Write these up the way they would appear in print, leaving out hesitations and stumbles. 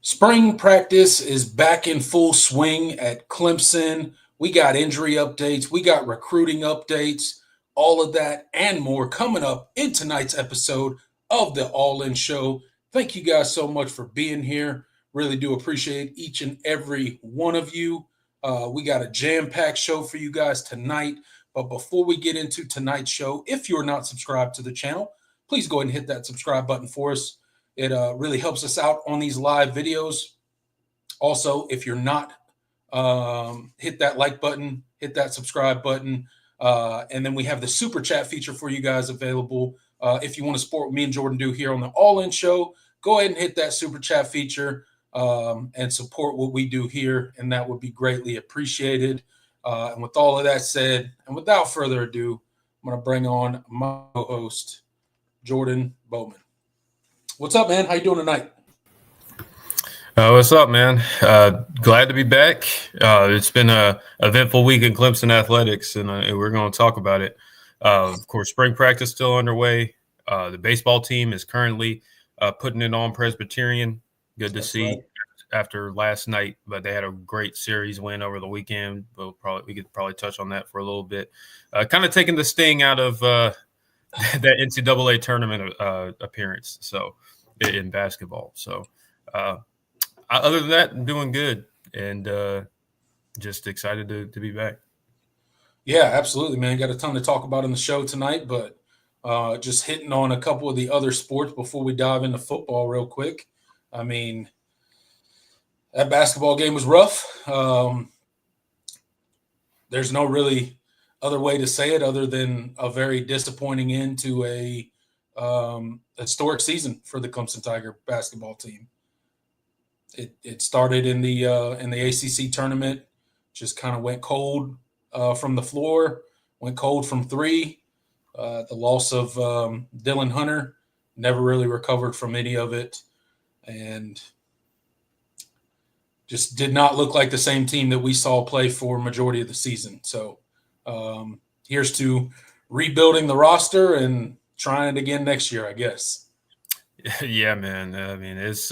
Spring practice is back in full swing at Clemson. We got injury updates, we got recruiting updates, all of that and more coming up in tonight's episode of the All In Show. Thank you guys so much for being here. Really do appreciate each and every one of you. We got a jam packed show for you guys tonight. But before we get into tonight's show, if you're not subscribed to the channel, please go ahead and hit that subscribe button for us. It really helps us out on these live videos. Also, if you're not, hit that like button, hit that subscribe button. And then we have the super chat feature for you guys available. If you want to support what me and Jordan do here on the All In Show, go ahead and hit that super chat feature and support what we do here. And that would be greatly appreciated. And with all of that said, and without further ado, I'm going to bring on my host, Jordan Bowman. What's up, man? How you doing tonight? What's up, man? Glad to be back. It's been an eventful week in Clemson athletics, and we're going to talk about it. Of course, spring practice still underway. The baseball team is currently putting it on Presbyterian. Good to see right. After last night, but they had a great series win over the weekend. We could probably touch on that for a little bit. Kind of taking the sting out of that NCAA tournament appearance. So in basketball. So other than that, I'm doing good and just excited to be back. Yeah, absolutely, man. Got a ton to talk about in the show tonight, but just hitting on a couple of the other sports before we dive into football real quick. I mean, that basketball game was rough. There's no really other way to say it other than a very disappointing end to a historic season for the Clemson Tiger basketball team. It started in the ACC tournament, just kind of went cold from the floor, went cold from three. The loss of Dylan Hunter, never really recovered from any of it, and just did not look like the same team that we saw play for majority of the season. So here's to rebuilding the roster and trying it again next year, I guess. Yeah, man. I mean, it's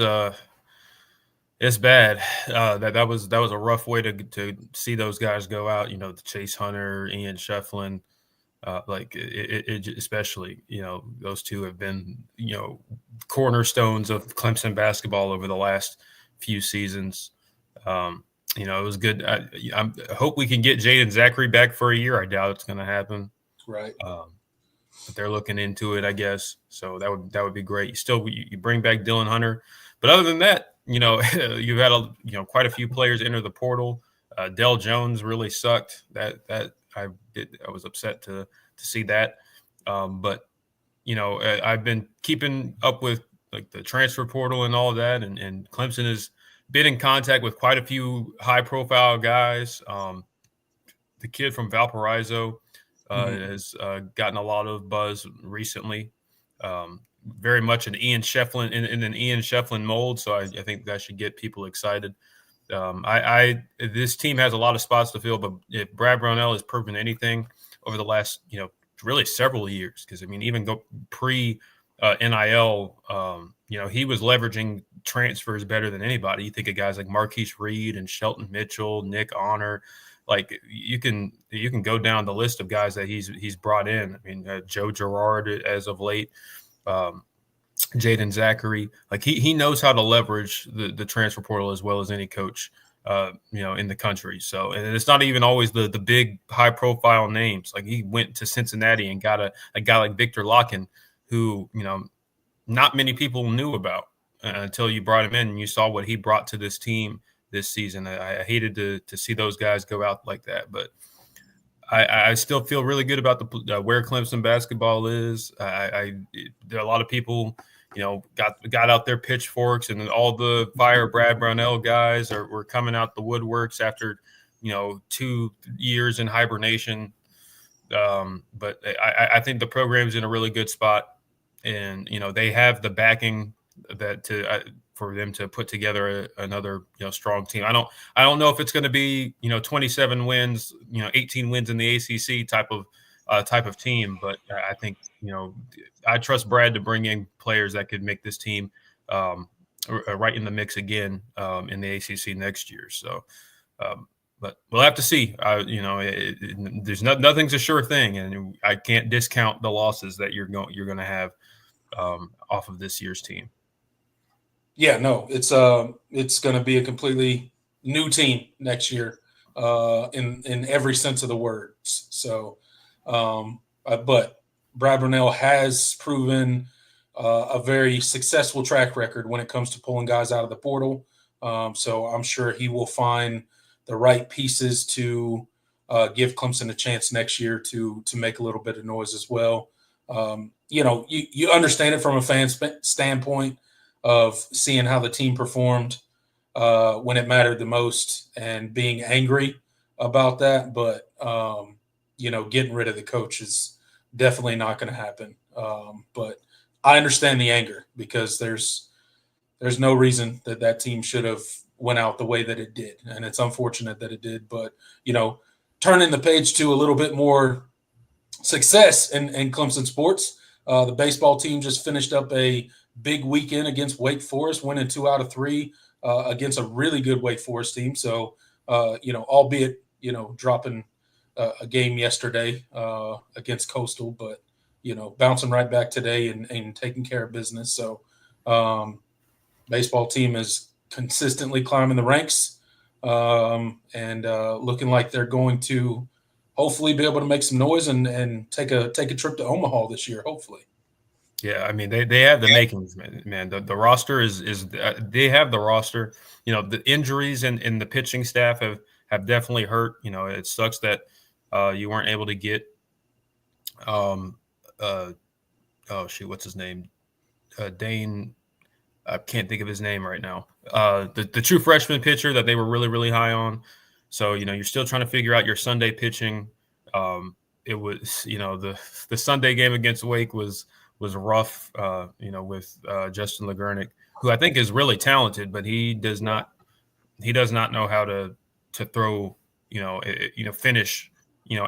bad. That was a rough way to see those guys go out. You know, Chase Hunter, Ian Shefflin, especially, you know, those two have been, you know, cornerstones of Clemson basketball over the last few seasons. You know, it was good. I hope we can get Jaden Zachary back for a year. I doubt it's going to happen. Right. But they're looking into it, I guess. So that would be great. You bring back Dylan Hunter, but other than that, you know, you've had quite a few players enter the portal. Dell Jones really sucked. That I was upset to see that. But you know, I've been keeping up with like the transfer portal and all of that, and Clemson has been in contact with quite a few high-profile guys. The kid from Valparaiso has gotten a lot of buzz recently. Very much an Ian Shefflin in an Ian Shefflin mold, so I think that should get people excited. This team has a lot of spots to fill, but if Brad Brownell has proven anything over the last, you know, really several years, because I mean, even pre NIL, you know, he was leveraging transfers better than anybody. You think of guys like Marquise Reed and Shelton Mitchell, Nick Honor. Like you can go down the list of guys that he's brought in. I mean, Joe Girard as of late, Jaden Zachary. Like he knows how to leverage the transfer portal as well as any coach, you know, in the country. So, and it's not even always the big high profile names. Like he went to Cincinnati and got a guy like Victor Locken, who, you know, not many people knew about until you brought him in and you saw what he brought to this team this season. I hated to see those guys go out like that, but I still feel really good about where Clemson basketball is. There are a lot of people, you know, got out their pitchforks, and all the fire Brad Brownell guys were coming out the woodworks after, you know, 2 years in hibernation. But I think the program's in a really good spot, and you know they have the backing for them to put together another, you know, strong team. I don't know if it's going to be, you know, 27 wins, you know, 18 wins in the ACC type of team, but I think, you know, I trust Brad to bring in players that could make this team right in the mix again in the ACC next year. So, but we'll have to see. There's nothing's a sure thing, and I can't discount the losses that you're going to have off of this year's team. Yeah, no, it's going to be a completely new team next year, in every sense of the words. So, but Brad Brownell has proven a very successful track record when it comes to pulling guys out of the portal. So I'm sure he will find the right pieces to give Clemson a chance next year to make a little bit of noise as well. You understand it from a fan standpoint of seeing how the team performed when it mattered the most and being angry about that. But, getting rid of the coach is definitely not going to happen. But I understand the anger because there's no reason that team should have went out the way that it did. And it's unfortunate that it did. But, turning the page to a little bit more success in Clemson sports. The baseball team just finished up a big weekend against Wake Forest, winning 2 out of 3 against a really good Wake Forest team. So, albeit, dropping a game yesterday against Coastal, but, bouncing right back today and taking care of business. So, baseball team is consistently climbing the ranks and looking like they're going to hopefully be able to make some noise and take a trip to Omaha this year, hopefully. Yeah, I mean they have the makings, man. The roster is they have the roster. The injuries in the pitching staff have definitely hurt. It sucks that you weren't able to get oh shoot, what's his name? Dane. I can't think of his name right now. The true freshman pitcher that they were really, really high on. So, you're still trying to figure out your Sunday pitching. It was, the Sunday game against Wake was rough, with Justin Legernick, who I think is really talented, but he does not know how to throw, finish,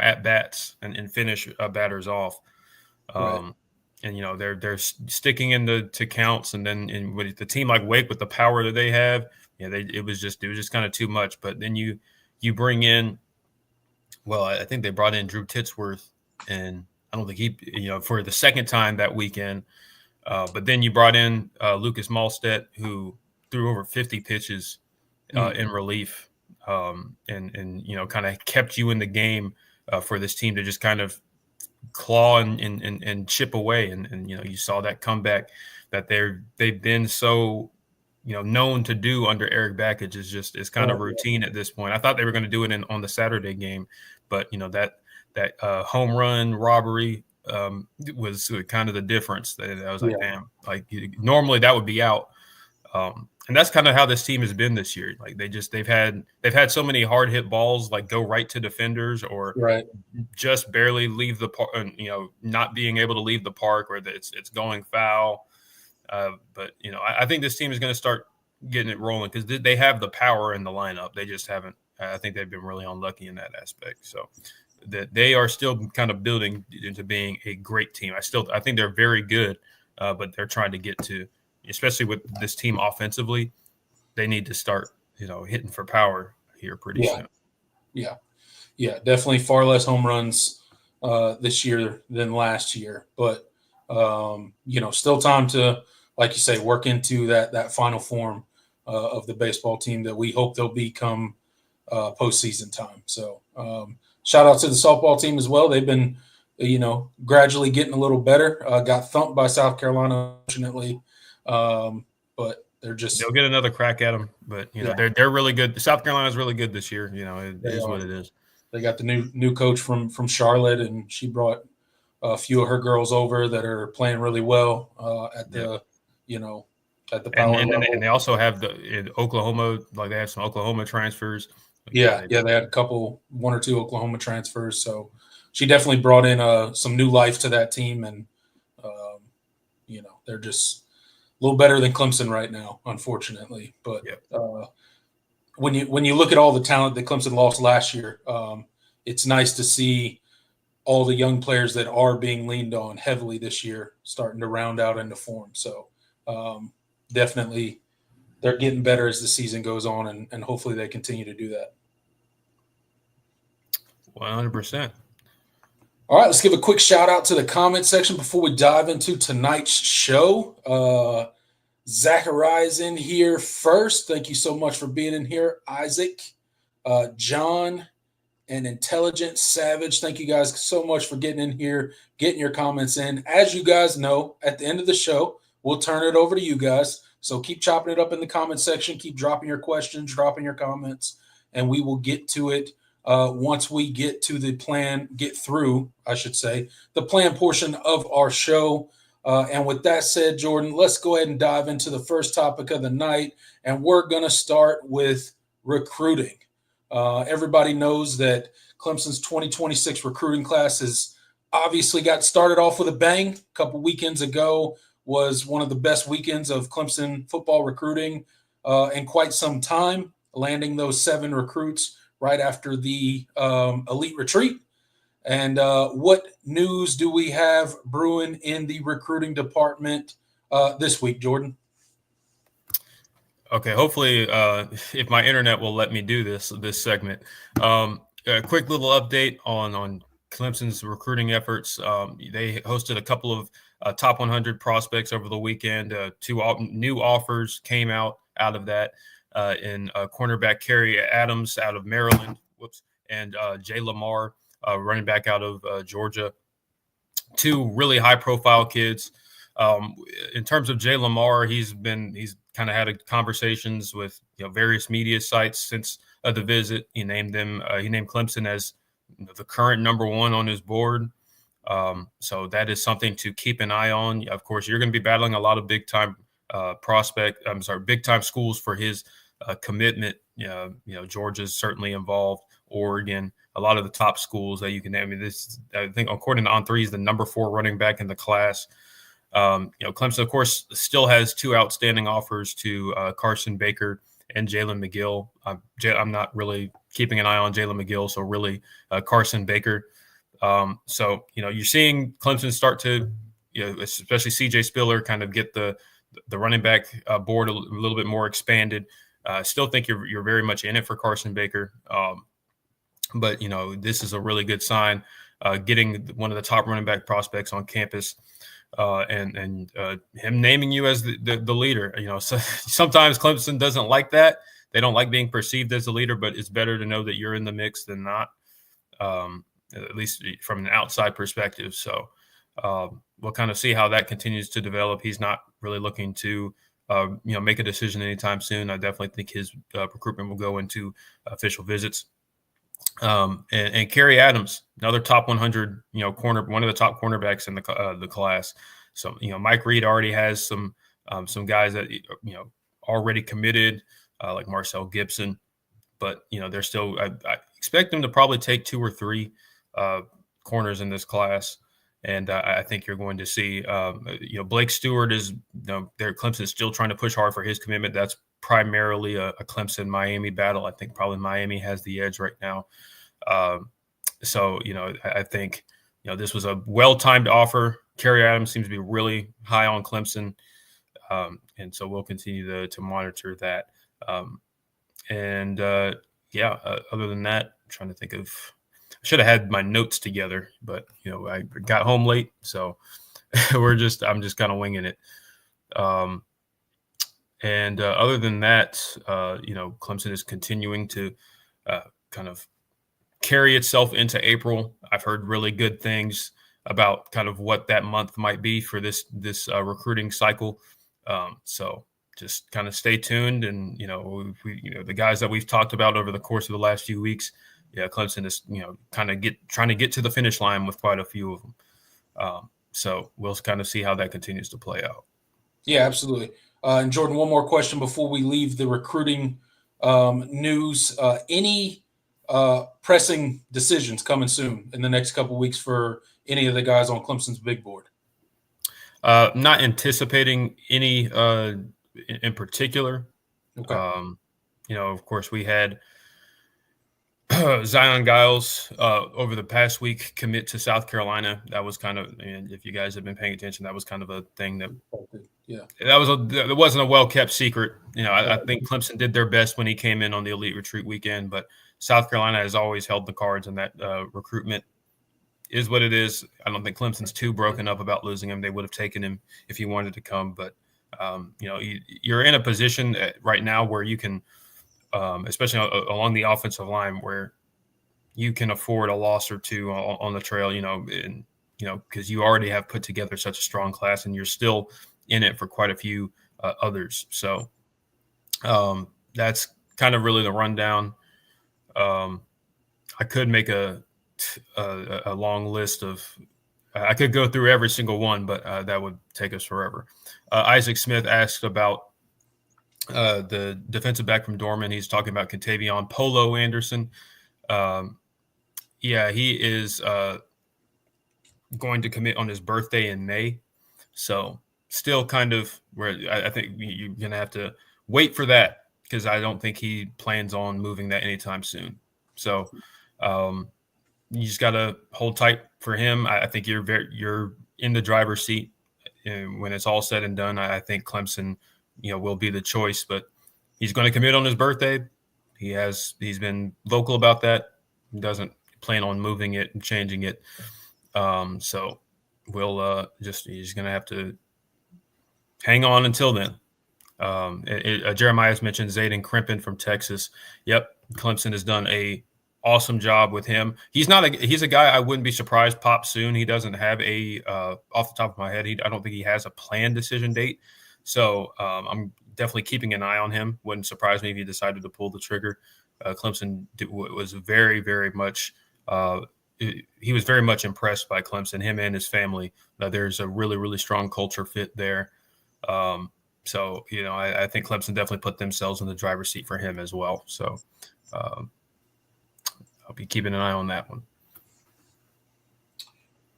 at bats and finish batters off. Right. And they're sticking to counts, and then with the team like Wake with the power that they have, it was just kind of too much. But then you bring in, well, I think they brought in Drew Titsworth, and I don't think he for the second time that weekend. But then you brought in Lucas Malstedt, who threw over 50 pitches in relief, and kind of kept you in the game for this team to just kind of claw and chip away, and you saw that comeback that they've been so known to do under Eric Bakich is kind of routine at this point. I thought they were going to do it on the Saturday game, but that home run robbery was kind of the difference. I was like, damn, like normally that would be out. And that's kind of how this team has been this year. Like they've had so many hard hit balls like go right to defenders or just barely leave the park, not being able to leave the park, or that it's going foul. But I think this team is going to start getting it rolling because they have the power in the lineup. They just haven't. I think they've been really unlucky in that aspect. So that they are still kind of building into being a great team. I think they're very good, but they're trying to get to. Especially with this team offensively, they need to start, hitting for power here pretty soon. Yeah, definitely far less home runs this year than last year, but still time to, like you say, work into that final form of the baseball team that we hope they'll become postseason time. So shout out to the softball team as well. They've been, gradually getting a little better. Got thumped by South Carolina, unfortunately. But they'll get another crack at them, but they're really good. South Carolina's really good this year. It is what it is. They got the new coach from Charlotte, and she brought a few of her girls over that are playing really well at the power level. And they also have in Oklahoma, like they have some Oklahoma transfers. They had one or two Oklahoma transfers. So she definitely brought in some new life to that team, and they're just a little better than Clemson right now, unfortunately. But when you look at all the talent that Clemson lost last year, it's nice to see all the young players that are being leaned on heavily this year starting to round out into form. So definitely they're getting better as the season goes on, and hopefully they continue to do that. 100%. All right, let's give a quick shout out to the comment section before we dive into tonight's show. Zachariah's in here first. Thank you so much for being in here. Isaac, John, and Intelligent Savage. Thank you guys so much for getting in here, getting your comments in. As you guys know, at the end of the show, we'll turn it over to you guys. So keep chopping it up in the comment section. Keep dropping your questions, dropping your comments, and we will get to it once we get to the plan, get through, I should say, the plan portion of our show. And with that said, Jordan, let's go ahead and dive into the first topic of the night. And we're going to start with recruiting. Everybody knows that Clemson's 2026 recruiting class has obviously got started off with a bang. A couple weekends ago was one of the best weekends of Clemson football recruiting in quite some time, landing those 7 recruits right after the elite retreat. And what news do we have brewing in the recruiting department this week, Jordan? Okay, hopefully, if my internet will let me do this segment, a quick little update on Clemson's recruiting efforts. They hosted a couple of top 100 prospects over the weekend. 2 new offers came out of that in cornerback Khary Adams out of Maryland, and Lamar, running back out of Georgia. 2 really high-profile kids. In terms of Lamar, he's kind of had conversations with various media sites since the visit. He named Clemson as the current number 1 on his board. So that is something to keep an eye on. Of course, you're going to be battling a lot of big time big time schools for his commitment. Georgia's certainly involved. Oregon, a lot of the top schools that you can name. I think according to On3, he's the number 4 running back in the class. Clemson, of course, still has 2 outstanding offers to Carson Baker and Jalen McGill. I'm not really keeping an eye on Jalen McGill, so really Carson Baker. So you're seeing Clemson start to, especially CJ Spiller, kind of get the running back board a little bit more expanded. I still think you're very much in it for Carson Baker. But this is a really good sign, getting one of the top running back prospects on campus. And him naming you as the leader. So sometimes Clemson doesn't like that. They don't like being perceived as a leader, but it's better to know that you're in the mix than not, at least from an outside perspective. So we'll kind of see how that continues to develop. He's not really looking to make a decision anytime soon. I definitely think his recruitment will go into official visits. And Khary Adams, another top 100, one of the top cornerbacks in the class. So, Mike Reed already has some guys that, already committed, like Marcel Gibson, but, they're still, I expect them to probably take 2 or 3 corners in this class. And I think you're going to see, Blake Stewart is, Clemson is still trying to push hard for his commitment. That's primarily a Clemson-Miami battle. I think probably Miami has the edge right now. So, I think, this was a well-timed offer. Khary Adams seems to be really high on Clemson. And so we'll continue to monitor that. Other than that, I'm trying to think of, I should have had my notes together, but, I got home late. So I'm just kind of winging it. Other than that, Clemson is continuing to kind of carry itself into April. I've heard really good things about kind of what that month might be for this recruiting cycle. So just kind of stay tuned, and the guys that we've talked about over the course of the last few weeks. Yeah, Clemson is kind of trying to get to the finish line with quite a few of them. So we'll kind of see how that continues to play out. Yeah, absolutely. And Jordan, one more question before we leave the recruiting news. Any pressing decisions coming soon in the next couple of weeks for any of the guys on Clemson's big board? Not anticipating any in particular. Okay. Of course, we had Zion Giles over the past week commit to South Carolina. That was kind of, and if you guys have been paying attention, that was kind of a thing that That wasn't a well-kept secret. I think Clemson did their best when he came in on the elite retreat weekend, but South Carolina has always held the cards, and that recruitment is what it is. I don't think Clemson's too broken up about losing him. They would have taken him if he wanted to come, but you're in a position right now where you can, especially along the offensive line, where you can afford a loss or two on the trail. Because you already have put together such a strong class, and you're still in it for quite a few others. So that's kind of really the rundown. I could make a long list of I could go through every single one, but that would take us forever. Isaac Smith asked about the defensive back from Dorman. He's talking about Contavion Polo Anderson. Yeah, he is going to commit on his birthday in May. So still kind of where I think you're going to have to wait for that, because I don't think he plans on moving that anytime soon. So you just got to hold tight for him. I think you're in the driver's seat. And when it's all said and done, I think Clemson, will be the choice. But he's going to commit on his birthday. He's been vocal about that. He doesn't plan on moving it and changing it. So we'll he's going to have to hang on until then. Jeremiah's mentioned Zayden Crimpin from Texas. Yep, Clemson has done a awesome job with him. He's a guy I wouldn't be surprised pops soon. He doesn't have off the top of my head, I don't think he has a planned decision date. So I'm definitely keeping an eye on him. Wouldn't surprise me if he decided to pull the trigger. Clemson was very, very much he was very much impressed by Clemson, him and his family. There's a really, really strong culture fit there. So, I think Clemson definitely put themselves in the driver's seat for him as well. So I'll be keeping an eye on that one.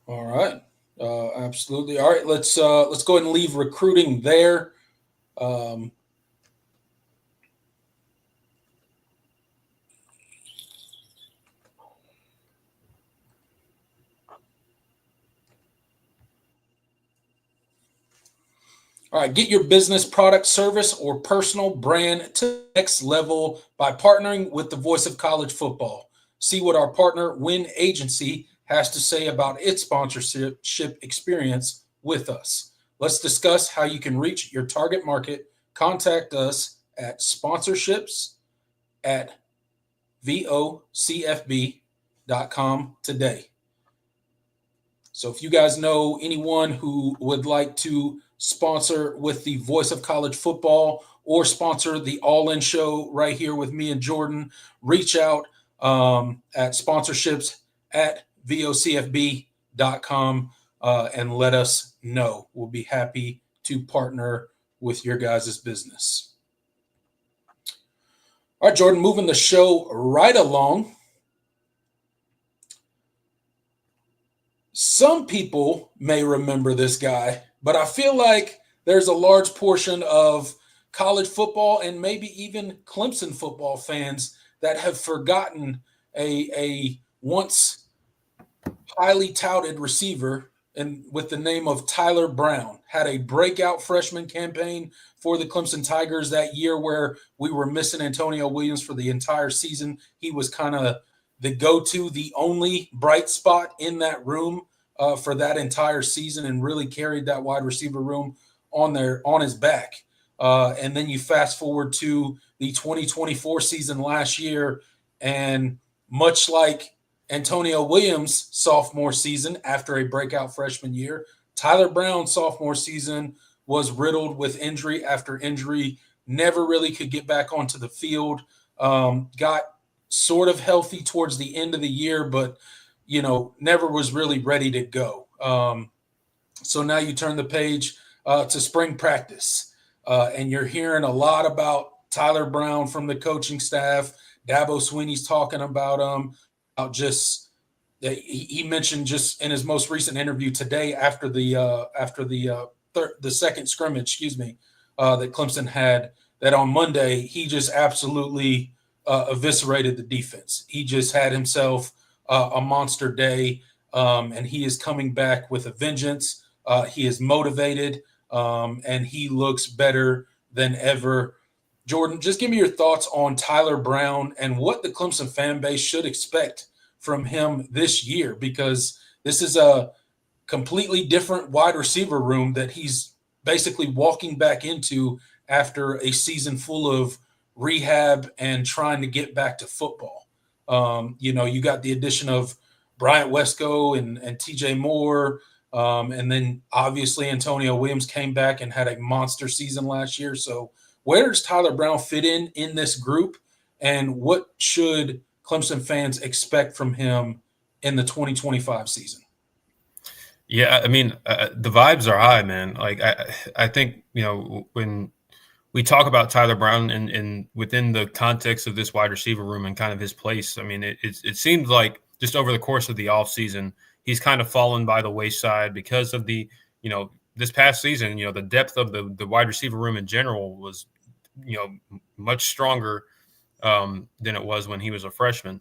All right. Absolutely. All right. Let's go ahead and leave recruiting there. All right, get your business, product, service, or personal brand to the next level by partnering with the Voice of College Football. See what our partner, Win Agency, has to say about its sponsorship experience with us. Let's discuss how you can reach your target market. Contact us at sponsorships@vocfb.com today. So if you guys know anyone who would like to sponsor with the Voice of College Football or sponsor the All In Show right here with me and Jordan, reach out at sponsorships@vocfb.com and let us know. We'll be happy to partner with your guys' business. All right, Jordan, moving the show right along. Some people may remember this guy, but I feel like there's a large portion of college football and maybe even Clemson football fans that have forgotten a once highly touted receiver and with the name of Tyler Brown. Had a breakout freshman campaign for the Clemson Tigers that year where we were missing Antonio Williams for the entire season. He was kind of the go-to, the only bright spot in that room for that entire season, and really carried that wide receiver room on his back. And then you fast forward to the 2024 season last year, and much like Antonio Williams' sophomore season after a breakout freshman year, Tyler Brown's sophomore season was riddled with injury after injury, never really could get back onto the field, got sort of healthy towards the end of the year, but never was really ready to go. So now you turn the page to spring practice, and you're hearing a lot about Tyler Brown from the coaching staff. Dabo Swinney's talking about him. He mentioned just in his most recent interview today after the second scrimmage, that Clemson had, that on Monday he just absolutely eviscerated the defense. He just had himself a monster day, and he is coming back with a vengeance. He is motivated. and he looks better than ever. Jordan, just give me your thoughts on Tyler Brown and what the Clemson fan base should expect from him this year, because this is a completely different wide receiver room that he's basically walking back into after a season full of rehab and trying to get back to football. You got the addition of Bryant Wesco and TJ Moore. And then obviously Antonio Williams came back and had a monster season last year. So where does Tyler Brown fit in this group? And what should Clemson fans expect from him in the 2025 season? Yeah, I mean, the vibes are high, man. Like I think when we talk about Tyler Brown and within the context of this wide receiver room and kind of his place, I mean, it seems like just over the course of the offseason, he's kind of fallen by the wayside because of this past season, the depth of the wide receiver room in general was, much stronger than it was when he was a freshman.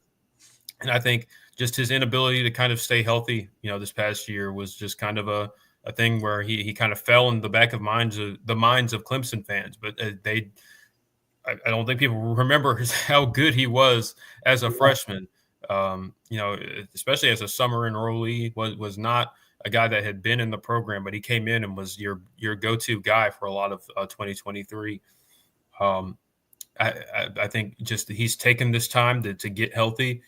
And I think just his inability to kind of stay healthy, this past year was just kind of a thing where he kind of fell in the back of the minds of Clemson fans. But I don't think people remember how good he was as a freshman. Especially as a summer enrollee, was not a guy that had been in the program, but he came in and was your go-to guy for a lot of 2023. I think just he's taken this time to get healthy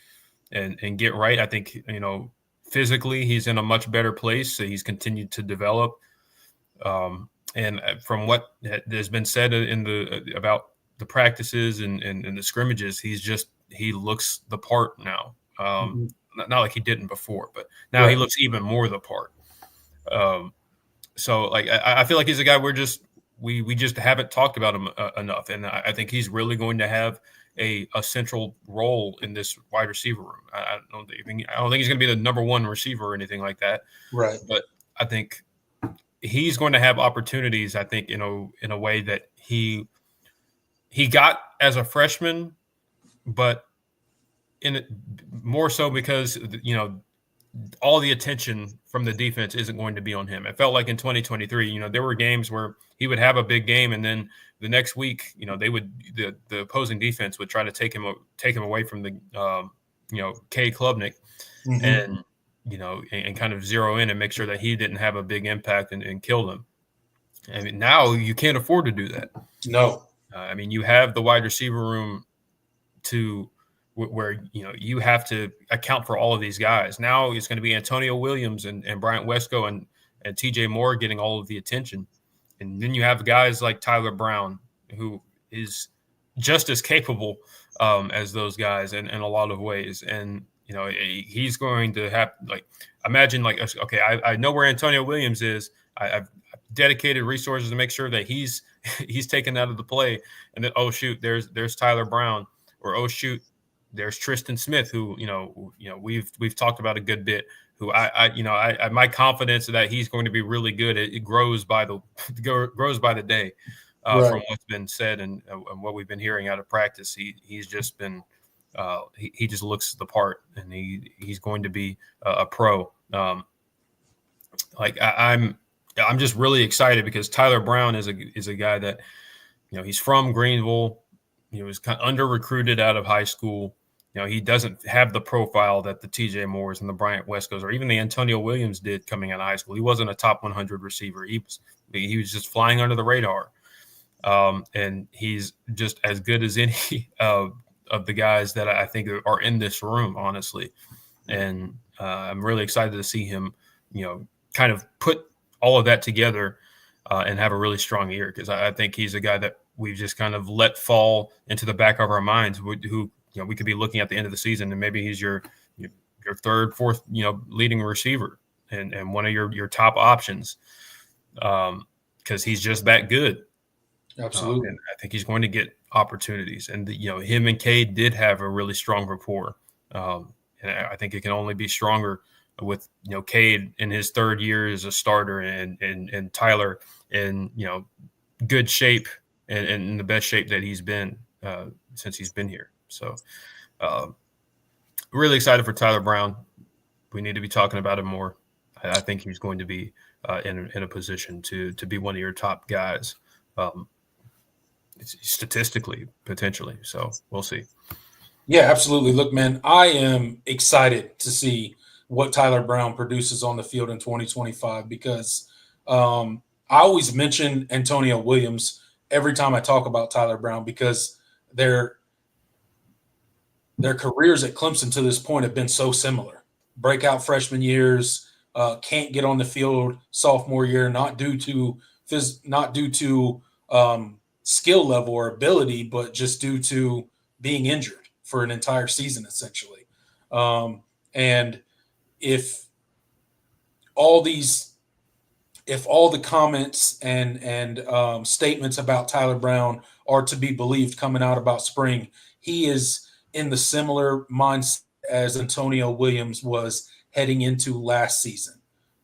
and get right. I think, physically he's in a much better place. So he's continued to develop. And from what has been said about the practices and the scrimmages, he looks the part now. Not like he didn't before, but now He looks even more the part. So like, I feel like he's a guy we just haven't talked about him enough. And I think he's really going to have a central role in this wide receiver room. I don't think he's going to be the number one receiver or anything like that. Right. But I think he's going to have opportunities, I think, in a way that he got as a freshman, but more so because, all the attention from the defense isn't going to be on him. It felt like in 2023, there were games where he would have a big game, and then the next week, the opposing defense would try to take him away from the K Klubnik, and and kind of zero in and make sure that he didn't have a big impact and kill them. I mean, now you can't afford to do that. No. I mean, you have the wide receiver room where you have to account for all of these guys. Now it's going to be Antonio Williams and Bryant Wesco and TJ Moore getting all of the attention. And then you have guys like Tyler Brown, who is just as capable as those guys in a lot of ways. And, he's going to have, imagine okay, I know where Antonio Williams is. I've dedicated resources to make sure that he's taken out of the play. And then, oh, shoot, there's Tyler Brown, or, oh, shoot, there's Tristan Smith, who we've talked about a good bit. Who my confidence that he's going to be really good. It grows by the day from what's been said and what we've been hearing out of practice. He's just been he just looks the part, and he's going to be a pro. I'm just really excited because Tyler Brown is a guy that he's from Greenville. He was kind of under recruited out of high school. He doesn't have the profile that the TJ Moores and the Bryant Wescos or even the Antonio Williams did coming out of high school. He wasn't a top 100 receiver. He was just flying under the radar. And he's just as good as any of the guys that I think are in this room, honestly. And I'm really excited to see him, kind of put all of that together and have a really strong year, because I think he's a guy that we've just kind of let fall into the back of our minds, who we could be looking at the end of the season, and maybe he's your third, fourth, leading receiver and one of your top options, because he's just that good. Absolutely. And I think he's going to get opportunities. And him and Cade did have a really strong rapport, and I think it can only be stronger with Cade in his third year as a starter, and Tyler in good shape and in the best shape that he's been since he's been here. So really excited for Tyler Brown. We need to be talking about him more. I think he's going to be in a position to be one of your top guys, statistically, potentially. So we'll see. Yeah, absolutely. Look, man, I am excited to see what Tyler Brown produces on the field in 2025 because I always mention Antonio Williams every time I talk about Tyler Brown because their their careers at Clemson to this point have been so similar. Breakout freshman years, can't get on the field sophomore year, not due to skill level or ability, but just due to being injured for an entire season, essentially. And if all these, if all the comments and statements about Tyler Brown are to be believed coming out about spring, he is in the similar mindset as Antonio Williams was heading into last season.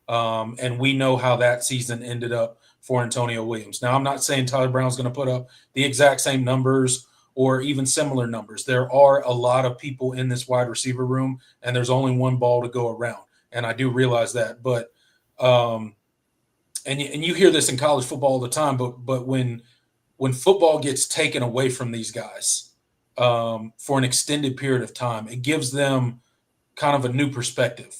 And we know how that season ended up for Antonio Williams. Now, I'm not saying Tyler Brown's going to put up the exact same numbers or even similar numbers. There are a lot of people in this wide receiver room, and there's only one ball to go around. And I do realize that. But, and you hear this in college football all the time, but when football gets taken away from these guys for an extended period of time, it gives them kind of a new perspective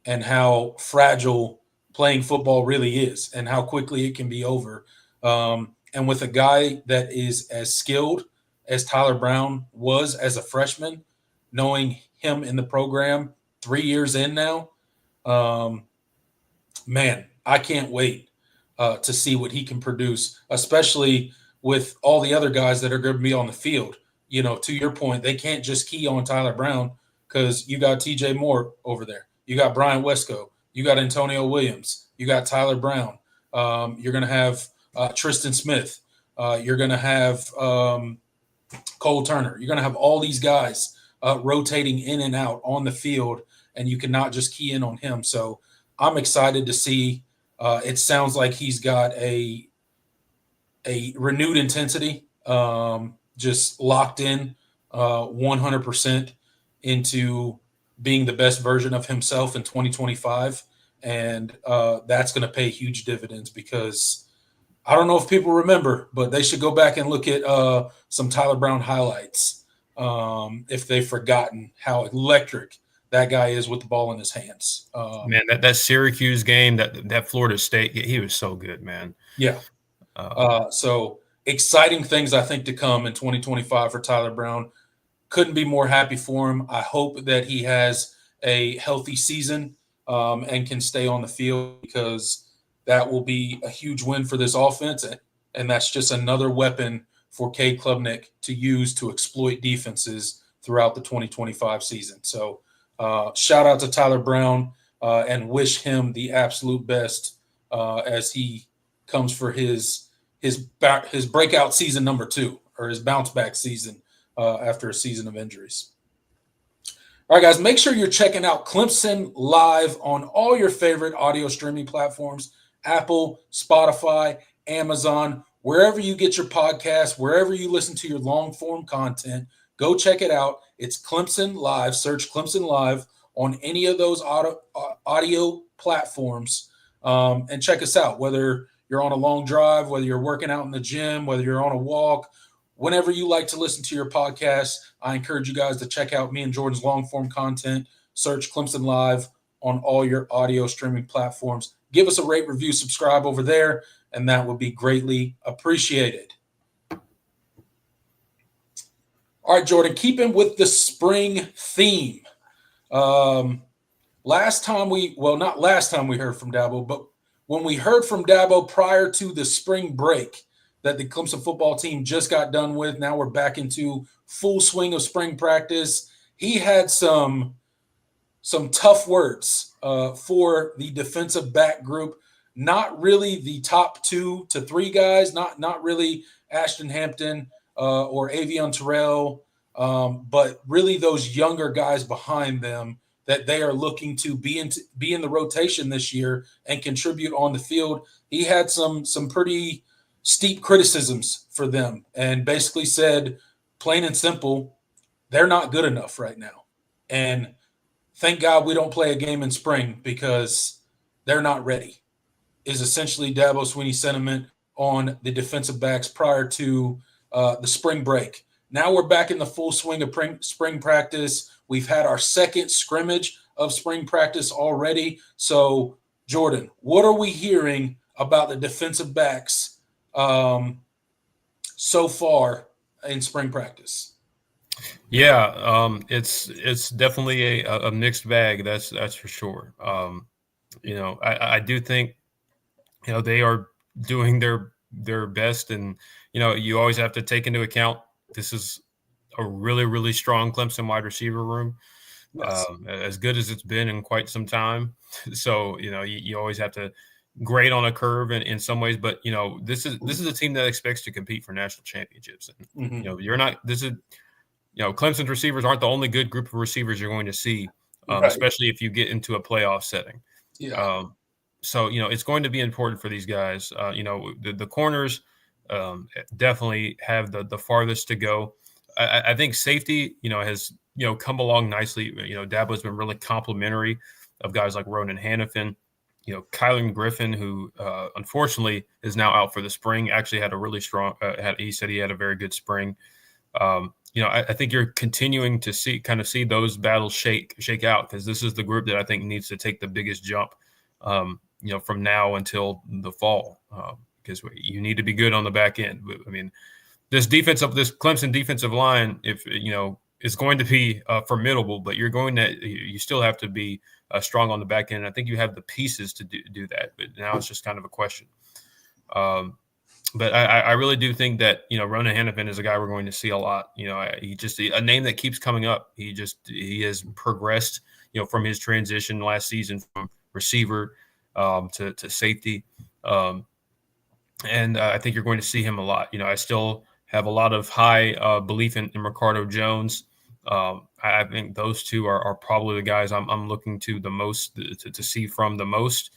and how fragile playing football really is and how quickly it can be over. And with a guy that is as skilled as Tyler Brown was as a freshman, knowing him in the program 3 years in now, man, I can't wait to see what he can produce, especially with all the other guys that are going to be on the field. You know, to your point, they can't just key on Tyler Brown because you got TJ Moore over there. You got Brian Wesco. You got Antonio Williams. You got Tyler Brown. You're going to have Tristan Smith. You're going to have Cole Turner. You're going to have all these guys rotating in and out on the field, and you cannot just key in on him. So I'm excited to see. It sounds like he's got a renewed intensity, just locked in 100% into being the best version of himself in 2025. And that's going to pay huge dividends because I don't know if people remember, but they should go back and look at some Tyler Brown highlights if they've forgotten how electric that guy is with the ball in his hands. Man, that Syracuse game, that Florida State, he was so good, man. Yeah. So exciting things, I think, to come in 2025 for Tyler Brown. Couldn't be more happy for him. I hope that he has a healthy season and can stay on the field because that will be a huge win for this offense. And that's just another weapon for Cade Klubnik to use to exploit defenses throughout the 2025 season. So shout out to Tyler Brown and wish him the absolute best as he comes for his breakout season number 2 or his bounce back season after a season of injuries. All right, guys, make sure you're checking out Clemson Live on all your favorite audio streaming platforms, Apple, Spotify, Amazon, wherever you get your podcasts, wherever you listen to your long-form content, go check it out. It's Clemson Live. Search Clemson Live on any of those audio platforms and check us out, whether you're on a long drive, whether you're working out in the gym, whether you're on a walk, whenever you like to listen to your podcast. I encourage you guys to check out me and Jordan's long form content. Search Clemson Live on all your audio streaming platforms. Give us a rate, review, subscribe over there, and that would be greatly appreciated. All right, Jordan, keeping with the spring theme. Not last time we heard from Dabo, but when we heard from Dabo prior to the spring break that the Clemson football team just got done with, now we're back into full swing of spring practice. He had some tough words for the defensive back group. Not really the top 2 to 3 guys, not really Ashton Hampton or Avion Terrell, but really those younger guys behind them that they are looking to be in the rotation this year and contribute on the field. He had some pretty steep criticisms for them and basically said, plain and simple, they're not good enough right now. And thank God we don't play a game in spring because they're not ready. is essentially Dabo Swinney's sentiment on the defensive backs prior to the spring break. Now we're back in the full swing of spring practice. We've had our second scrimmage of spring practice already. So, Jordan, what are we hearing about the defensive backs so far in spring practice? Yeah, it's definitely a mixed bag. That's for sure. I do think they are doing their best, and you always have to take into account this is a really, really strong Clemson wide receiver room, Yes. as good as it's been in quite some time. So you always have to grade on a curve in some ways, but this is a team that expects to compete for national championships, and Mm-hmm. you're not. This is Clemson's receivers aren't the only good group of receivers you're going to see, Right. especially if you get into a playoff setting. Yeah. So it's going to be important for these guys. The corners definitely have the farthest to go. I think safety, has come along nicely. Dabo's been really complimentary of guys like Ronan Hannafin. Kylan Griffin, who unfortunately is now out for the spring, actually had a really strong. He said he had a very good spring. I think you're continuing to see those battles shake out, because this is the group that I think needs to take the biggest jump. From now until the fall, because you need to be good on the back end. I mean, this Clemson defensive line, if is going to be formidable, but you still have to be strong on the back end. I think you have the pieces to do that, but now it's just kind of a question. But I really do think that Ronan Hannafin is a guy we're going to see a lot. He just a name that keeps coming up. He has progressed from his transition last season from receiver to safety, and I think you're going to see him a lot. I still have a lot of high belief in Ricardo Jones. I think those two are probably the guys I'm looking to the most to see from the most.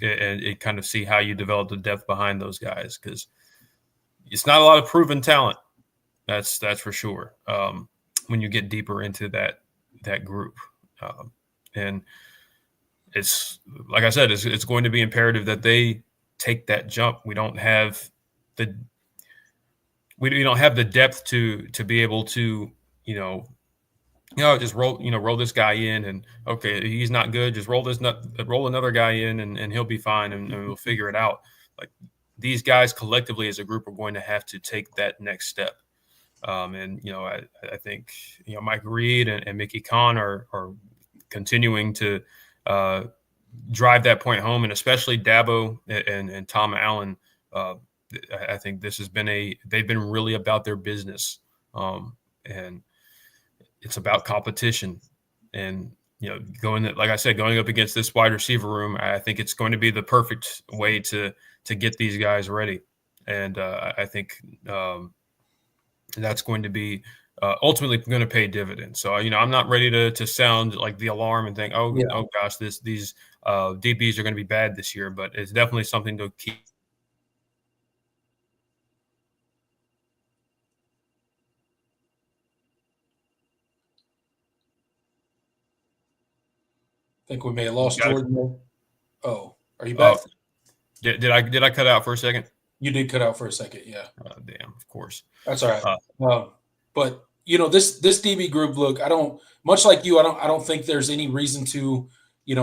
And kind of see how you develop the depth behind those guys, because it's not a lot of proven talent. That's for sure. When you get deeper into that group, and it's like I said, it's going to be imperative that they take that jump. We don't have the depth to be able to just roll this guy in, and okay, he's not good. Just roll another guy in, and he'll be fine, and we'll figure it out. Like, these guys collectively as a group are going to have to take that next step. And I think Mike Reed and Mickey Kahn are continuing to drive that point home, and especially Dabo and Tom Allen. I think they've been really about their business, and it's about competition, and going up against this wide receiver room. I think it's going to be the perfect way to get these guys ready, and I think that's going to be ultimately going to pay dividends. So I'm not ready to sound like the alarm and think, oh gosh, these DBs are going to be bad this year, but it's definitely something to keep. I think we may have lost Jordan there. Oh, are you back? Did I cut out for a second? You did cut out for a second, yeah. Damn, of course. That's all right. But this DB group, look, I don't, much like you, I don't think there's any reason to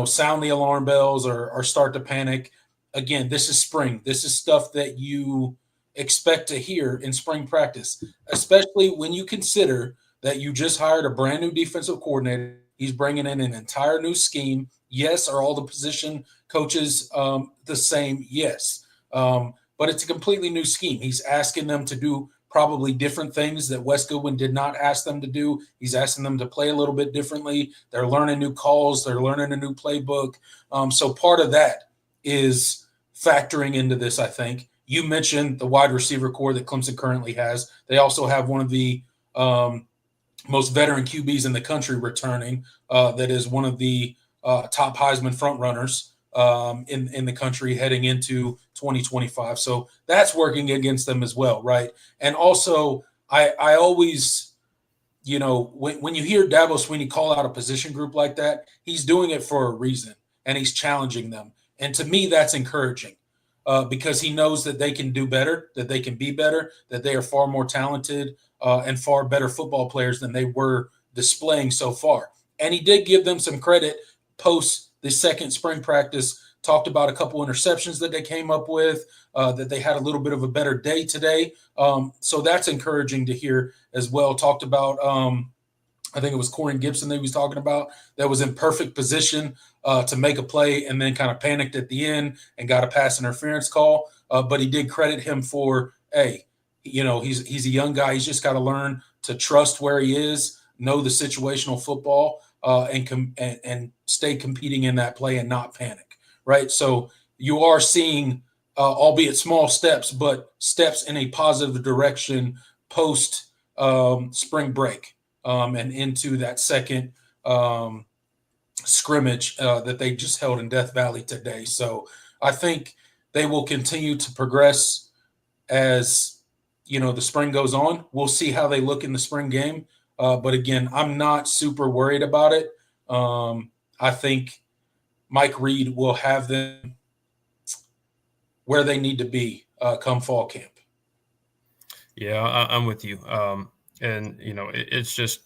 sound the alarm bells or start to panic. Again, this is spring. This is stuff that you expect to hear in spring practice, especially when you consider that you just hired a brand new defensive coordinator. He's bringing in an entire new scheme. Yes, are all the position coaches the same? Yes. But it's a completely new scheme. He's asking them to do probably different things that Wes Goodwin did not ask them to do. He's asking them to play a little bit differently. They're learning new calls. They're learning a new playbook. So part of that is factoring into this, I think. You mentioned the wide receiver core that Clemson currently has. They also have one of the most veteran QBs in the country returning. That is one of the top Heisman frontrunners in the country heading into 2025. So that's working against them as well, right? And also, I always, when you hear Dabo Swinney call out a position group like that, he's doing it for a reason, and he's challenging them. And to me, that's encouraging because he knows that they can do better, that they can be better, that they are far more talented and far better football players than they were displaying so far. And he did give them some credit post the second spring practice, talked about a couple interceptions that they came up with, that they had a little bit of a better day today. So that's encouraging to hear as well. Talked about, I think it was Corey Gibson that he was talking about, that was in perfect position to make a play and then kind of panicked at the end and got a pass interference call. But he did credit him for, hey, he's a young guy. He's just got to learn to trust where he is, know the situational football, and stay competing in that play and not panic, right? So you are seeing, albeit small steps, but steps in a positive direction post spring break and into that second scrimmage that they just held in Death Valley today. So I think they will continue to progress as the spring goes on. We'll see how they look in the spring game. But again, I'm not super worried about it. I think Mike Reed will have them where they need to be come fall camp. Yeah, I'm with you. And it's just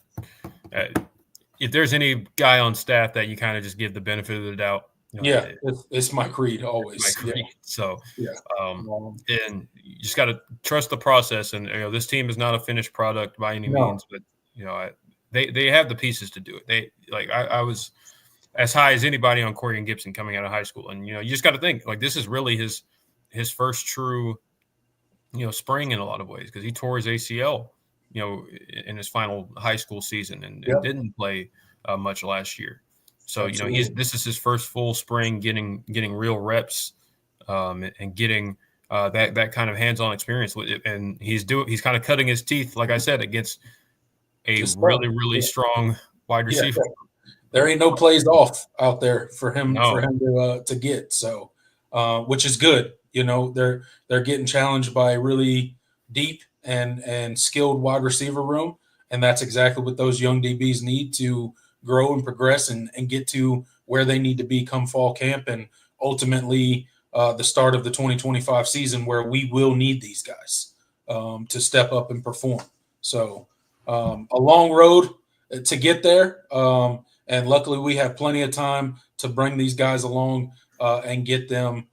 if there's any guy on staff that you kind of just give the benefit of the doubt. Yeah, it's Mike Reed always. Mike Reed. Yeah. So, yeah. And you just got to trust the process. And this team is not a finished product by any means, but they have the pieces to do it. I was as high as anybody on Corey and Gibson coming out of high school, and you just got to think this is really his first true spring in a lot of ways, because he tore his ACL in his final high school season and didn't play much last year. So this is his first full spring getting real reps and getting that kind of hands-on experience with it. And he's kind of cutting his teeth, like I said, against a really strong wide receiver. There ain't no plays off out there for him to get. So which is good. They're getting challenged by a really deep and skilled wide receiver room, and that's exactly what those young DBs need to grow and progress and get to where they need to be come fall camp and ultimately the start of the 2025 season, where we will need these guys to step up and perform. So a long road to get there, and luckily we have plenty of time to bring these guys along and get them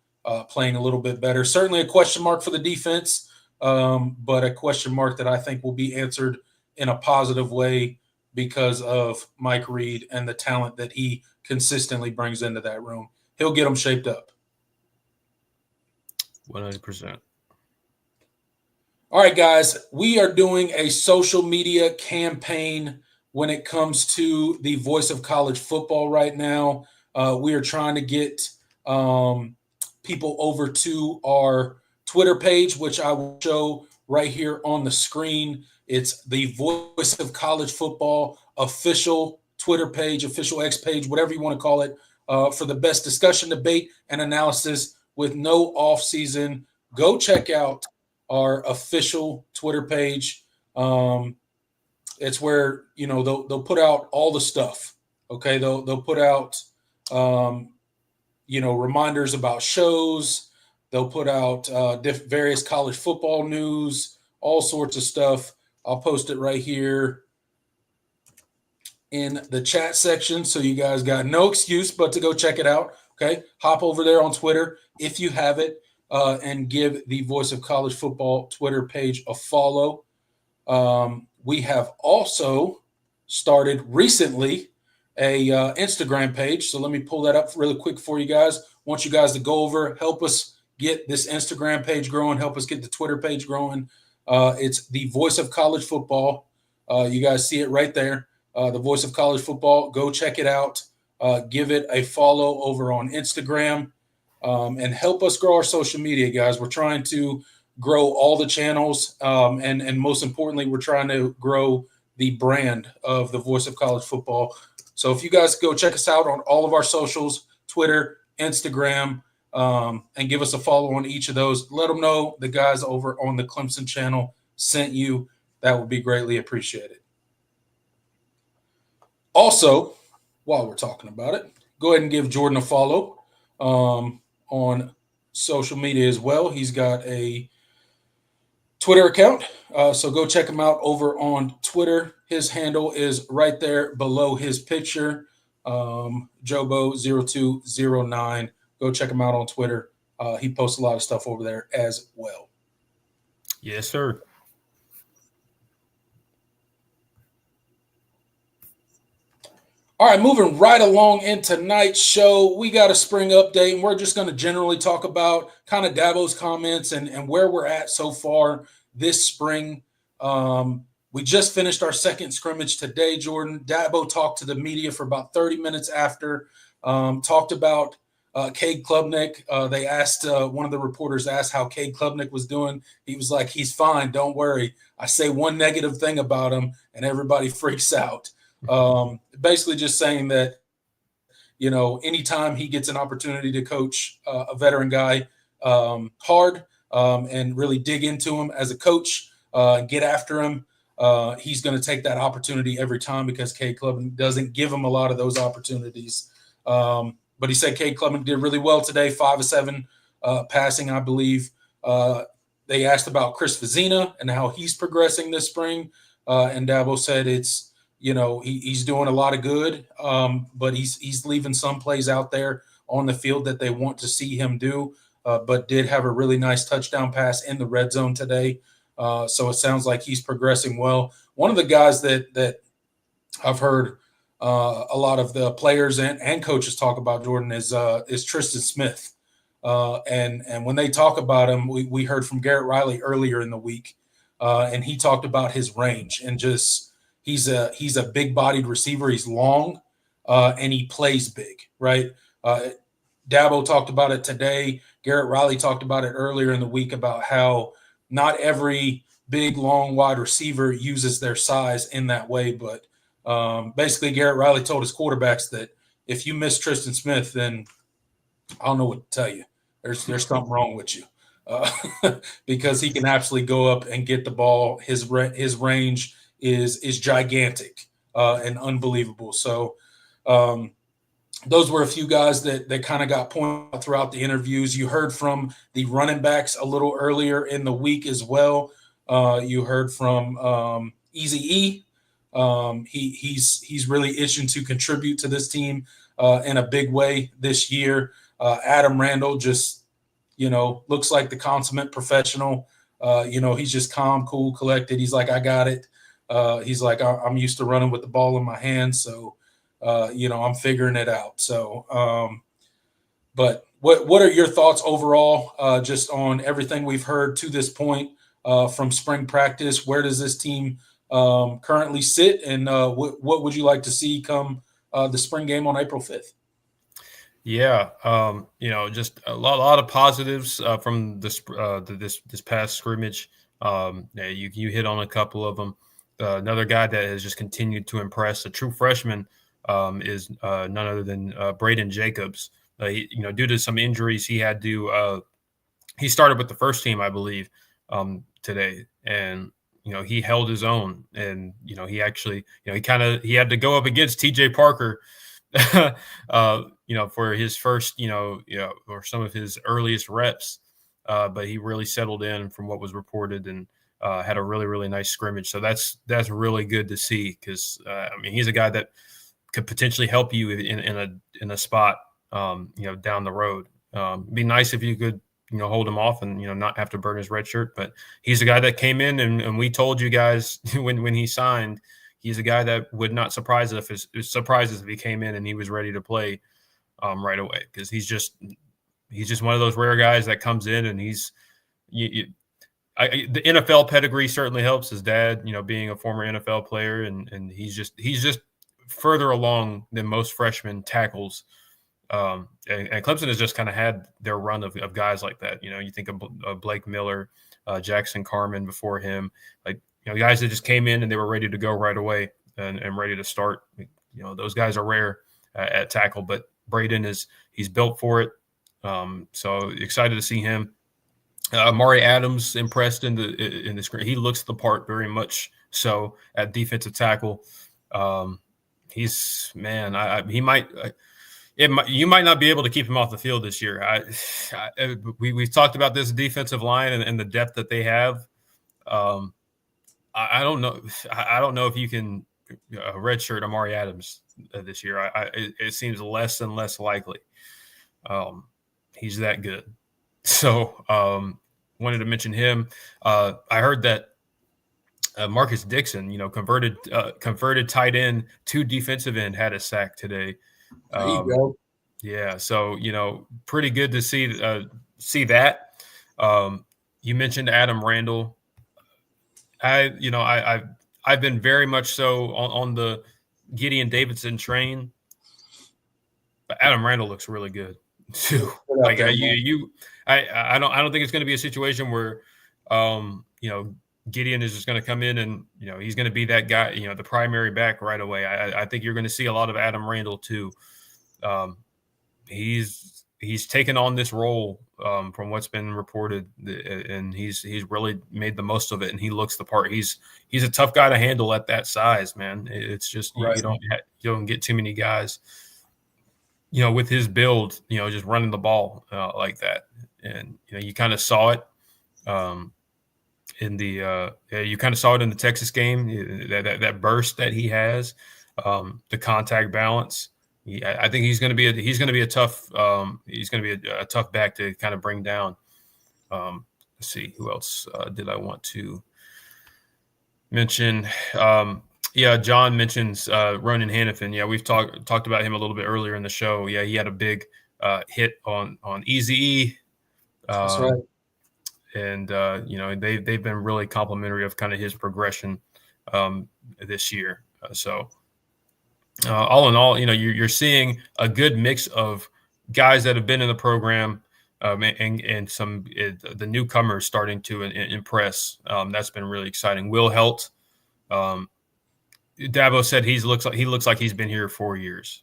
playing a little bit better. Certainly a question mark for the defense, but a question mark that I think will be answered in a positive way because of Mike Reed and the talent that he consistently brings into that room. He'll get them shaped up. 100%. All right, guys, we are doing a social media campaign when it comes to the Voice of College Football right now. We are trying to get people over to our Twitter page, which I will show right here on the screen. It's the Voice of College Football official Twitter page, official X page, whatever you want to call it, for the best discussion, debate, and analysis with no off-season. Go check out our official Twitter page. It's where they'll put out all the stuff. Okay, they'll put out reminders about shows. They'll put out various college football news, all sorts of stuff. I'll post it right here in the chat section, so you guys got no excuse but to go check it out. Okay, hop over there on Twitter if you have it, and give the Voice of College Football Twitter page a follow. We have also started recently a Instagram page, so let me pull that up really quick for you guys. I want you guys to go over, help us get this Instagram page growing, help us get the Twitter page growing. It's the Voice of College Football. You guys see it right there. The Voice of College Football. Go check it out. Give it a follow over on Instagram, and help us grow our social media, guys. We're trying to grow all the channels, and most importantly, we're trying to grow the brand of the Voice of College Football. So if you guys go check us out on all of our socials, Twitter, Instagram, and give us a follow on each of those. Let them know the guys over on the Clemson channel sent you. That would be greatly appreciated. Also, while we're talking about it, go ahead and give Jordan a follow. on social media as well. He's got a Twitter account. So go check him out over on Twitter. His handle is right there below his picture, Jobo0209. Go check him out on Twitter. He posts a lot of stuff over there as well. Yes, sir. All right, moving right along in tonight's show, we got a spring update, and we're just going to generally talk about kind of Dabo's comments and where we're at so far this spring. We just finished our second scrimmage today, Jordan. Dabo talked to the media for about 30 minutes after, talked about Cade Klubnik. They asked, one of the reporters asked how Cade Klubnik was doing. He was like, he's fine, don't worry. I say one negative thing about him, and everybody freaks out. Basically just saying that, anytime he gets an opportunity to coach a veteran guy hard and really dig into him as a coach, get after him, he's going to take that opportunity every time because Cade Klubnik doesn't give him a lot of those opportunities. But he said Cade Klubnik did really well today, 5 of 7 passing, I believe. They asked about Chris Vizina and how he's progressing this spring. And Dabo said it's, he's doing a lot of good, but he's leaving some plays out there on the field that they want to see him do, but did have a really nice touchdown pass in the red zone today. So it sounds like he's progressing well. One of the guys that I've heard a lot of the players and coaches talk about, Jordan, is Tristan Smith. And when they talk about him, we heard from Garrett Riley earlier in the week, and he talked about his range and just – he's a big-bodied receiver. He's long, and he plays big, right? Dabo talked about it today. Garrett Riley talked about it earlier in the week about how not every big, long, wide receiver uses their size in that way. But basically, Garrett Riley told his quarterbacks that if you miss Tristan Smith, then I don't know what to tell you. There's something wrong with you because he can absolutely go up and get the ball. His range is gigantic and unbelievable. So those were a few guys that kind of got pointed out throughout the interviews. You heard from the running backs a little earlier in the week as well. You heard from Easy E. He's really itching to contribute to this team in a big way this year. Adam Randall just, looks like the consummate professional. He's just calm, cool, collected. He's like, I got it. He's like, I'm used to running with the ball in my hand, so I'm figuring it out. So, but what are your thoughts overall, just on everything we've heard to this point from spring practice? Where does this team currently sit, and what would you like to see come the spring game on April 5th? Yeah, just a lot of positives from this past scrimmage. You hit on a couple of them. Another guy that has just continued to impress, a true freshman, is none other than Braden Jacobs. Due to some injuries, he had to. He started with the first team, I believe, today, and he held his own, and he actually, he had to go up against T.J. Parker, for his first, or some of his earliest reps, but he really settled in from what was reported and. Had a really, really nice scrimmage. So that's really good to see because, he's a guy that could potentially help you in a spot, down the road. It'd be nice if you could, hold him off and, not have to burn his red shirt. But he's a guy that came in and we told you guys when he signed, he's a guy that would not surprise us if he came in and he was ready to play right away because he's just one of those rare guys that comes in and the NFL pedigree certainly helps. His dad, being a former NFL player, and he's just further along than most freshman tackles. And Clemson has just kind of had their run of guys like that. You think of Blake Miller, Jackson Carman before him, guys that just came in and they were ready to go right away and ready to start. Those guys are rare at tackle, but Braden he's built for it. So excited to see him. Amari Adams impressed in the screen. He looks the part very much so at defensive tackle. He might You might not be able to keep him off the field this year. We've talked about this defensive line and the depth that they have. I don't know. I don't know if you can redshirt Amari Adams this year. It seems less and less likely. He's that good. So wanted to mention him. I heard that Marcus Dixon, converted tight end to defensive end, had a sack today. There you go. Yeah, so pretty good to see that. You mentioned Adam Randall. I've been very much so on the Gideon Davidson train, but Adam Randall looks really good too. Like I don't think it's going to be a situation where Gideon is just going to come in and he's going to be that guy, the primary back right away. I think you're going to see a lot of Adam Randall too. He's taken on this role from what's been reported, and he's really made the most of it, and he looks the part. He's a tough guy to handle at that size, man. It's just Right. you don't get too many guys, with his build, just running the ball like that, and you kind of saw it in the you kind of saw it in the Texas game, that burst that he has, the contact balance. I think he's going to be a tough back to kind of bring down. Let's see, who else did I want to mention? John mentions Ronan Hannafin. Yeah, we've talked about him a little bit earlier in the show. Yeah, he had a big hit on Eazy-E. That's right. And they've been really complimentary of kind of his progression this year. So all in all, you're seeing a good mix of guys that have been in the program and some the newcomers starting to impress. That's been really exciting. Will Helt, Dabo said he looks like he's been here 4 years.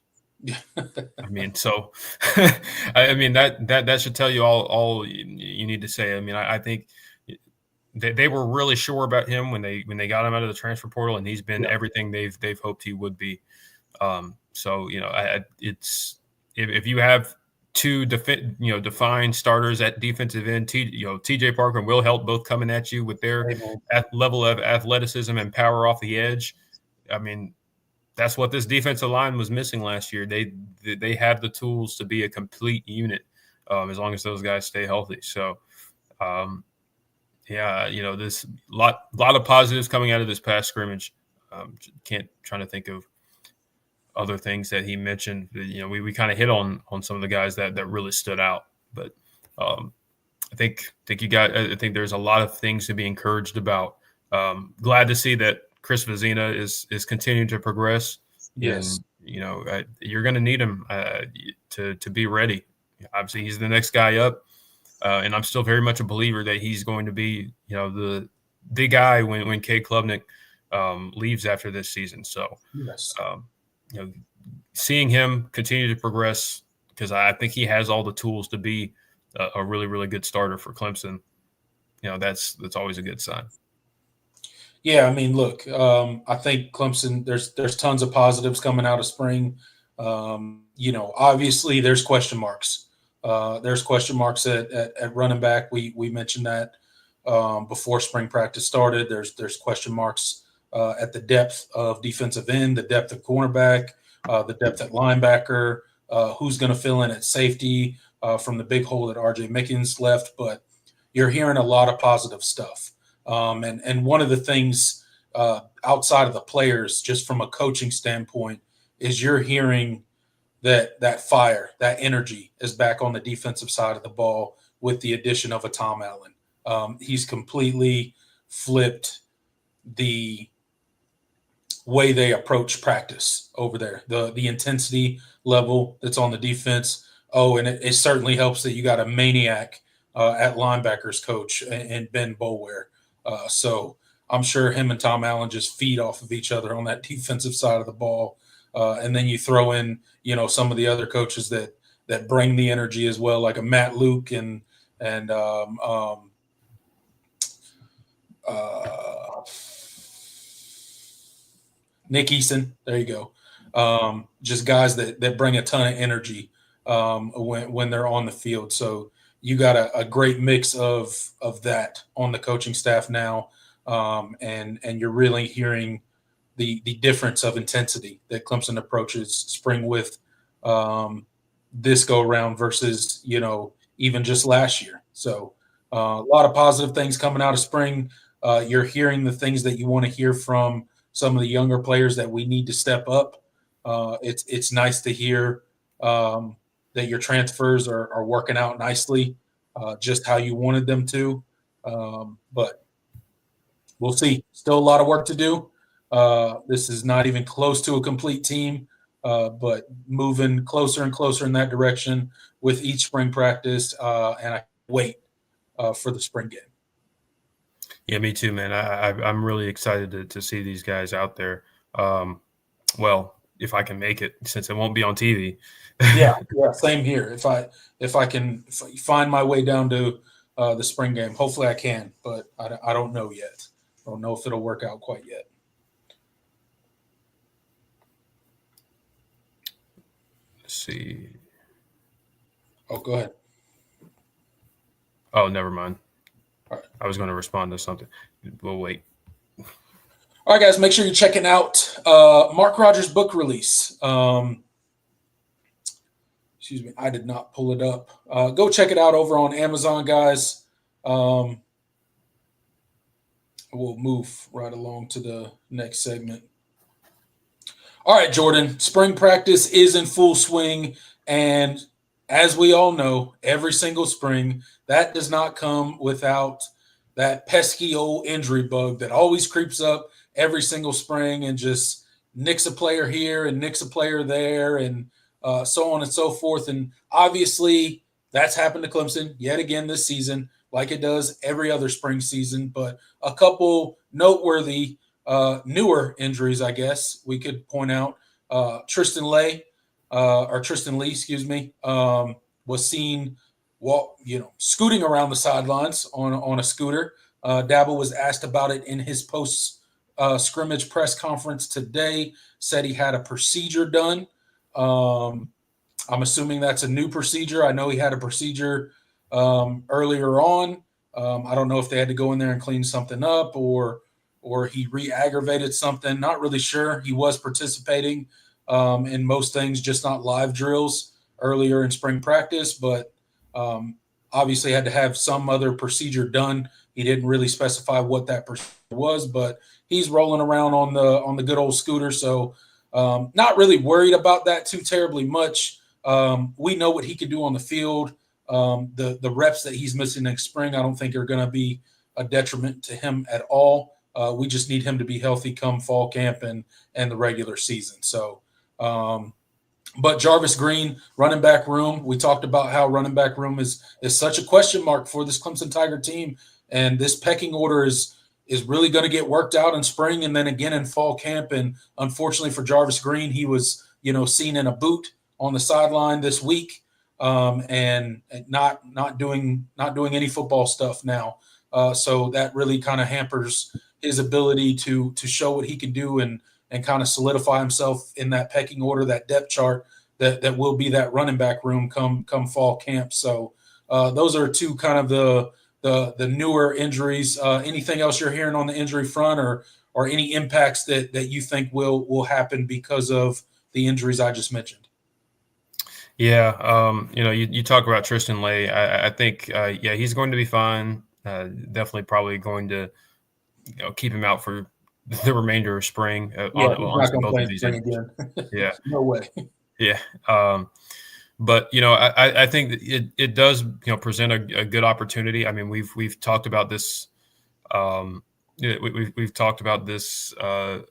I mean, so I mean that should tell you all you need to say. I mean, I think they were really sure about him when they got him out of the transfer portal, and he's been everything they've hoped he would be. So it's if you have two defined starters at defensive end, TJ Parker and Will Helt both coming at you with their level of athleticism and power off the edge. I mean, that's what this defensive line was missing last year. They have the tools to be a complete unit as long as those guys stay healthy. So, this lot of positives coming out of this past scrimmage. Trying to think of other things that he mentioned. We kind of hit on some of the guys that really stood out, but I think there's a lot of things to be encouraged about. Glad to see that Chris Vezina is continuing to progress. Yes. And, you're going to need him to be ready. Obviously, he's the next guy up, and I'm still very much a believer that he's going to be, the guy when Cade Klubnik leaves after this season. So, yes. Seeing him continue to progress, because I think he has all the tools to be a really, really good starter for Clemson. That's always a good sign. Yeah, I mean, look, I think Clemson, there's tons of positives coming out of spring. Obviously there's question marks. There's question marks at running back. We mentioned that before spring practice started. There's question marks at the depth of defensive end, the depth of cornerback, the depth at linebacker, who's going to fill in at safety from the big hole that RJ Mickens left. But you're hearing a lot of positive stuff. And one of the things outside of the players, just from a coaching standpoint, is you're hearing that fire, that energy is back on the defensive side of the ball with the addition of a Tom Allen. He's completely flipped the way they approach practice over there, the intensity level that's on the defense. Oh, and it certainly helps that you got a maniac at linebackers coach and Ben Boulware. So I'm sure him and Tom Allen just feed off of each other on that defensive side of the ball. And then you throw in, some of the other coaches that bring the energy as well, like a Matt Luke and Nick Eason. There you go. Just guys that bring a ton of energy when they're on the field. So you got a great mix of that on the coaching staff now, and you're really hearing the difference of intensity that Clemson approaches spring with this go around versus even just last year. So a lot of positive things coming out of spring. You're hearing the things that you want to hear from some of the younger players that we need to step up. It's nice to hear that your transfers are working out nicely, just how you wanted them to. But we'll see. Still a lot of work to do. This is not even close to a complete team, but moving closer and closer in that direction with each spring practice. And I wait for the spring game. Yeah, me too, man. I'm really excited to see these guys out there. Well, if I can make it, since it won't be on TV. yeah, same here. If I can find my way down to the spring game, hopefully I can, but I don't know yet. I don't know if it'll work out quite yet. Let's see. Oh, go ahead. Oh, never mind. All right. I was going to respond to something. We'll wait. All right, guys, make sure you're checking out Mark Rogers' book release. Excuse me, I did not pull it up. Go check it out over on Amazon, guys. We'll move right along to the next segment. All right, Jordan, spring practice is in full swing. And as we all know, every single spring, that does not come without that pesky old injury bug that always creeps up every single spring and just nicks a player here and nicks a player there and so on and so forth. And obviously, that's happened to Clemson yet again this season, like it does every other spring season. But a couple noteworthy newer injuries, I guess we could point out. Tristan Lee, excuse me, was seen scooting around the sidelines on a scooter. Dabo was asked about it in his post scrimmage press conference today. Said he had a procedure done. I'm assuming that's a new procedure. I know he had a procedure earlier on. I don't know if they had to go in there and clean something up or he re-aggravated something. Not really sure. He was participating in most things, just not live drills earlier in spring practice, but obviously had to have some other procedure done. He didn't really specify what that procedure was, but he's rolling around on the good old scooter. So not really worried about that too terribly much. We know what he can do on the field. The reps that he's missing next spring, I don't think are going to be a detriment to him at all. We just need him to be healthy come fall camp and the regular season. So, but Jarvis Green, running back room, we talked about how running back room is such a question mark for this Clemson Tiger team. And this pecking order is really going to get worked out in spring and then again in fall camp. And unfortunately for Jarvis Green, he was, seen in a boot on the sideline this week and not doing any football stuff now. So that really kind of hampers his ability to show what he can do and kind of solidify himself in that pecking order, that depth chart that will be that running back room come fall camp. So those are two kind of the newer injuries. Anything else you're hearing on the injury front or any impacts that you think will happen because of the injuries I just mentioned? Yeah, you talk about Tristan Lee. I think, he's going to be fine. Definitely probably going to keep him out for the remainder of spring. He's not going to play in spring again. Yeah. No way. Yeah. But I think that it does present a good opportunity. I mean, we've talked about this. We've talked about this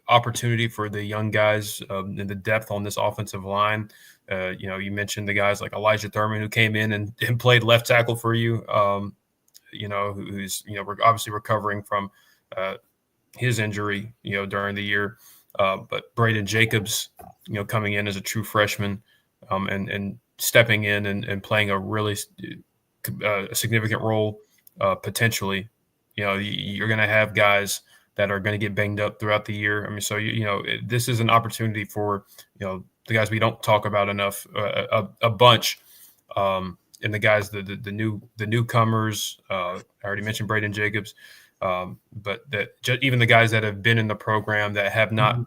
opportunity for the young guys and the depth on this offensive line. You mentioned the guys like Elijah Thurman who came in and played left tackle for you. Who's obviously recovering from his injury during the year. But Braden Jacobs coming in as a true freshman and stepping in and playing a really significant role potentially. You're going to have guys that are going to get banged up throughout the year. I mean, so this is an opportunity for the guys we don't talk about enough, a bunch, and the guys the newcomers. I already mentioned Braden Jacobs, but even the guys that have been in the program that have not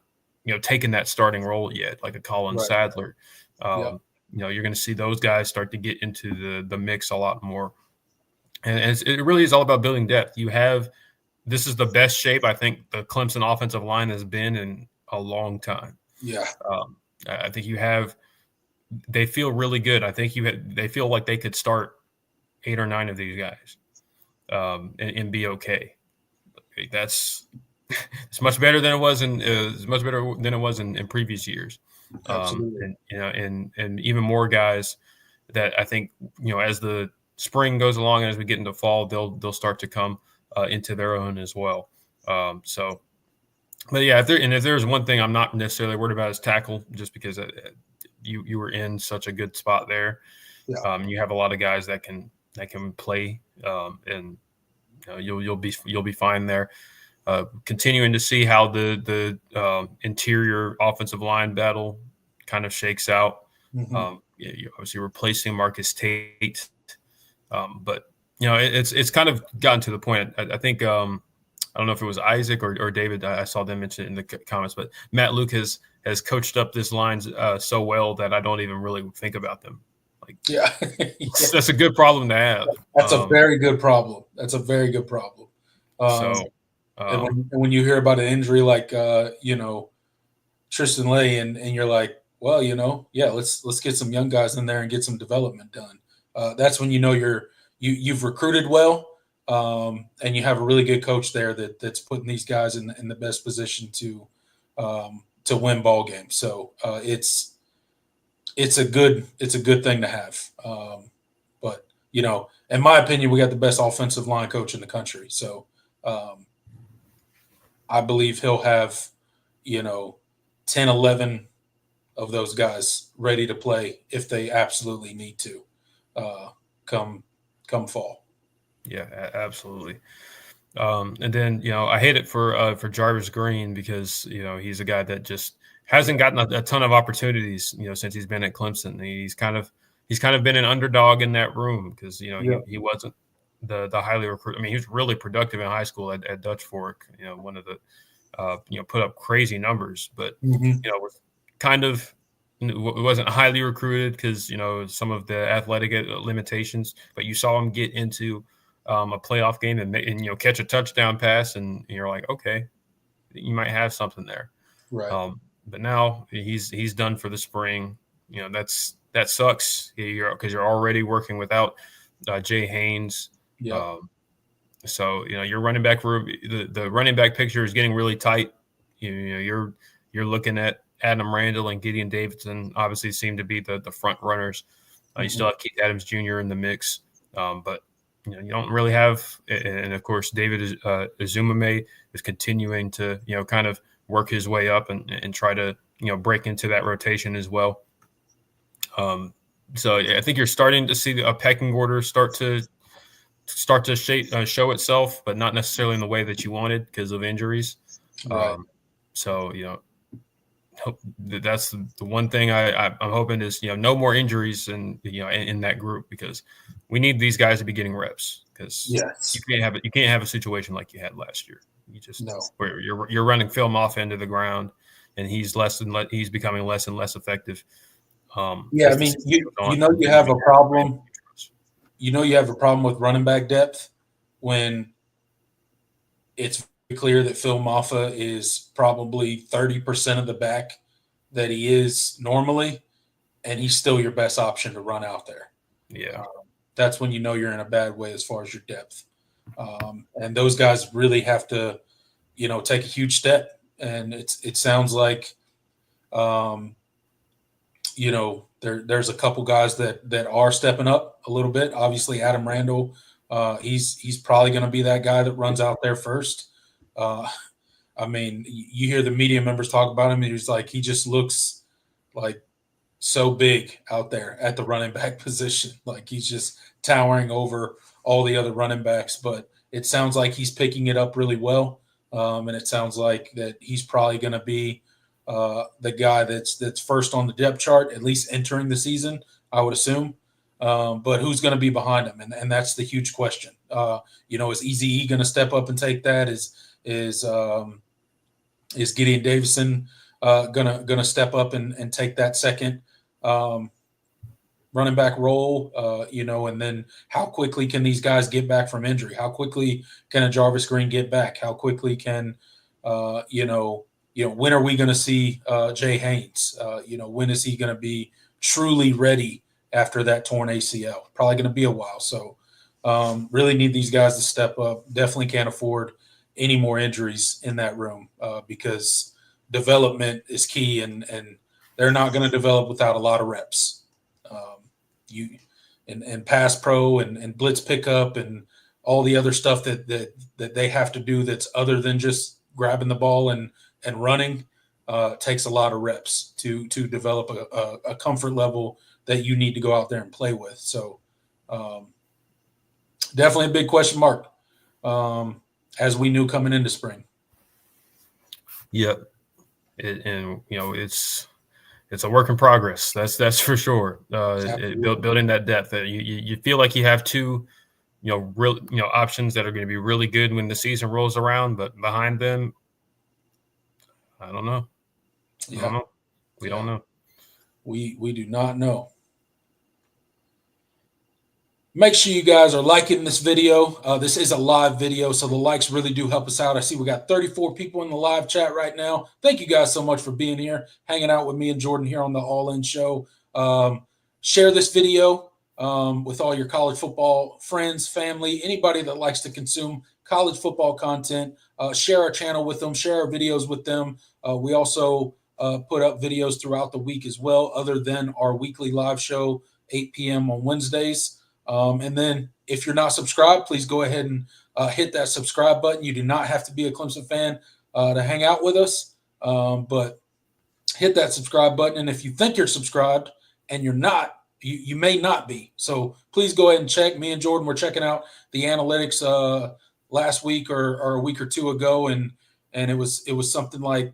taken that starting role yet, like a Colin Right. Sadler. Yep. You're going to see those guys start to get into the mix a lot more, and it really is all about building depth. This is the best shape I think the Clemson offensive line has been in a long time. Yeah. I think they feel really good. I think they feel like they could start 8 or 9 of these guys and be okay. It's much better than it was in previous years. Absolutely. And even more guys that I think as the spring goes along and as we get into fall, they'll start to come into their own as well. But yeah, if there's one thing I'm not necessarily worried about is tackle, just because you were in such a good spot there. Yeah. You have a lot of guys that can play, and you'll be fine there. Continuing to see how the interior offensive line battle kind of shakes out. You're obviously replacing Marcus Tate, but it's kind of gotten to the point. I think I don't know if it was Isaac or David. I saw them mention it in the comments, but Matt Luke has coached up this line so well that I don't even really think about them. Like, yeah, that's a good problem to have. That's a very good problem. That's a very good problem. And when you hear about an injury like Tristan Lay, and you're like, well, let's get some young guys in there and get some development done. That's when you've recruited well, and you have a really good coach there that's putting these guys in the best position to win ball games. So it's a good thing to have. But in my opinion, we got the best offensive line coach in the country. So I believe he'll have 10, 11 of those guys ready to play if they absolutely need to come fall. Yeah, absolutely. And then I hate it for Jarvis Green because he's a guy that just hasn't gotten a ton of opportunities since he's been at Clemson. He's kind of been an underdog in that room because he wasn't the highly recruited. I mean, he was really productive in high school at Dutch Fork. One of the put up crazy numbers, but was kind of wasn't highly recruited because some of the athletic limitations. But you saw him get into a playoff game and catch a touchdown pass, and you're like, okay, you might have something there. Right. But now he's done for the spring. That sucks because you're already working without Jay Haynes. Yeah. So your running back room, the running back picture is getting really tight. You're looking at Adam Randall and Gideon Davidson. Obviously, seem to be the front runners. You still have Keith Adams Jr. in the mix, but you don't really have. And of course, David Azumame is continuing to kind of work his way up and try to break into that rotation as well. So I think you're starting to see a pecking order start to show itself, but not necessarily in the way that you wanted because of injuries. Right. So that's the one thing I'm hoping is no more injuries in that group because we need these guys to be getting reps because you can't have a situation like you had last year. You just where you're running film off into the ground and he's becoming less and less effective. I mean you have a problem. You have a problem with running back depth when it's very clear that Phil Maffa is probably 30% of the back that he is normally, and he's still your best option to run out there. Yeah. That's when you're in a bad way as far as your depth. And those guys really have to, take a huge step. And it sounds like, there's a couple guys that are stepping up a little bit. Obviously, Adam Randall, he's probably going to be that guy that runs out there first. I mean, you hear the media members talk about him, and he just looks like so big out there at the running back position. Like he's just towering over all the other running backs. But it sounds like he's picking it up really well. and it sounds like that he's probably going to be the guy that's first on the depth chart, at least entering the season, I would assume. But who's going to be behind him, and that's the huge question. Is Eze going to step up and take that? Is Gideon Davison gonna step up and take that second running back role? And then how quickly can these guys get back from injury? How quickly can a Jarvis Green get back? How quickly can when are we going to see Jay Haynes? When is he going to be truly ready after that torn ACL? Probably going to be a while. So really need these guys to step up. Definitely can't afford any more injuries in that room because development is key, and they're not going to develop without a lot of reps. And pass pro and blitz pickup and all the other stuff that they have to do that's other than just grabbing the ball and running takes a lot of reps to develop a comfort level that you need to go out there and play with. So definitely a big question mark. As we knew coming into spring. Yep. It's a work in progress. That's for sure. Building that depth. You feel like you have two, real options that are going to be really good when the season rolls around, but behind them, I don't know. Yeah. I don't know. We don't know. We do not know. Make sure you guys are liking this video. This is a live video, so the likes really do help us out. I see we got 34 people in the live chat right now. Thank you guys so much for being here, hanging out with me and Jordan here on the All In Show. Share this video with all your college football friends, family, anybody that likes to consume college football content. Share our channel with them. Share our videos with them. We also put up videos throughout the week as well, other than our weekly live show, 8 p.m. on Wednesdays. And then if you're not subscribed, please go ahead and hit that subscribe button. You do not have to be a Clemson fan to hang out with us, but hit that subscribe button. And if you think you're subscribed and you're not, you may not be. So please go ahead and check. Me and Jordan were checking out the analytics last week or a week or two ago, and it was something like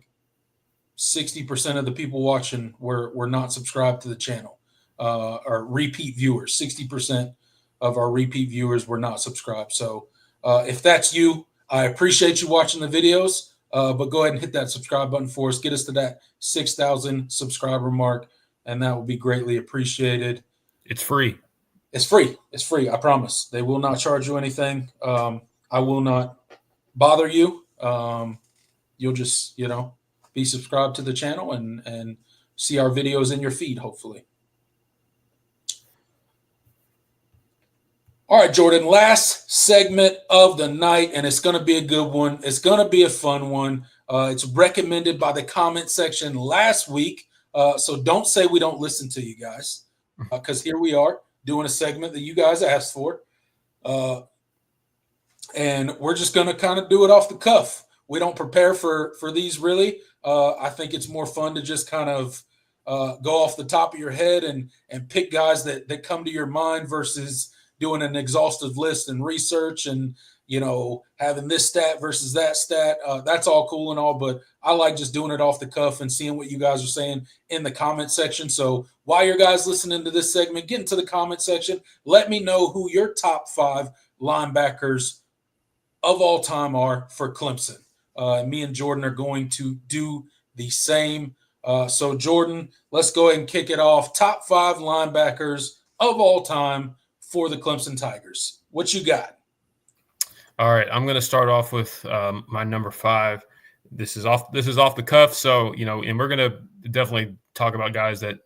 60% of the people watching were not subscribed to the channel, or repeat viewers. 60% of our repeat viewers were not subscribed. So if that's you, I appreciate you watching the videos, but go ahead and hit that subscribe button for us. Get us to that 6,000 subscriber mark, and that will be greatly appreciated. It's free. It's free. It's free. I promise. They will not charge you anything. I will not bother you. You'll just, be subscribed to the channel and see our videos in your feed, hopefully. All right, Jordan, last segment of the night, and it's going to be a good one. It's going to be a fun one. It's recommended by the comment section last week, so don't say we don't listen to you guys, because here we are doing a segment that you guys asked for, and we're just going to kind of do it off the cuff. We don't prepare for these, really. I think it's more fun to just kind of go off the top of your head and pick guys that come to your mind versus doing an exhaustive list and research and, having this stat versus that stat. That's all cool and all, but I like just doing it off the cuff and seeing what you guys are saying in the comment section. So while you guys listening to this segment, get into the comment section. Let me know who your top 5 linebackers of all time are for Clemson. Me and Jordan are going to do the same. So Jordan, let's go ahead and kick it off. Top 5 linebackers of all time for the Clemson Tigers. What you got? All right, I'm going to start off with my number 5. This is off the cuff, so and we're going to definitely talk about guys that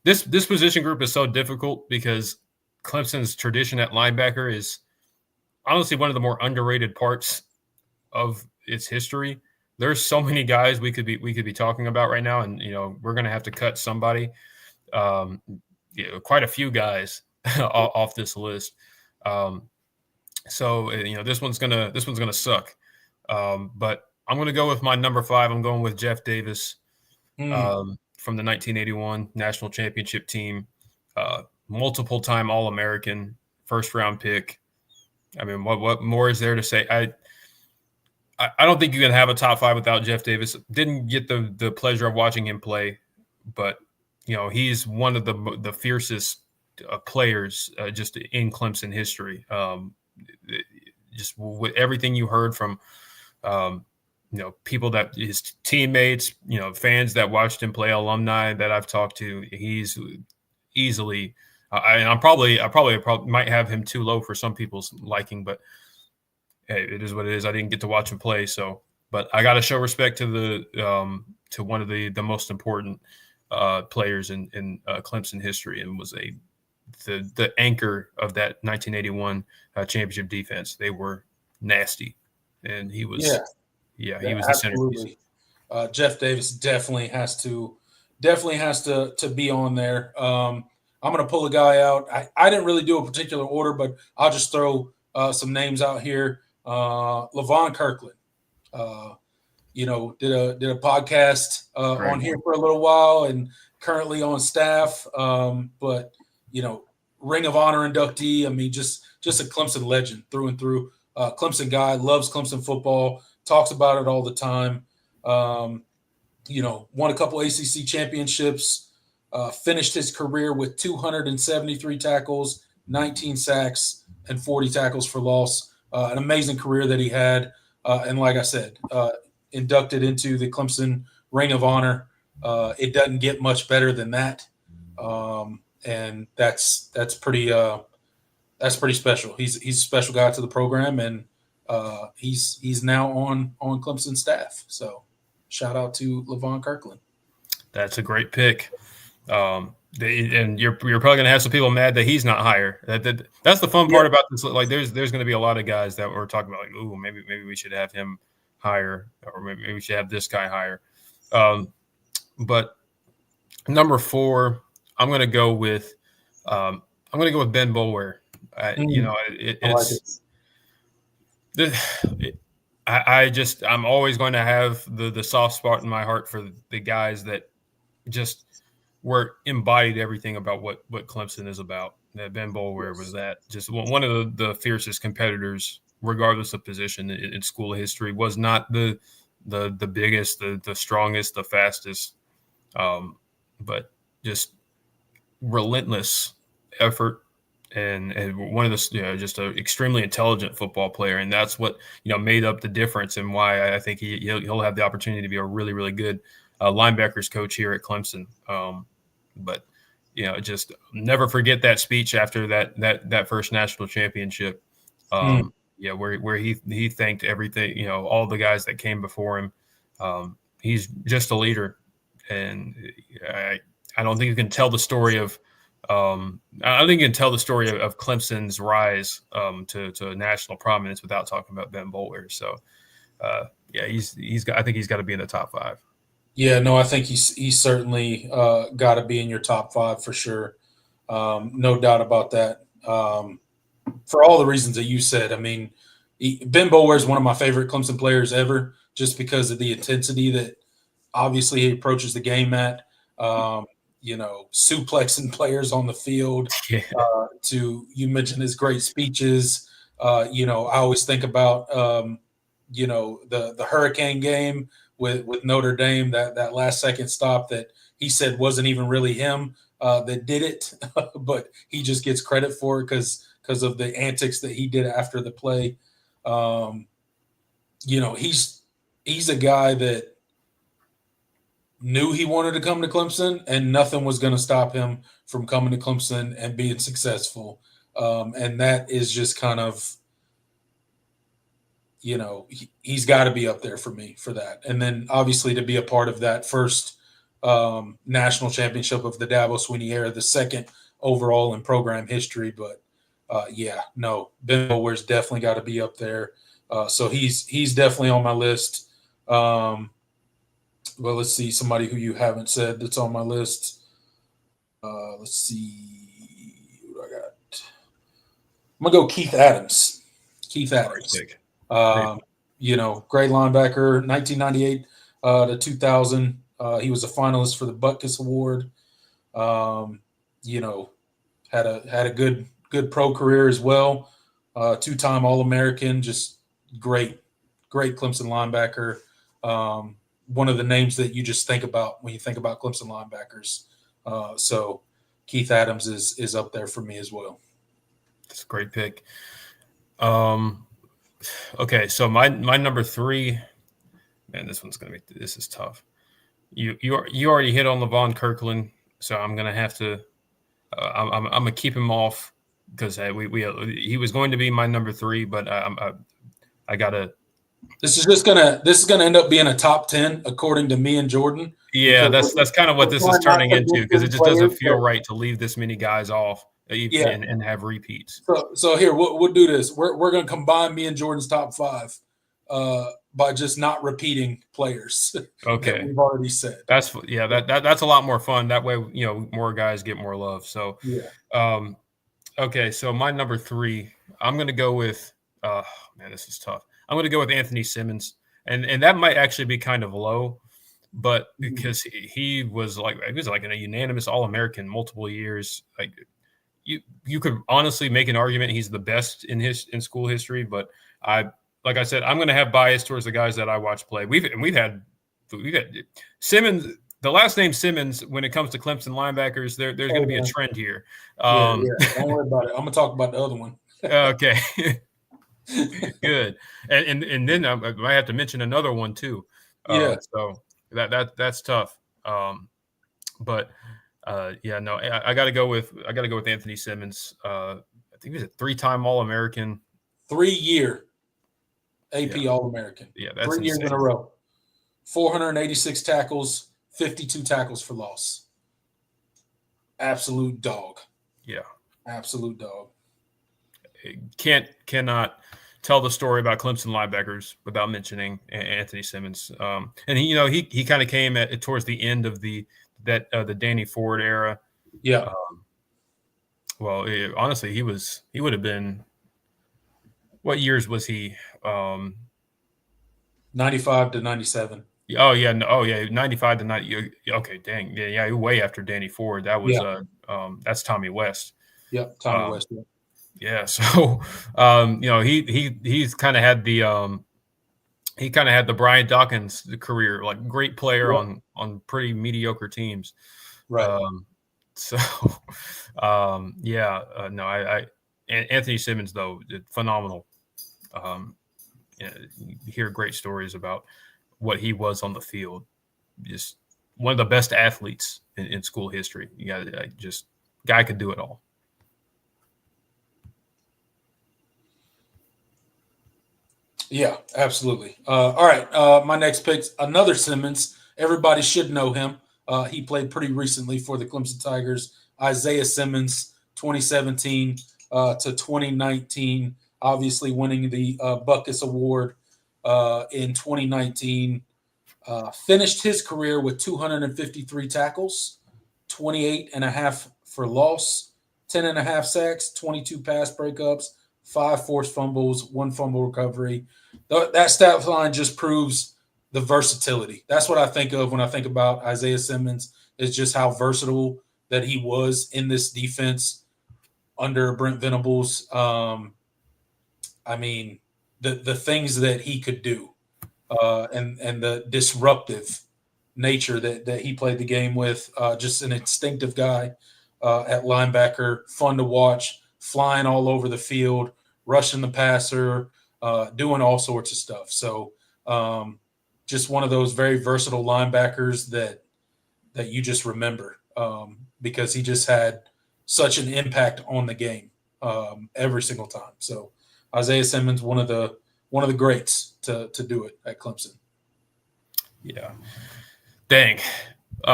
this position group is so difficult because Clemson's tradition at linebacker is honestly one of the more underrated parts of its history. There's so many guys we could be talking about right now, and we're going to have to cut somebody. Quite a few guys off this list. So this one's gonna suck. But I'm gonna go with my number 5. I'm going with Jeff Davis from the 1981 National Championship team, multiple time All-American, first round pick. I mean, what more is there to say? I don't think you can have a top 5 without Jeff Davis. Didn't get the pleasure of watching him play, but he's one of the fiercest players just in Clemson history. Just with everything you heard from people that his teammates, fans that watched him play, alumni that I've talked to, he's easily. I probably might have him too low for some people's liking, but hey, it is what it is. I didn't get to watch him play, but I got to show respect to to one of the most important players in Clemson history, and was the anchor of that 1981 championship defense. They were nasty, and he was he was the centerpiece. Jeff Davis definitely has to be on there. I'm going to pull a guy out. I didn't really do a particular order, but I'll just throw some names out here. Levon Kirkland, did a podcast on here for a little while, and currently on staff. But Ring of Honor inductee. I mean, just a Clemson legend through and through. Clemson guy, loves Clemson football, talks about it all the time. Won a couple ACC championships. Finished his career with 273 tackles, 19 sacks, and 40 tackles for loss. An amazing career that he had. And like I said, inducted into the Clemson Ring of Honor. It doesn't get much better than that. And that's pretty special. He's a special guy to the program, and he's now on Clemson staff. So shout out to Levon Kirkland. That's a great pick. And you're probably going to have some people mad that he's not higher. That's the fun part about this. Like, there's going to be a lot of guys that we're talking about, like, ooh, maybe we should have him higher, or maybe we should have this guy higher. But number 4, I'm going to go with Ben Boulware. I'm always going to have the soft spot in my heart for the guys that just were embodied everything about what Clemson is about. That Ben Boulware was that. Just one of the fiercest competitors, regardless of position in school history. Was not the biggest, the strongest, the fastest, but just relentless effort, and one of the just an extremely intelligent football player, and that's what made up the difference, and why I think he'll have the opportunity to be a really, really good linebackers coach here at Clemson. But just never forget that speech after that first national championship. Where he thanked everything, all the guys that came before him. He's just a leader, and I don't think you can tell the story of Clemson's rise to national prominence without talking about Ben Boulware. So I think he's got to be in the top 5. Yeah, no, I think he's certainly got to be in your top 5 for sure. No doubt about that. For all the reasons that you said, I mean, Ben Boulware is one of my favorite Clemson players ever, just because of the intensity that obviously he approaches the game at. Suplexing players on the field. You mentioned his great speeches. I always think about the Hurricane game with Notre Dame, that last second stop that he said wasn't even really him that did it, but he just gets credit for it because of the antics that he did after the play. He's a guy that knew he wanted to come to Clemson, and nothing was going to stop him from coming to Clemson and being successful. And that is just kind of, he's got to be up there for me for that. And then obviously to be a part of that first national championship of the Dabo Swinney era, the second overall in program history. But Ben Boulware's definitely got to be up there. So he's definitely on my list. Well, let's see, somebody who you haven't said that's on my list. Let's see who I got. I'm gonna go Keith Adams. Keith Adams. Great linebacker, 1998 to 2000. He was a finalist for the Butkus Award. Had a good pro career as well. 2-time All-American, just great great Clemson linebacker. One of the names that you just think about when you think about Clemson linebackers. So Keith Adams is up there for me as well. That's a great pick. Okay, so my number 3, man, this is tough. You already hit on Levon Kirkland, so I'm gonna have to. I'm gonna keep him off because he was going to be my number 3, but I gotta. This is gonna end up being a top 10 according to me and Jordan. Yeah, that's kind of what this is turning into because it just doesn't feel right to leave this many guys off and have repeats. So here we'll do this. We're gonna combine me and Jordan's top 5 by just not repeating players Okay, that we've already said. That's a lot more fun. That way, more guys get more love. So okay, so my number 3, I'm gonna go with. Man, this is tough. I'm gonna go with Anthony Simmons, and that might actually be kind of low, but because he was like a unanimous All-American multiple years. Like you could honestly make an argument he's the best in school history, but like I said, I'm going to have bias towards the guys that I watch play. We've had Simmons. The last name Simmons, when it comes to Clemson linebackers, there's going to be a trend here. Don't worry about it. I'm going to talk about the other one. Okay, good. And then I might have to mention another one too. So that's tough. But no, I got to go with Anthony Simmons. I think he's a 3-time All-American, 3-year AP All-American. Yeah, that's 3 years in a row. 486 tackles, 52 tackles for loss. Absolute dog. Yeah, absolute dog. Cannot tell the story about Clemson linebackers without mentioning Anthony Simmons. And he kind of came towards the end of the Danny Ford era. Yeah. Honestly, he would have been. What years was he? 95 to 97. Oh yeah, 95 to 90. Okay, dang, yeah, way after Danny Ford. That was that's Tommy West. Yep, Tommy West. Yeah. Yeah, so he's kind of had the Brian Dawkins career, like great player on pretty mediocre teams. Right. Anthony Simmons though, phenomenal. You hear great stories about what he was on the field. Just one of the best athletes in school history. Guy could do it all. Yeah, absolutely. All right, my next pick's another Simmons. Everybody should know him. He played pretty recently for the Clemson Tigers. Isaiah Simmons, 2017 to 2019, obviously winning the Buckus Award in 2019. Finished his career with 253 tackles, 28.5 for loss, 10.5 sacks, 22 pass breakups, 5 forced fumbles, 1 fumble recovery. That stat line just proves the versatility. That's what I think of when I think about Isaiah Simmons, is just how versatile that he was in this defense under Brent Venables. The things that he could do and the disruptive nature that he played the game with, just an instinctive guy at linebacker, fun to watch, flying all over the field, rushing the passer, doing all sorts of stuff. So just one of those very versatile linebackers that you just remember because he just had such an impact on the game every single time. So Isaiah Simmons, one of the greats to do it at Clemson. Yeah. Dang. You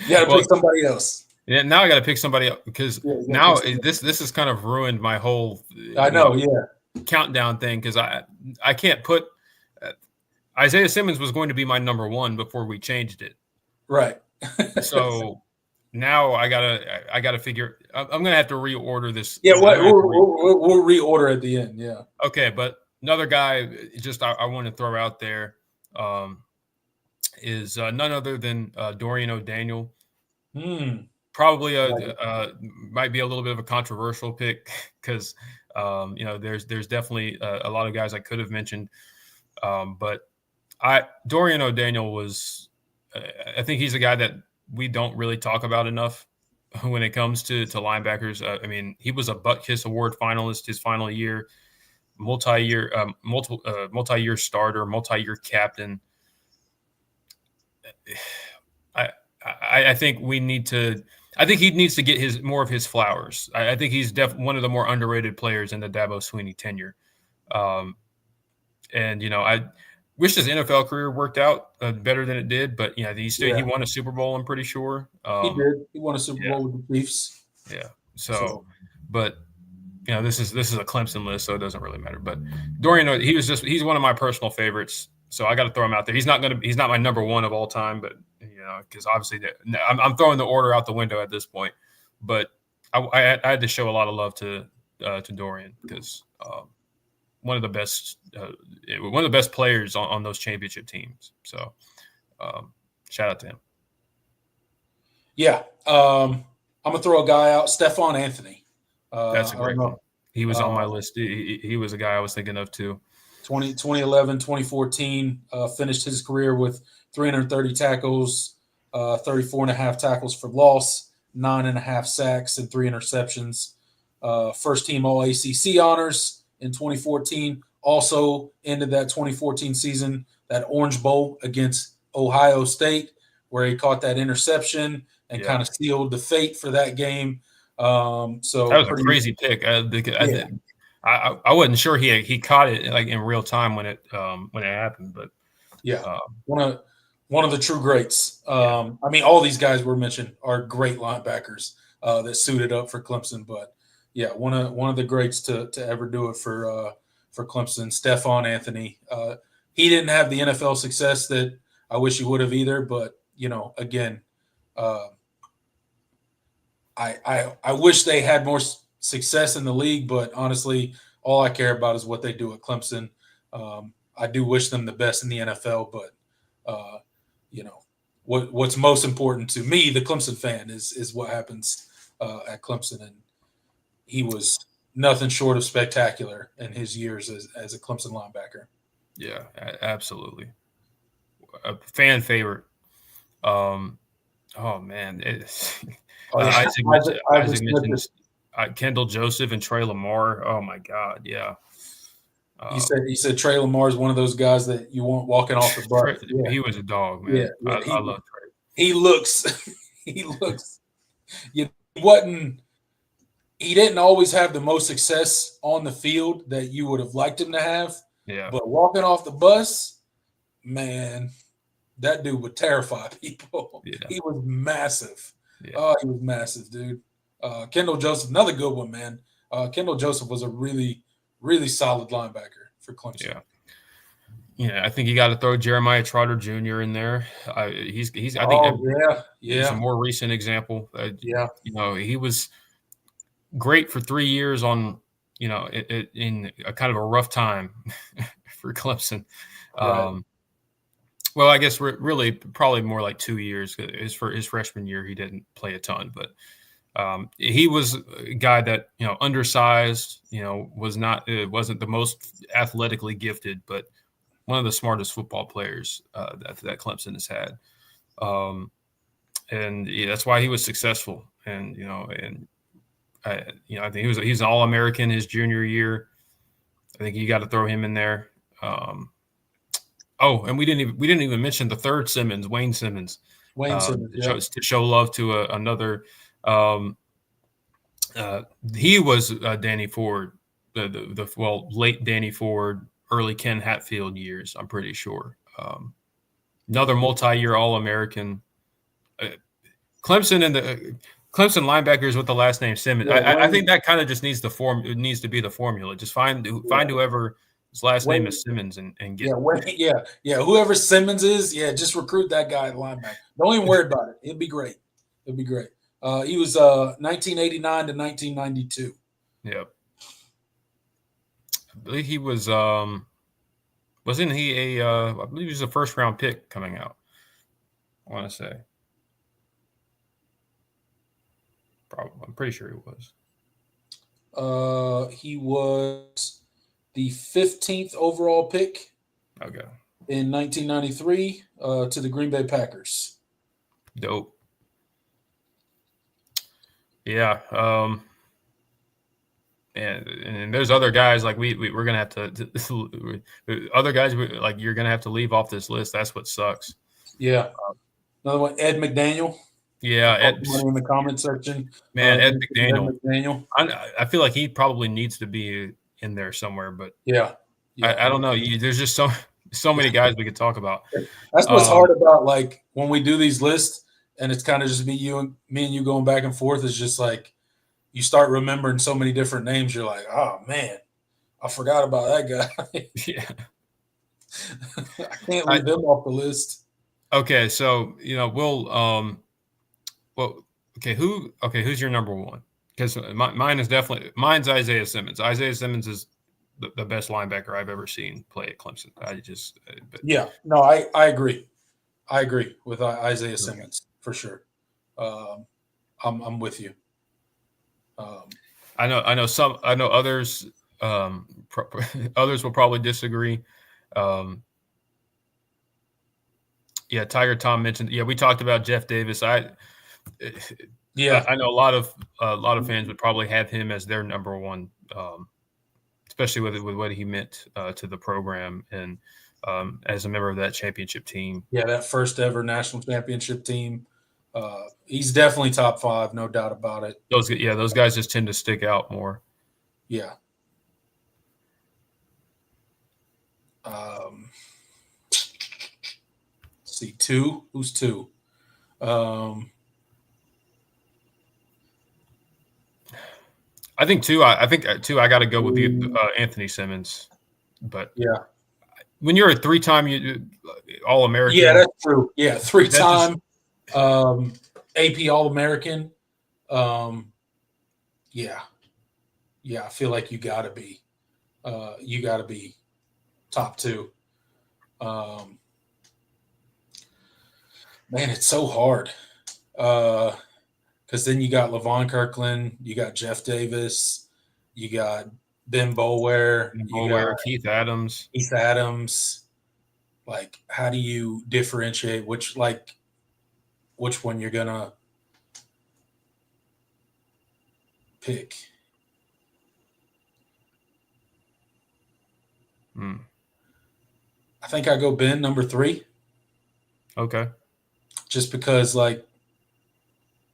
got to pick somebody else. Yeah, now I got to pick somebody else because this has kind of ruined my whole countdown thing because I can't put Isaiah Simmons was going to be my number 1 before we changed it. Right. So now I gotta figure. I'm gonna have to reorder this. Yeah, we'll reorder at the end. Yeah. Okay, but another guy just I want to throw out there is none other than Dorian O'Daniel. Probably might be a little bit of a controversial pick because There's definitely a lot of guys I could have mentioned, but Dorian O'Daniel was. I think he's a guy that we don't really talk about enough when it comes to linebackers. I mean, he was a Buck Kiss Award finalist his final year, multi-year starter, multi-year captain. I think we need to. I think he needs to get more of his flowers. I think he's one of the more underrated players in the Dabo Swinney tenure. And I wish his NFL career worked out better than it did. But he won a Super Bowl. I'm pretty sure he did. He won a Super Yeah. Bowl with the Chiefs. Yeah. So, but this is a Clemson list, so it doesn't really matter. But Dorian, he's one of my personal favorites. So I got to throw him out there. He's not my number one of all time, but because obviously I'm throwing the order out the window at this point. But I had to show a lot of love to Dorian because one of the best players on those championship teams. So shout out to him. Yeah, I'm gonna throw a guy out, Stephon Anthony. That's a great one. He was on my list. He was a guy I was thinking of too. 2011, 2014, finished his career with 330 tackles, 34 and a half tackles for loss, 9.5 sacks, and 3 interceptions. First team All ACC honors in 2014. Also ended that 2014 season, that Orange Bowl against Ohio State, where he caught that interception and kind of sealed the fate for that game. So that was a crazy pick. I wasn't sure he caught it like in real time when it happened, but one of the true greats. I mean, all these guys were mentioned are great linebackers that suited up for Clemson, but one of the greats to ever do it for Clemson, Stephon Anthony. He didn't have the NFL success that I wish he would have either, but again, I wish they had more success in the league, but honestly, all I care about is what they do at Clemson. I do wish them the best in the NFL, but what's most important to me, the Clemson fan, is what happens at Clemson, and he was nothing short of spectacular in his years as a Clemson linebacker. Yeah, absolutely, a fan favorite. Oh man, Isaac mentioned Kendall Joseph and Trey Lamar. Oh my God, yeah. He said Trey Lamar is one of those guys that you want walking off the bus. He was a dog, man. I love Trey. He looks. He didn't always have the most success on the field that you would have liked him to have. Yeah. But walking off the bus, man, that dude would terrify people. Yeah. He was massive. Yeah. Oh, he was massive, dude. Kendall Joseph, another good one, man. Kendall Joseph was a really, really solid linebacker for Clemson. Yeah, I think you got to throw Jeremiah Trotter Jr. in there. He's I think he's a more recent example. He was great for 3 years on in a kind of a rough time for Clemson. Right. Well, I guess really probably more like 2 years. For his freshman year, he didn't play a ton, but he was a guy that undersized. Wasn't the most athletically gifted, but one of the smartest football players that Clemson has had, and that's why he was successful. And I think he's an All-American his junior year. I think you got to throw him in there. And we didn't even mention the third Simmons, Wayne Simmons. To show love to another. He was Danny Ford, the late Danny Ford, early Ken Hatfield years. I'm pretty sure. Another multi-year All-American. Clemson and the Clemson linebackers with the last name Simmons. I think that kind of just needs to be the formula. Just find whoever his last name is Simmons and get whoever Simmons is, just recruit that guy at linebacker. Don't even worry about it. It'd be great. He was 1989 to 1992. Yep. I believe he was wasn't he I believe he was a first round pick coming out. I want to say. Probably. I'm pretty sure he was. He was the 15th overall pick Okay. in 1993 to the Green Bay Packers. Dope. Yeah. And there's other guys like we're gonna have to other guys like you're gonna have to leave off this list. That's what sucks. Yeah. Another one, Ed McDaniel. Yeah, Somebody in the comment section. man, Ed Ed McDaniel. McDaniel. I feel like he probably needs to be in there somewhere, but Yeah. Yeah. I don't know. There's just so many guys we could talk about. That's what's hard about like when we do these lists and it's kind of just me and you going back and forth. Is just like you start remembering so many different names. You're like, oh man, I forgot about that guy. Yeah. I can't leave him off the list. Okay, so who's your number one? Because mine's Isaiah Simmons. Isaiah Simmons is the best linebacker I've ever seen play at Clemson. I agree. I agree with Isaiah Simmons for sure. I'm with you. I know others. Others will probably disagree. Yeah, Tiger Tom mentioned. Yeah, we talked about Jeff Davis. I know a lot of fans would probably have him as their number one, especially with what he meant to the program and as a member of that championship team. Yeah, that first ever national championship team. He's definitely top 5, no doubt about it. Those guys just tend to stick out more. Yeah. See, 2. Who's 2? I think 2. I I got to go with you, Anthony Simmons. But yeah, when you're a 3-time All-American, yeah, that's true. Yeah, 3-time AP All-American. Yeah, I feel like you got to be top 2. Man, it's so hard because then you got Levon Kirkland, you got Jeff Davis, you got Ben Boulware, you got Keith Adams. Like, how do you differentiate which one you're gonna pick? I think I go Ben number 3. Okay. Just because, like,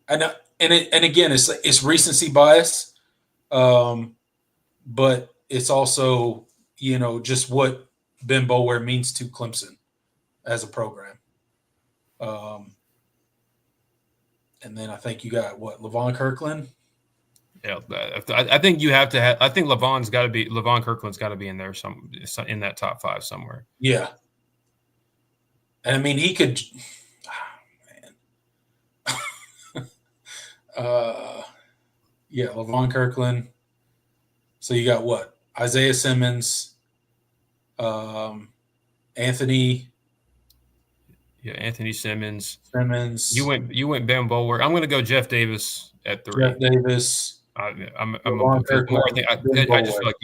I know, and again, it's recency bias, but it's also just what Ben Boulware means to Clemson as a program. And then I think you got Levon Kirkland. Yeah, I think you have to have. I think Levon Kirkland's got to be in there in that top 5 somewhere. Yeah, and I mean he could. Yeah, Levon Kirkland. So you got Isaiah Simmons, Anthony. Yeah, Anthony Simmons. You went Ben Boulware. I'm going to go Jeff Davis at 3. Jeff Davis. I'm I just feel like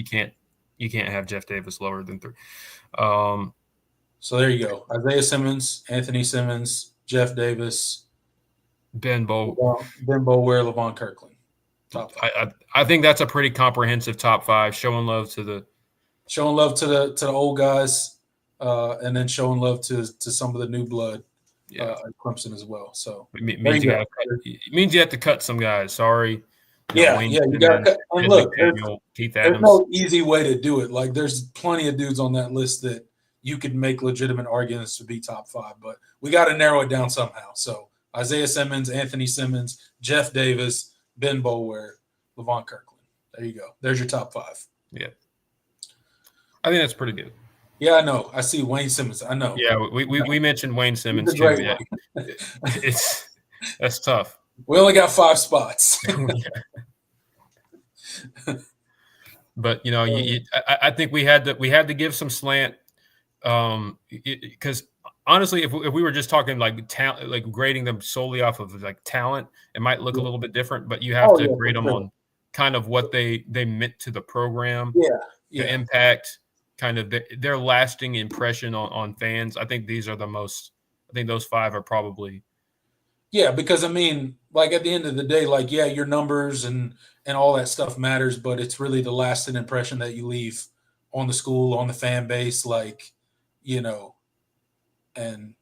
you can't have Jeff Davis lower than 3. So there you go. Isaiah Simmons, Anthony Simmons, Jeff Davis, Ben Boulware, Levon Kirkland. Top 5. I think that's a pretty comprehensive top 5. Showing love to the old guys, and then showing love to some of the new blood at Clemson as well. So it means you have to cut some guys. Sorry. You got to cut. And look, there's no easy way to do it. Like, there's plenty of dudes on that list that you could make legitimate arguments to be top 5, but we got to narrow it down somehow. So Isaiah Simmons, Anthony Simmons, Jeff Davis, Ben Boulware, Levon Kirkland. There you go. There's your top 5. Yeah. I think that's pretty good. Yeah, I know. I see Wayne Simmons. I know. Yeah, we mentioned Wayne Simmons too. Yeah. That's tough. We only got 5 spots. But I think we had to give some slant, because honestly, if we were just talking like talent, like grading them solely off of like talent, it might look a little bit different. But you have to grade them on kind of what they meant to the program, Yeah. the impact, kind of their lasting impression on fans. I think these are the most. I think those 5 are probably. Yeah, because I mean, like at the end of the day, like yeah, your numbers and all that stuff matters, but it's really the lasting impression that you leave on the school, on the fan base, like you know, and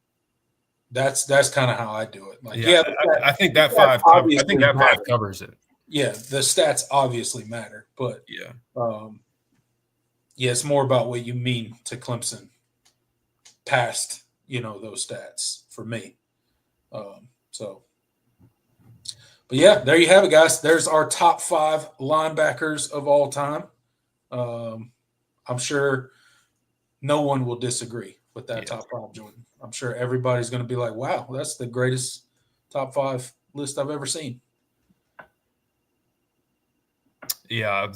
that's kind of how I do it. Like, Yeah, yeah, I think the that stats 5. I think obviously that 5 matter. covers it. Yeah, the stats obviously matter, but Yeah. Yeah, it's more about what you mean to Clemson past those stats for me. So, but yeah, there you have it, guys. There's our top 5 linebackers of all time. I'm sure no one will disagree with that top 5, Jordan. I'm sure everybody's going to be like, "Wow, that's the greatest top 5 list I've ever seen." Yeah,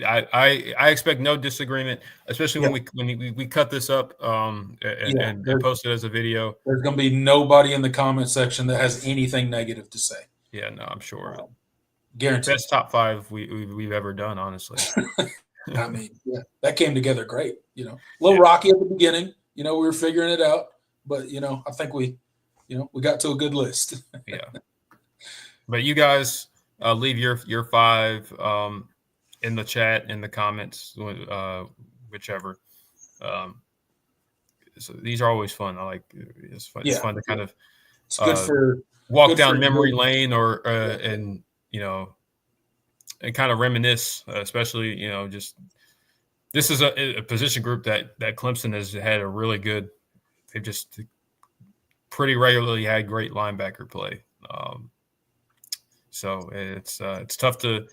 I expect no disagreement, especially when we cut this up and post it as a video. There's going to be nobody in the comment section that has anything negative to say. Yeah, no, I'm sure. Guaranteed. Best top 5 we've ever done, honestly. I mean, yeah, that came together great. A little rocky at the beginning. We were figuring it out, but I think we got to a good list. Yeah. But you guys leave your 5 in the chat, in the comments, whichever. So these are always fun. I like it's fun. Yeah, it's fun to kind of it's good for walk down memory lane and and kind of reminisce, especially just this is a position group that Clemson has had a really good. They've just pretty regularly had great linebacker play. So it's tough to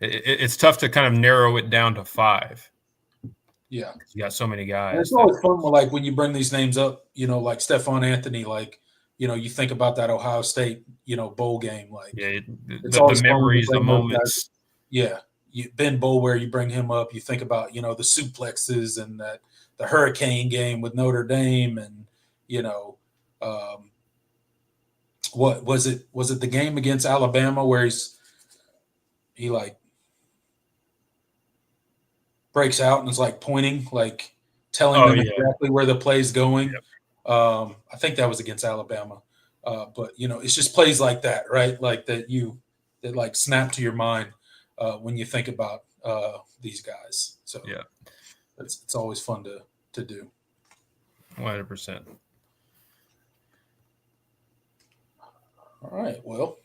it's tough to kind of narrow it down to 5. Yeah, you got so many guys. And it's always fun, like when you bring these names up. Like Stephon Anthony, like you think about that Ohio State, bowl game. Like it's always the memories, the moments. Yeah, Ben Boulware, you bring him up. You think about the suplexes and the Hurricane game with Notre Dame, and what was it? Was it the game against Alabama where he like breaks out and is like pointing, like telling them exactly where the play's going? Yep. I think that was against Alabama. But it's just plays like that, right? Like that like snap to your mind when you think about these guys. So yeah, it's always fun to do. 100%. All right. Well,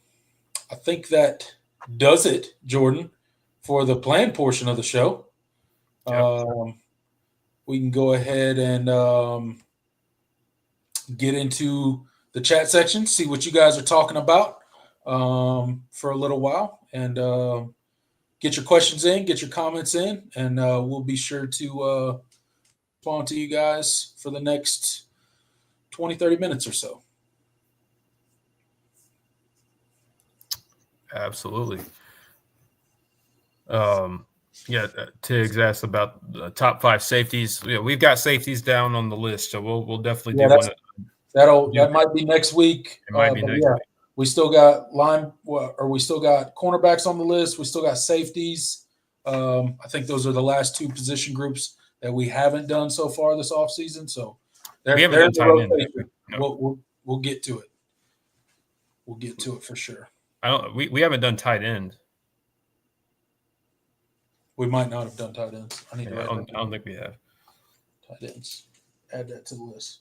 I think that does it, Jordan, for the planned portion of the show. Yep. We can go ahead and get into the chat section, see what you guys are talking about for a little while, and get your questions in, get your comments in, and we'll be sure to respond to you guys for the next 20, 30 minutes or so. Absolutely. Tiggs asked about the top 5 safeties. Yeah, we've got safeties down on the list, so we'll definitely do one. That might be next week. It might be next week. We still got we still got cornerbacks on the list. We still got safeties. I think those are the last 2 position groups that we haven't done so far this offseason. So they're in the rotation. No. We'll get to it. We'll get to it for sure. We haven't done tight end. We might not have done tight ends. I don't think we have. Tight ends. Add that to the list.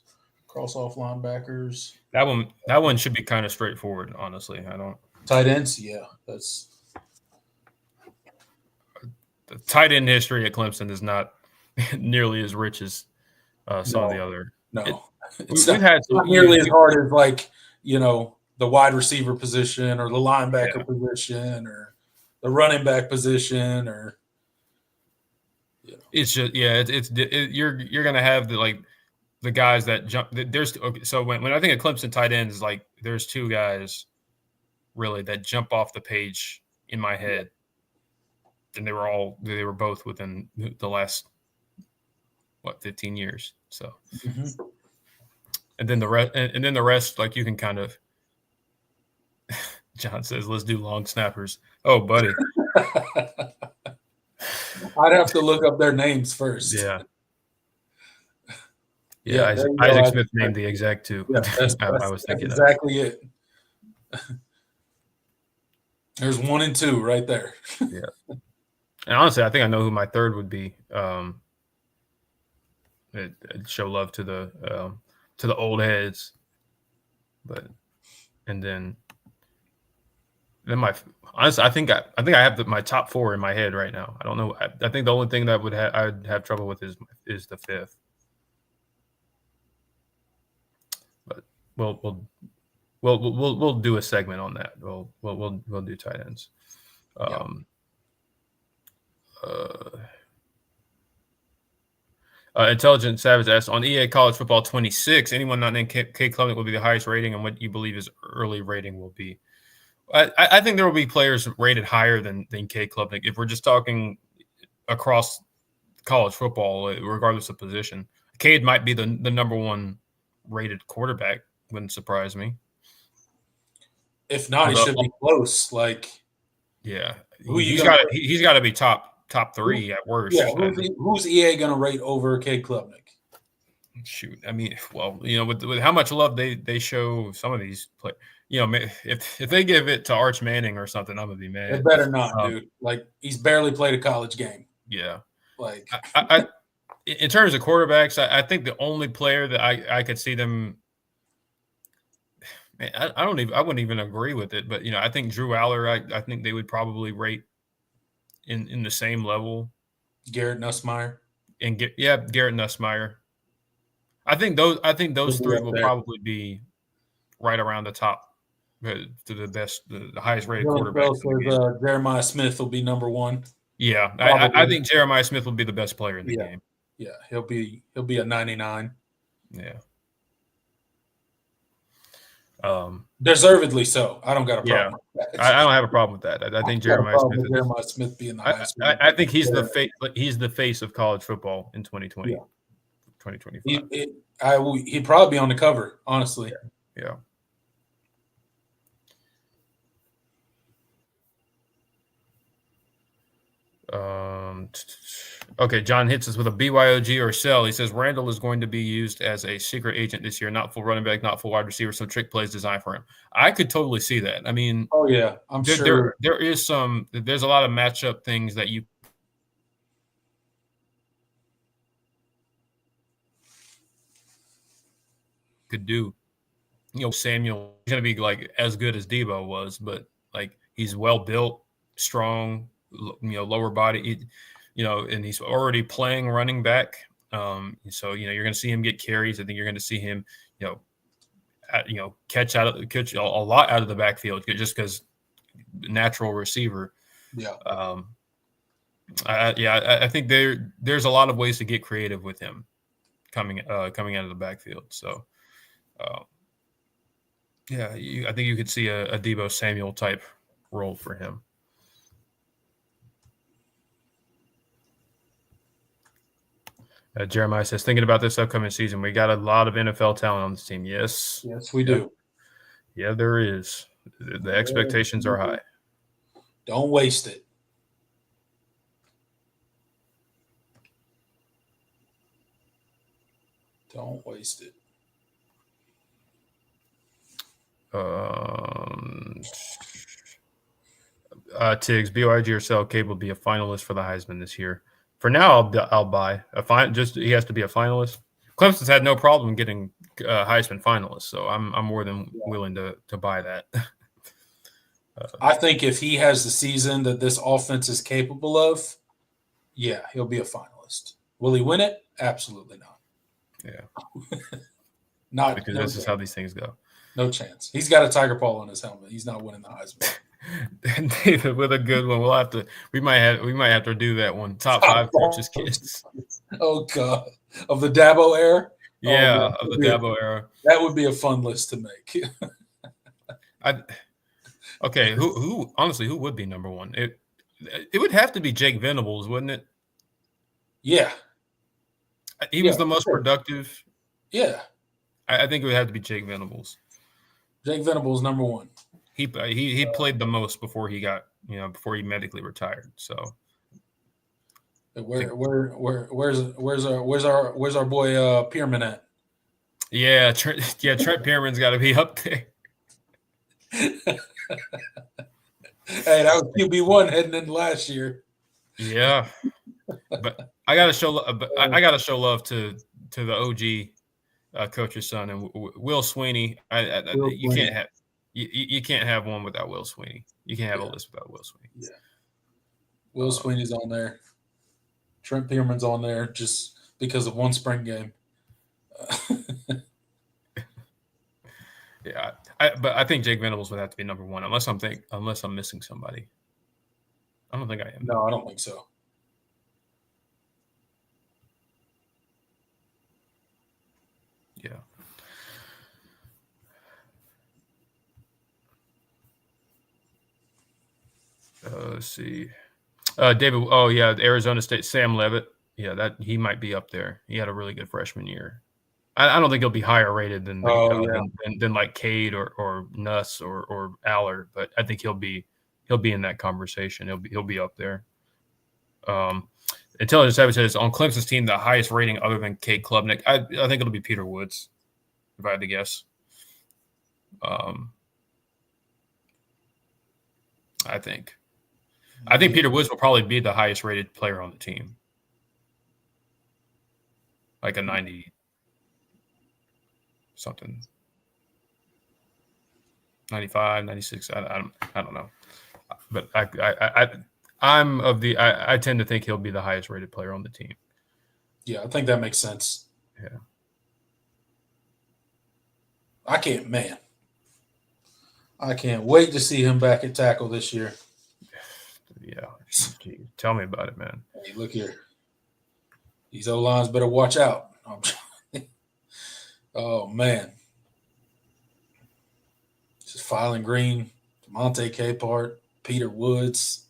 Cross off linebackers. That one should be kind of straightforward, honestly. Tight ends, yeah. That's the tight end history at Clemson is not nearly as rich as some of the other. No. We've had not nearly as hard as the wide receiver position or the linebacker position or the running back position or it's just you're gonna have the guys that jump. So when I think of Clemson tight ends, like there's 2 guys really that jump off the page in my head, and they were both within the last 15 years. So, and then the rest, like you can kind of John says, let's do long snappers. Oh, buddy. I'd have to look up their names first. Yeah. Yeah, Yeah, there you Isaac go. Smith named the exec too. Yeah, I was thinking that's exactly it. There's 1 and 2 right there. Yeah. And honestly, I think I know who my third would be. It'd show love to the old heads, and then my honestly, I think I have my top 4 in my head right now. I don't know. I think the only thing that I'd have trouble with is the 5th. But we'll do a segment on that. We'll do tight ends. Intelligent Savage asks, on EA College Football 26, anyone not named Cade Klubnik will be the highest rating, and what you believe his early rating will be. I think there will be players rated higher than Cade Klubnik if we're just talking across college football, regardless of position. Cade might be the number 1 rated quarterback. Wouldn't surprise me. If not, he should be close. Yeah, he's got to be top 3 at worst. Yeah, who's EA going to rate over Cade Klubnik? Shoot, I mean, well, with how much love they show some of these players, if they give it to Arch Manning or something, I'm gonna be mad. It better not, dude. He's barely played a college game. Yeah, I in terms of quarterbacks, I think the only player that I could see them. Man, I wouldn't even agree with it, but I think Drew Aller, I think they would probably rate in the same level. Garrett Nussmeier. Garrett Nussmeier. I think those 3 will probably be right around the top to the best, the highest rated quarterback. Jeremiah Smith will be number 1. Yeah, I think Jeremiah Smith will be the best player in the game. Yeah, he'll be a 99. Yeah. Deservedly so. I don't got a problem with that. I don't have a problem with that. I think Jeremiah Smith being the highest. I think he's the face of college football in 2020. 2025. He'd probably be on the cover, honestly. Yeah. Okay, John hits us with a BYOG or sell. He says Randall is going to be used as a secret agent this year, not full running back, not full wide receiver, some trick plays designed for him. I could totally see that. I mean, oh yeah, I'm sure there's a lot of matchup things that you could do. Samuel is going to be as good as Debo was, but he's well built, strong, lower body, and he's already playing running back. So you're going to see him get carries. I think you're going to see him, catch a lot out of the backfield just because natural receiver. Yeah. I think there's a lot of ways to get creative with him coming out of the backfield. So. I think you could see a Debo Samuel type role for him. Jeremiah says, thinking about this upcoming season, we got a lot of NFL talent on this team. Yes, we do. Yeah, there is. The expectations are high. Don't waste it. Don't waste it. Tiggs, BYG or sell Cade will be a finalist for the Heisman this year. For now, I'll buy he has to be a finalist. Clemson's had no problem getting Heisman finalists, so I'm more than willing to buy that. I think if he has the season that this offense is capable of, he'll be a finalist. Will he win it? Absolutely not. Yeah. Not because this is how these things go. No chance. He's got a tiger paw on his helmet. He's not winning the Heisman. David with a good one. We might have to do that one. Top 5 coaches kids. Oh God. Of the Dabo era? Yeah, of the Dabo era. That would be a fun list to make. Okay, who honestly would be number 1? It would have to be Jake Venables, wouldn't it? Yeah. He was the most productive. Yeah. I think it would have to be Jake Venables. Jake Venables, number 1. he played the most before he got before he medically retired. So where's our boy Pierman at? Yeah, Trent Pierman's got to be up there. Hey, that was QB1 heading in last year. Yeah, but I gotta show love to the OG coach's son and Will Sweeney. You can't have one without Will Sweeney. You can't have a list without Will Sweeney. Yeah, Will Sweeney's on there. Trent Pierman's on there just because of one spring game. Yeah, but I think Jake Venables would have to be number one unless I'm missing somebody. I don't think I am. No, I don't think so. Yeah. Let's see. David. Oh yeah, Arizona State. Sam Levitt. Yeah, that he might be up there. He had a really good freshman year. I don't think he'll be higher rated than like Cade or Nuss or Allard, but I think he'll be in that conversation. He'll be up there. Intelligence Savage says on Clemson's team the highest rating other than Cade Klubnik. I think it'll be Peter Woods, if I had to guess. I think Peter Woods will probably be the highest rated player on the team, like a 90. Something 95, 96. I don't know, but I tend to think he'll be the highest rated player on the team. Yeah, I think that makes sense. Yeah, I can't wait to see him back at tackle this year. Yeah, gee, tell me about it, man. Hey, look here, these O-lines better watch out. Oh, man. Just Filing Green, Monte Capehart, Peter Woods.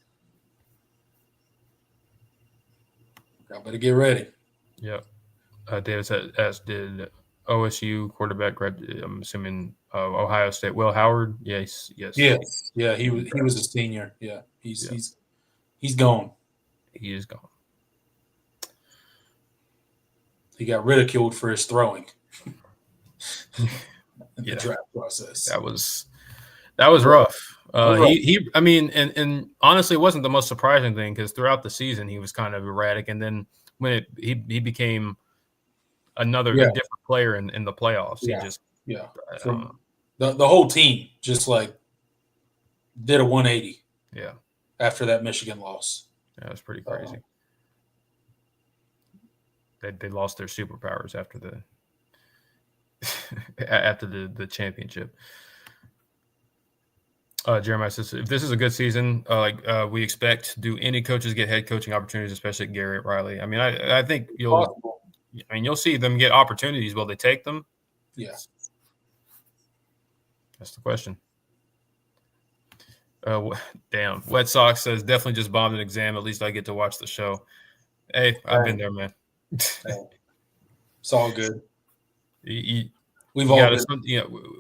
Y'all better get ready. Yep. David said, as did OSU quarterback, I'm assuming Ohio State, Will Howard. Yes. Yeah, he was a senior. Yeah, he's gone. He is gone. He got ridiculed for his throwing. The draft process. That was rough. And honestly, it wasn't the most surprising thing because throughout the season he was kind of erratic, and then when he became a different player in the playoffs, From the whole team just like did a 180. Yeah, after that Michigan loss. Yeah, it was pretty crazy. They lost their superpowers after the championship. Jeremiah says, if this is a good season, we expect, do any coaches get head coaching opportunities, especially Garrett Riley? I mean, I think you'll see them get opportunities. Will they take them? Yeah. That's the question. Damn. Wet Sox says, definitely just bombed an exam. At least I get to watch the show. Hey, I've been there, man. It's all good. We've all been.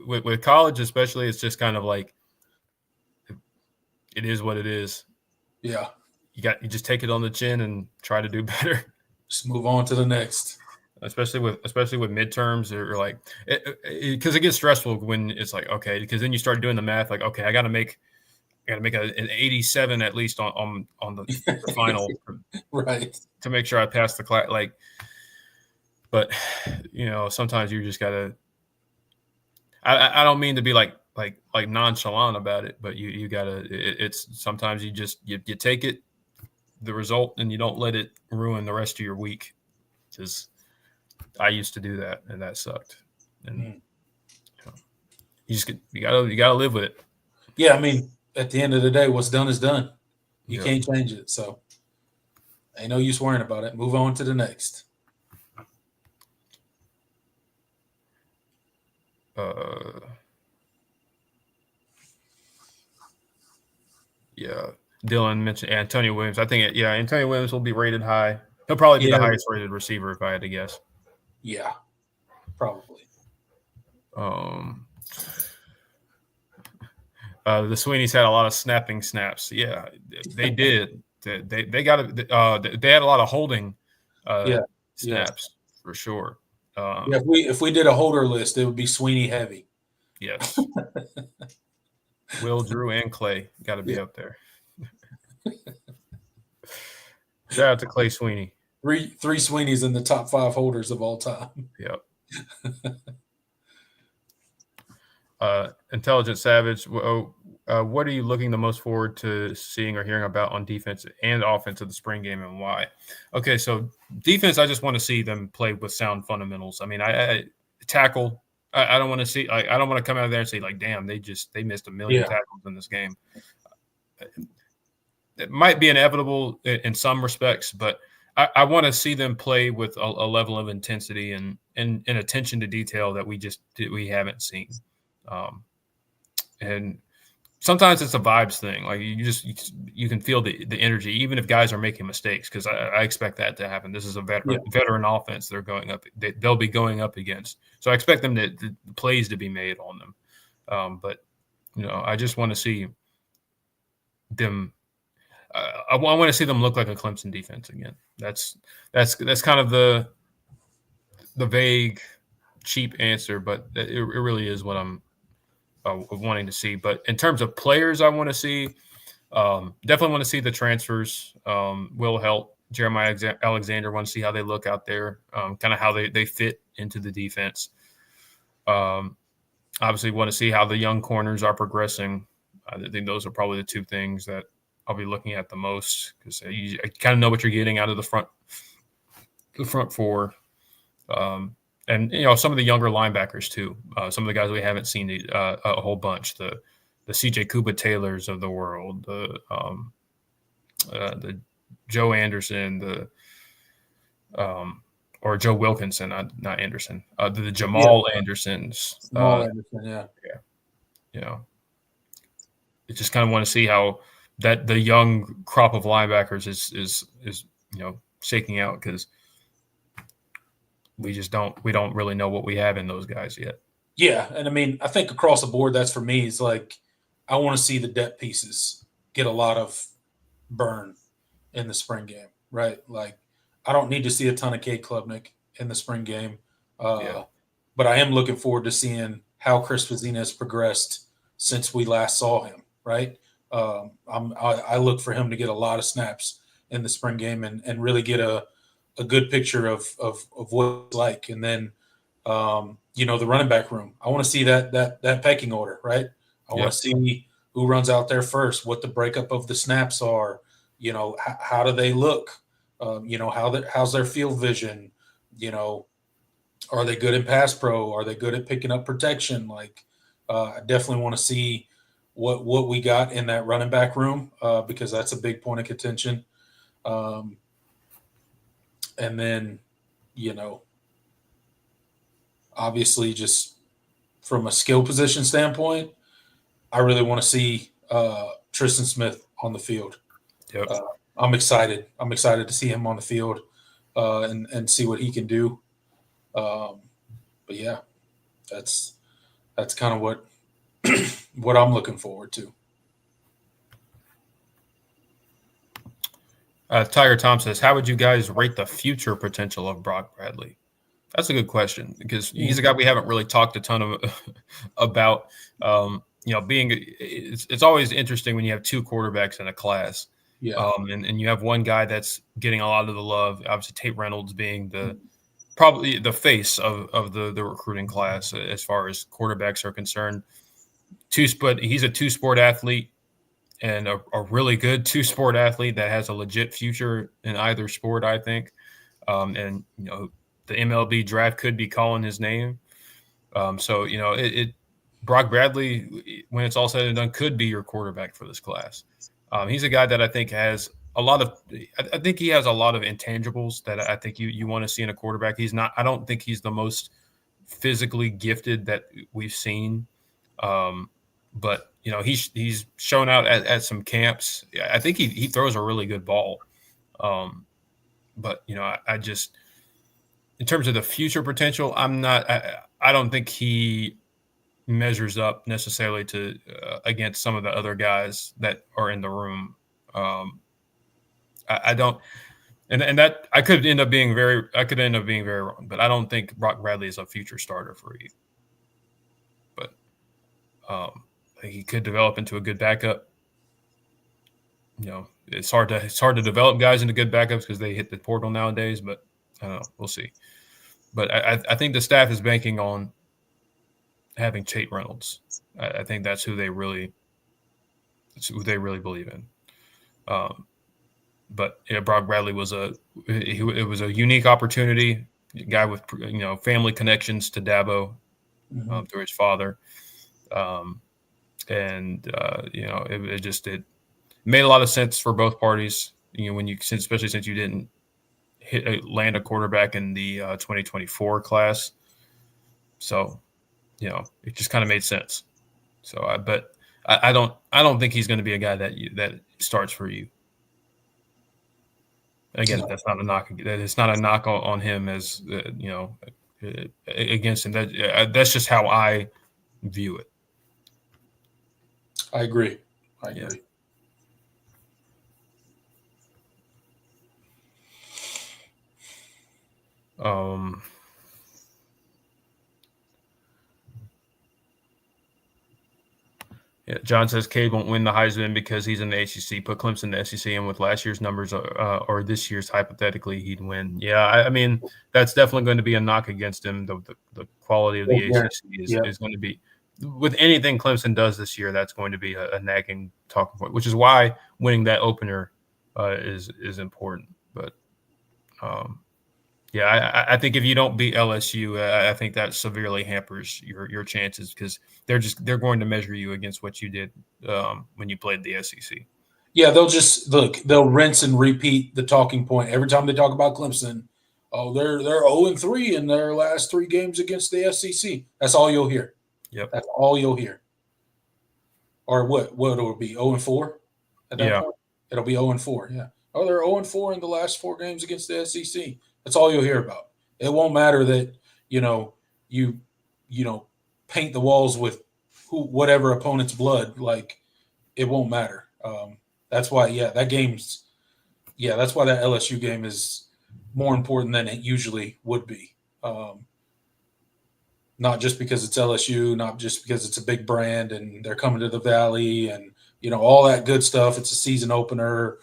With college especially, it's just kind of like it is what it is. Yeah. You just take it on the chin and try to do better. Just move on to the next. Especially with midterms or like because it gets stressful when it's like, okay, because then you start doing the math like, okay, I got to make an 87 at least on the final right to make sure I pass the class. Like, but sometimes you just gotta. I don't mean to be like nonchalant about it, but you gotta. It's sometimes you just you take it, the result, and you don't let it ruin the rest of your week. Because I used to do that, and that sucked. And you gotta live with it. Yeah, I mean, at the end of the day, what's done is done. You can't change it, so ain't no use worrying about it. Move on to the next. Dylan mentioned Antonio Williams. I think Antonio Williams will be rated high. He'll probably be the highest rated receiver if I had to guess. Yeah, probably. The Sweeneys had a lot of snapping snaps. Yeah, they did. They got they had a lot of holding Yeah, yeah, snaps for sure. yeah. If we did a holder list, it would be Sweeney heavy. Yes, Will, Drew, and Clay got to be Yeah, up there. Shout out to Clay Sweeney. three Sweeneys in the top 5 holders of all time. Yep. Intelligent Savage. What are you looking the most forward to seeing or hearing about on defense and offense of the spring game, and why? Okay, so defense, I just want to see them play with sound fundamentals. I mean, I tackle. I don't want to see. I don't want to come out of there and say like, "Damn, they missed a million Yeah, tackles in this game." It might be inevitable in some respects, but I want to see them play with a level of intensity and attention to detail that we haven't seen. And sometimes it's a vibes thing. Like you can feel the energy, even if guys are making mistakes, because I expect that to happen. This is a veteran offense they're going up. They'll be going up against. So I expect them the plays to be made on them. But I just want to see them. I want to see them look like a Clemson defense again. That's kind of the vague, cheap answer, but it really is what I'm wanting to see. But in terms of players, I want to see definitely want to see the transfers. Will help. Jeremiah Alexander, want to see how they look out there, kind of how they fit into the defense. Obviously, want to see how the young corners are progressing. I think those are probably the two things that I'll be looking at the most, because you kind of know what you're getting out of the front four. And some of the younger linebackers too. Some of the guys we haven't seen a whole bunch. The CJ Kuba Taylors of the world. The Joe Anderson. Or Joe Wilkinson, not Anderson. The Jamal Andersons. Jamal Anderson, yeah. You just kind of want to see how that the young crop of linebackers is shaking out, because we don't really know what we have in those guys yet. Yeah, and I mean, I think across the board, that's for me. Is like I want to see the depth pieces get a lot of burn in the spring game, right? Like I don't need to see a ton of Cade Klubnik in the spring game, but I am looking forward to seeing how Chris Vazina has progressed since we last saw him, right? I look for him to get a lot of snaps in the spring game and really get a good picture of what it's like. And then, the running back room, I want to see that pecking order, right? I want to see who runs out there first, what the breakup of the snaps are, how do they look? How's their field vision? Are they good in pass pro? Are they good at picking up protection? Like, I definitely want to see what we got in that running back room, because that's a big point of contention. And then, obviously, just from a skill position standpoint, I really want to see Tristan Smith on the field. Yep. I'm excited. I'm excited to see him on the field and see what he can do. But yeah, that's kind of what what I'm looking forward to. Tiger Tom says, how would you guys rate the future potential of Brock Bradley? That's a good question, because he's a guy we haven't really talked a ton of about. It's always interesting when you have two quarterbacks in a class. Yeah. And you have one guy that's getting a lot of the love. Obviously, Tate Reynolds being probably the face of the recruiting class as far as quarterbacks are concerned. But he's a two-sport athlete, and a really good two-sport athlete that has a legit future in either sport, I think. The MLB draft could be calling his name. Brock Bradley, when it's all said and done, could be your quarterback for this class. He's a guy that I think has a lot of intangibles that I think you want to see in a quarterback. I don't think he's the most physically gifted that we've seen. But he's shown out at some camps. I think he throws a really good ball. But I just, in terms of the future potential, I don't think he measures up necessarily to against some of the other guys that are in the room. I don't, and that I could end up being very wrong, but I don't think Brock Bradley is a future starter for you. But he could develop into a good backup. It's hard to develop guys into good backups because they hit the portal nowadays. But I don't know, we'll see. But I think the staff is banking on having Tate Reynolds. I think that's who they really believe in. But Brock Bradley was a unique opportunity. A guy with family connections to Dabo through his father, it made a lot of sense for both parties. Especially since you didn't land a quarterback in the 2024 class, so it just kind of made sense. So I don't think he's going to be a guy that starts for you. Again, that's not a knock. It's not a knock on him as against him. That's just how I view it. I agree. Yeah. John says Cade won't win the Heisman because he's in the ACC. Put Clemson in the SEC, and with last year's numbers or this year's, hypothetically, he'd win. Yeah, I mean, that's definitely going to be a knock against him. The quality of the ACC is going to be, with anything Clemson does this year, that's going to be a nagging talking point, which is why winning that opener is important. But I think if you don't beat LSU, I think that severely hampers your chances because they're going to measure you against what you did when you played the SEC. Yeah, they'll rinse and repeat the talking point every time they talk about Clemson. Oh, they're 0-3 in their last 3 games against the SEC. That's all you'll hear. Yep, that's all you'll hear. Or what it'll be 0-4 at that point. It'll be 0-4. Yeah. Oh, they're 0-4 in the last 4 games against the SEC. That's all you'll hear about. It won't matter that you paint the walls with whatever opponent's blood. Like, it won't matter. That's why that LSU game is more important than it usually would be. Not just because it's LSU, not just because it's a big brand and they're coming to the Valley and all that good stuff. It's a season opener.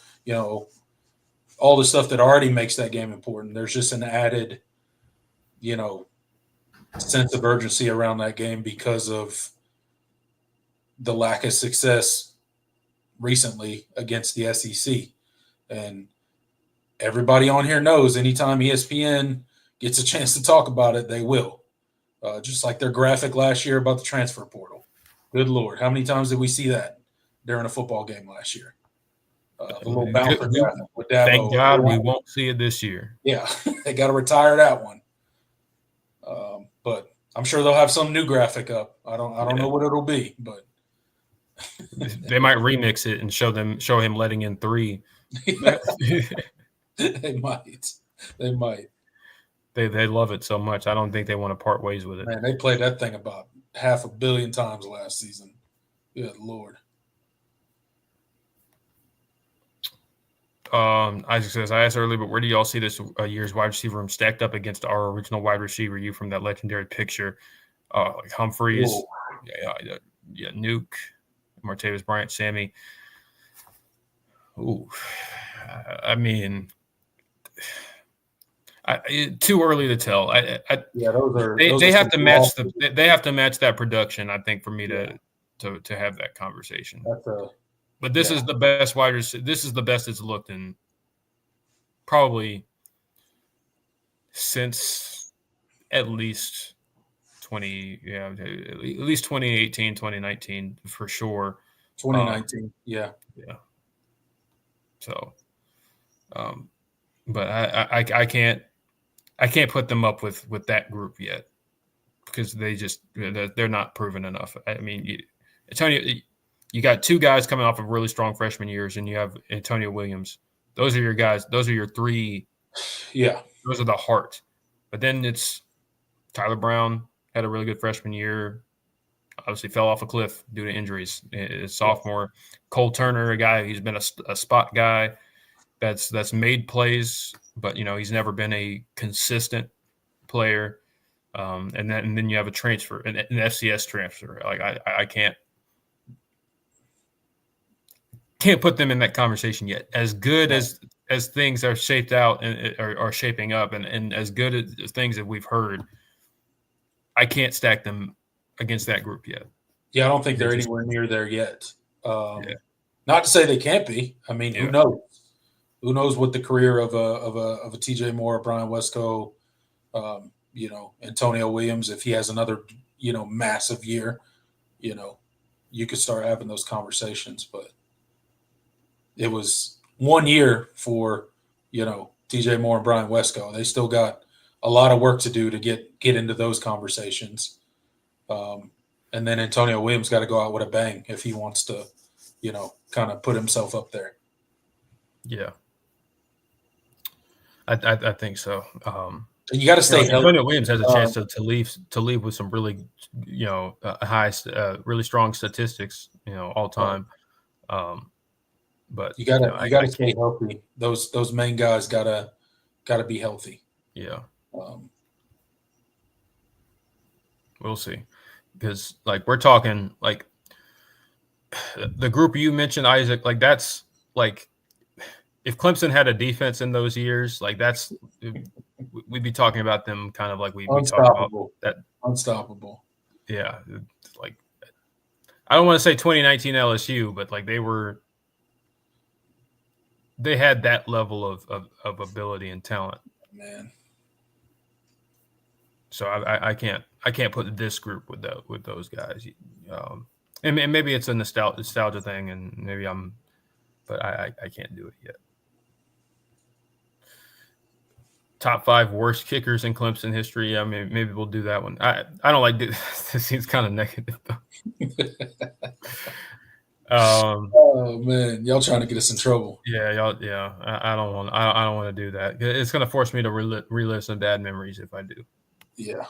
All the stuff that already makes that game important. There's just an added, sense of urgency around that game because of the lack of success recently against the SEC. And everybody on here knows anytime ESPN gets a chance to talk about it, they will. Just like their graphic last year about the transfer portal. Good Lord. How many times did we see that during a football game last year? The little bouncer graphic with Dabo. Thank God we won't see it this year. Yeah, they got to retire that one. But I'm sure they'll have some new graphic up. I don't know what it'll be, but they might remix it and show him letting in 3. They might. They love it so much. I don't think they want to part ways with it. Man, they played that thing about 500 million times last season. Good Lord. Isaac says, I asked earlier, but where do y'all see this year's wide receiver room stacked up against our original wide receiver, you from that legendary picture? Like Humphreys, Nuke, Martavis Bryant, Sammy. Ooh, I mean, too early to tell. They have to match they have to match that production, I think, for me to have that conversation. But this is the best wide receiver. This is the best it's looked in probably since at least 2018, 2019 for sure. 2019, yeah. So, but I can't put them up with that group yet because they're not proven enough. I mean, Antonio. You got 2 guys coming off of really strong freshman years, and you have Antonio Williams. Those are your guys. Those are your 3. Yeah. Those are the heart. But then it's Tyler Brown had a really good freshman year. obviously fell off a cliff due to injuries. His sophomore, Cole Turner, a guy who's been a spot guy that's made plays, but he's never been a consistent player. And then you have a transfer, an FCS transfer. Like I can't put them in that conversation yet. As good as things are shaped out and are shaping up, and as good as things that we've heard, I can't stack them against that group yet. Yeah, I don't think they're anywhere near there yet. Not to say they can't be. I mean, who knows? Who knows what the career of a TJ Moore, Brian Wesco, Antonio Williams, if he has another massive year, you could start having those conversations. But it was 1 year for TJ Moore and Brian Wesco. They still got a lot of work to do to get into those conversations. And then Antonio Williams got to go out with a bang if he wants to, kind of put himself up there. Yeah, I think so. And you got to stay healthy. Antonio Williams has a chance to leave with some really, high, really strong statistics, all time. But you got to stay healthy. Those main guys gotta be healthy. Yeah. We'll see, because we're talking the group you mentioned, Isaac. That's if Clemson had a defense in those years, we'd be talking about them kind of like we talk about that. Unstoppable. Yeah, I don't want to say 2019 LSU, but they had that level of ability and talent. Man. So I can't put this group with those guys, and maybe it's a nostalgia thing, and maybe but I can't do it yet. Top 5 worst kickers in Clemson history. I mean, maybe we'll do that one. I don't like this. This seems kind of negative though. Oh man, y'all trying to get us in trouble? Yeah, y'all. Yeah, I don't want to do that. It's going to force me to relive some bad memories if I do. Yeah.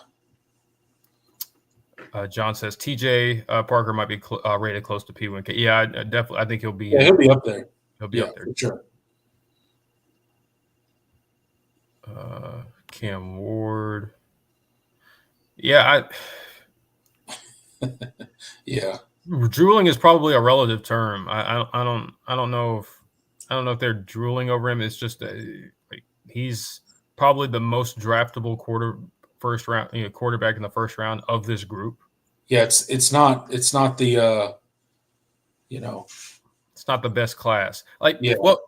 John says TJ Parker might be rated close to P1K. Yeah, definitely. I think he'll be. Yeah, he'll be up there. He'll be up there for sure. Cam Ward. Yeah, yeah. Drooling is probably a relative term. I don't know if they're drooling over him. It's just he's probably the most draftable quarterback in the first round of this group. Yeah, it's not the it's not the best class. Well,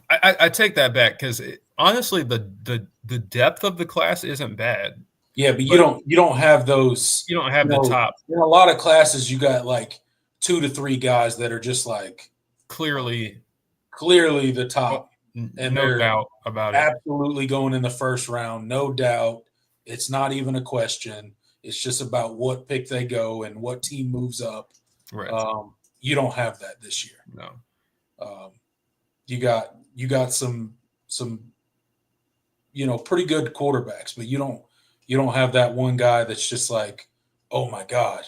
I take that back, because honestly the depth of the class isn't bad. Yeah, but you don't have those. You don't have the top. In a lot of classes, you got 2 to 3 guys that are just clearly the top, and no doubt about it. Absolutely going in the first round, no doubt. It's not even a question. It's just about what pick they go and what team moves up. Right. You don't have that this year. No. You got some pretty good quarterbacks, but you don't have that one guy that's just oh my God,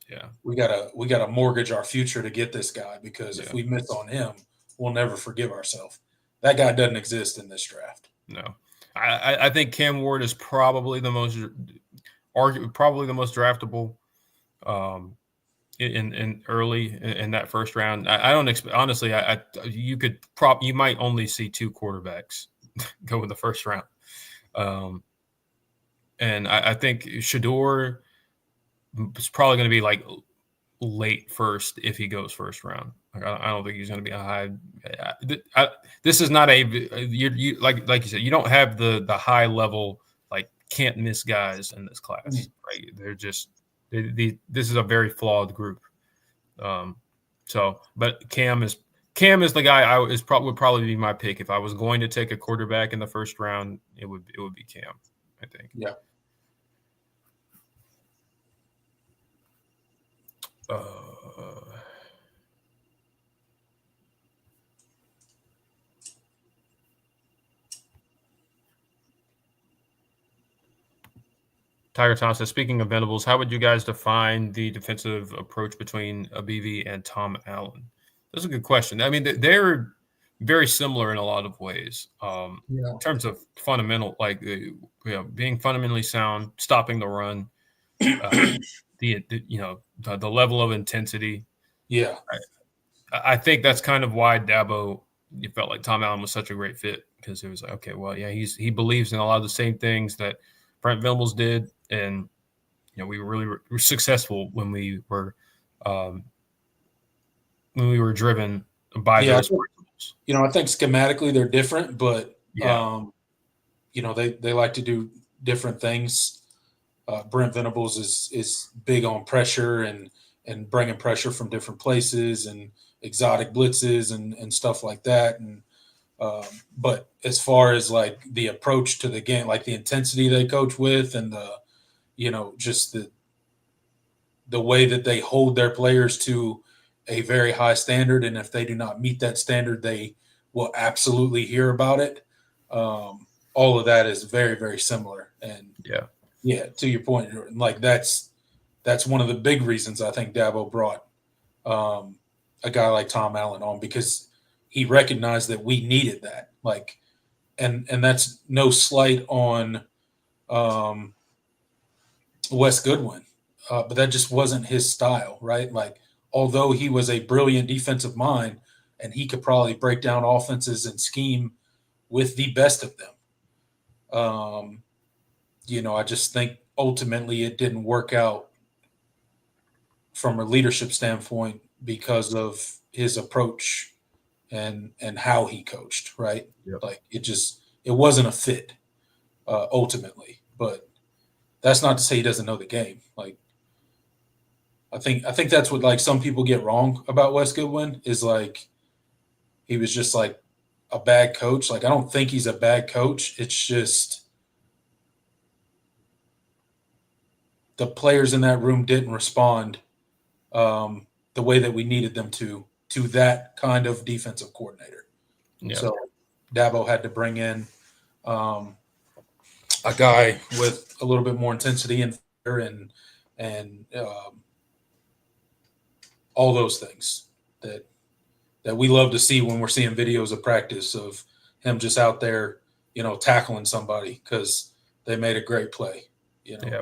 yeah, we gotta mortgage our future to get this guy, because if we miss on him, we'll never forgive ourselves. That guy doesn't exist in this draft. No, I think Cam Ward is probably the most draftable in early in that first round. I don't expect, honestly. You might only see 2 quarterbacks go in the first round. And I think Shador is probably going to be late first if he goes first round. I don't think he's going to be a high. This is not you like you said. You don't have the high level can't miss guys in this class. Right? They're just this is a very flawed group. But Cam is the guy would probably be my pick if I was going to take a quarterback in the first round. It would be Cam, I think. Yeah. Tiger Tom says, speaking of Venables, how would you guys define the defensive approach between Abibi and Tom Allen? That's a good question. I mean, they're very similar in a lot of ways. Yeah. In terms of fundamental, like being fundamentally sound, stopping the run, the level of intensity. Yeah. I think that's kind of why Dabo, you felt like Tom Allen was such a great fit, because it was like, okay, well, yeah, he believes in a lot of the same things that Brent Venables did, and we were successful when we were driven by those principles. I think schematically they're different, but Yeah. they like to do different things. Brent Venables is big on pressure and bringing pressure from different places and exotic blitzes and stuff like that. And but as far as like the approach to the game, like the intensity they coach with, and just the way that they hold their players to a very high standard, and if they do not meet that standard, they will absolutely hear about it. All of that is very, very similar. And yeah, to your point, like that's one of the big reasons I think Dabo brought a guy like Tom Allen on, because he recognized that we needed that. Like, and that's no slight on Wes Goodwin, but that just wasn't his style, right? Like, although he was a brilliant defensive mind and he could probably break down offenses and scheme with the best of them, I just think ultimately it didn't work out from a leadership standpoint because of his approach and how he coached, right? Yep. Like it wasn't a fit ultimately, but that's not to say he doesn't know the game. Like I think that's what like some people get wrong about Wes Goodwin, is like he was just like a bad coach. Like I don't think he's a bad coach. It's just the players in that room didn't respond the way that we needed them to that kind of defensive coordinator. Yeah. So Dabo had to bring in a guy with a little bit more intensity and all those things that we love to see when we're seeing videos of practice of him just out there, tackling somebody because they made a great play. Yeah.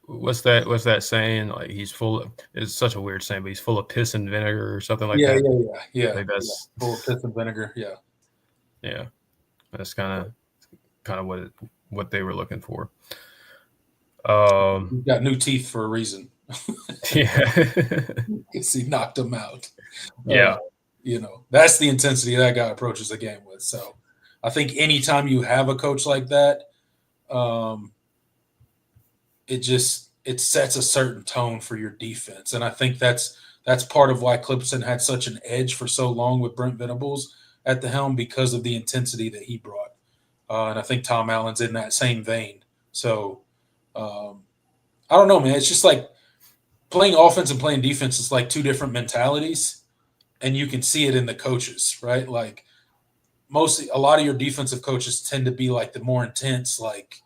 What's that saying? Like it's such a weird saying, but he's full of piss and vinegar or something like that. Yeah. Like that's full of piss and vinegar. Yeah. Yeah. That's kind of what they were looking for. He's got new teeth for a reason. Yeah. Because he knocked him out. Yeah. That's the intensity that guy approaches the game with. So I think anytime you have a coach like that, it sets a certain tone for your defense. And I think that's part of why Clemson had such an edge for so long with Brent Venables at the helm, because of the intensity that he brought. And I think Tom Allen's in that same vein. So I don't know, man. It's just like playing offense and playing defense is like two different mentalities, and you can see it in the coaches, right? Like a lot of your defensive coaches tend to be like the more intense, like,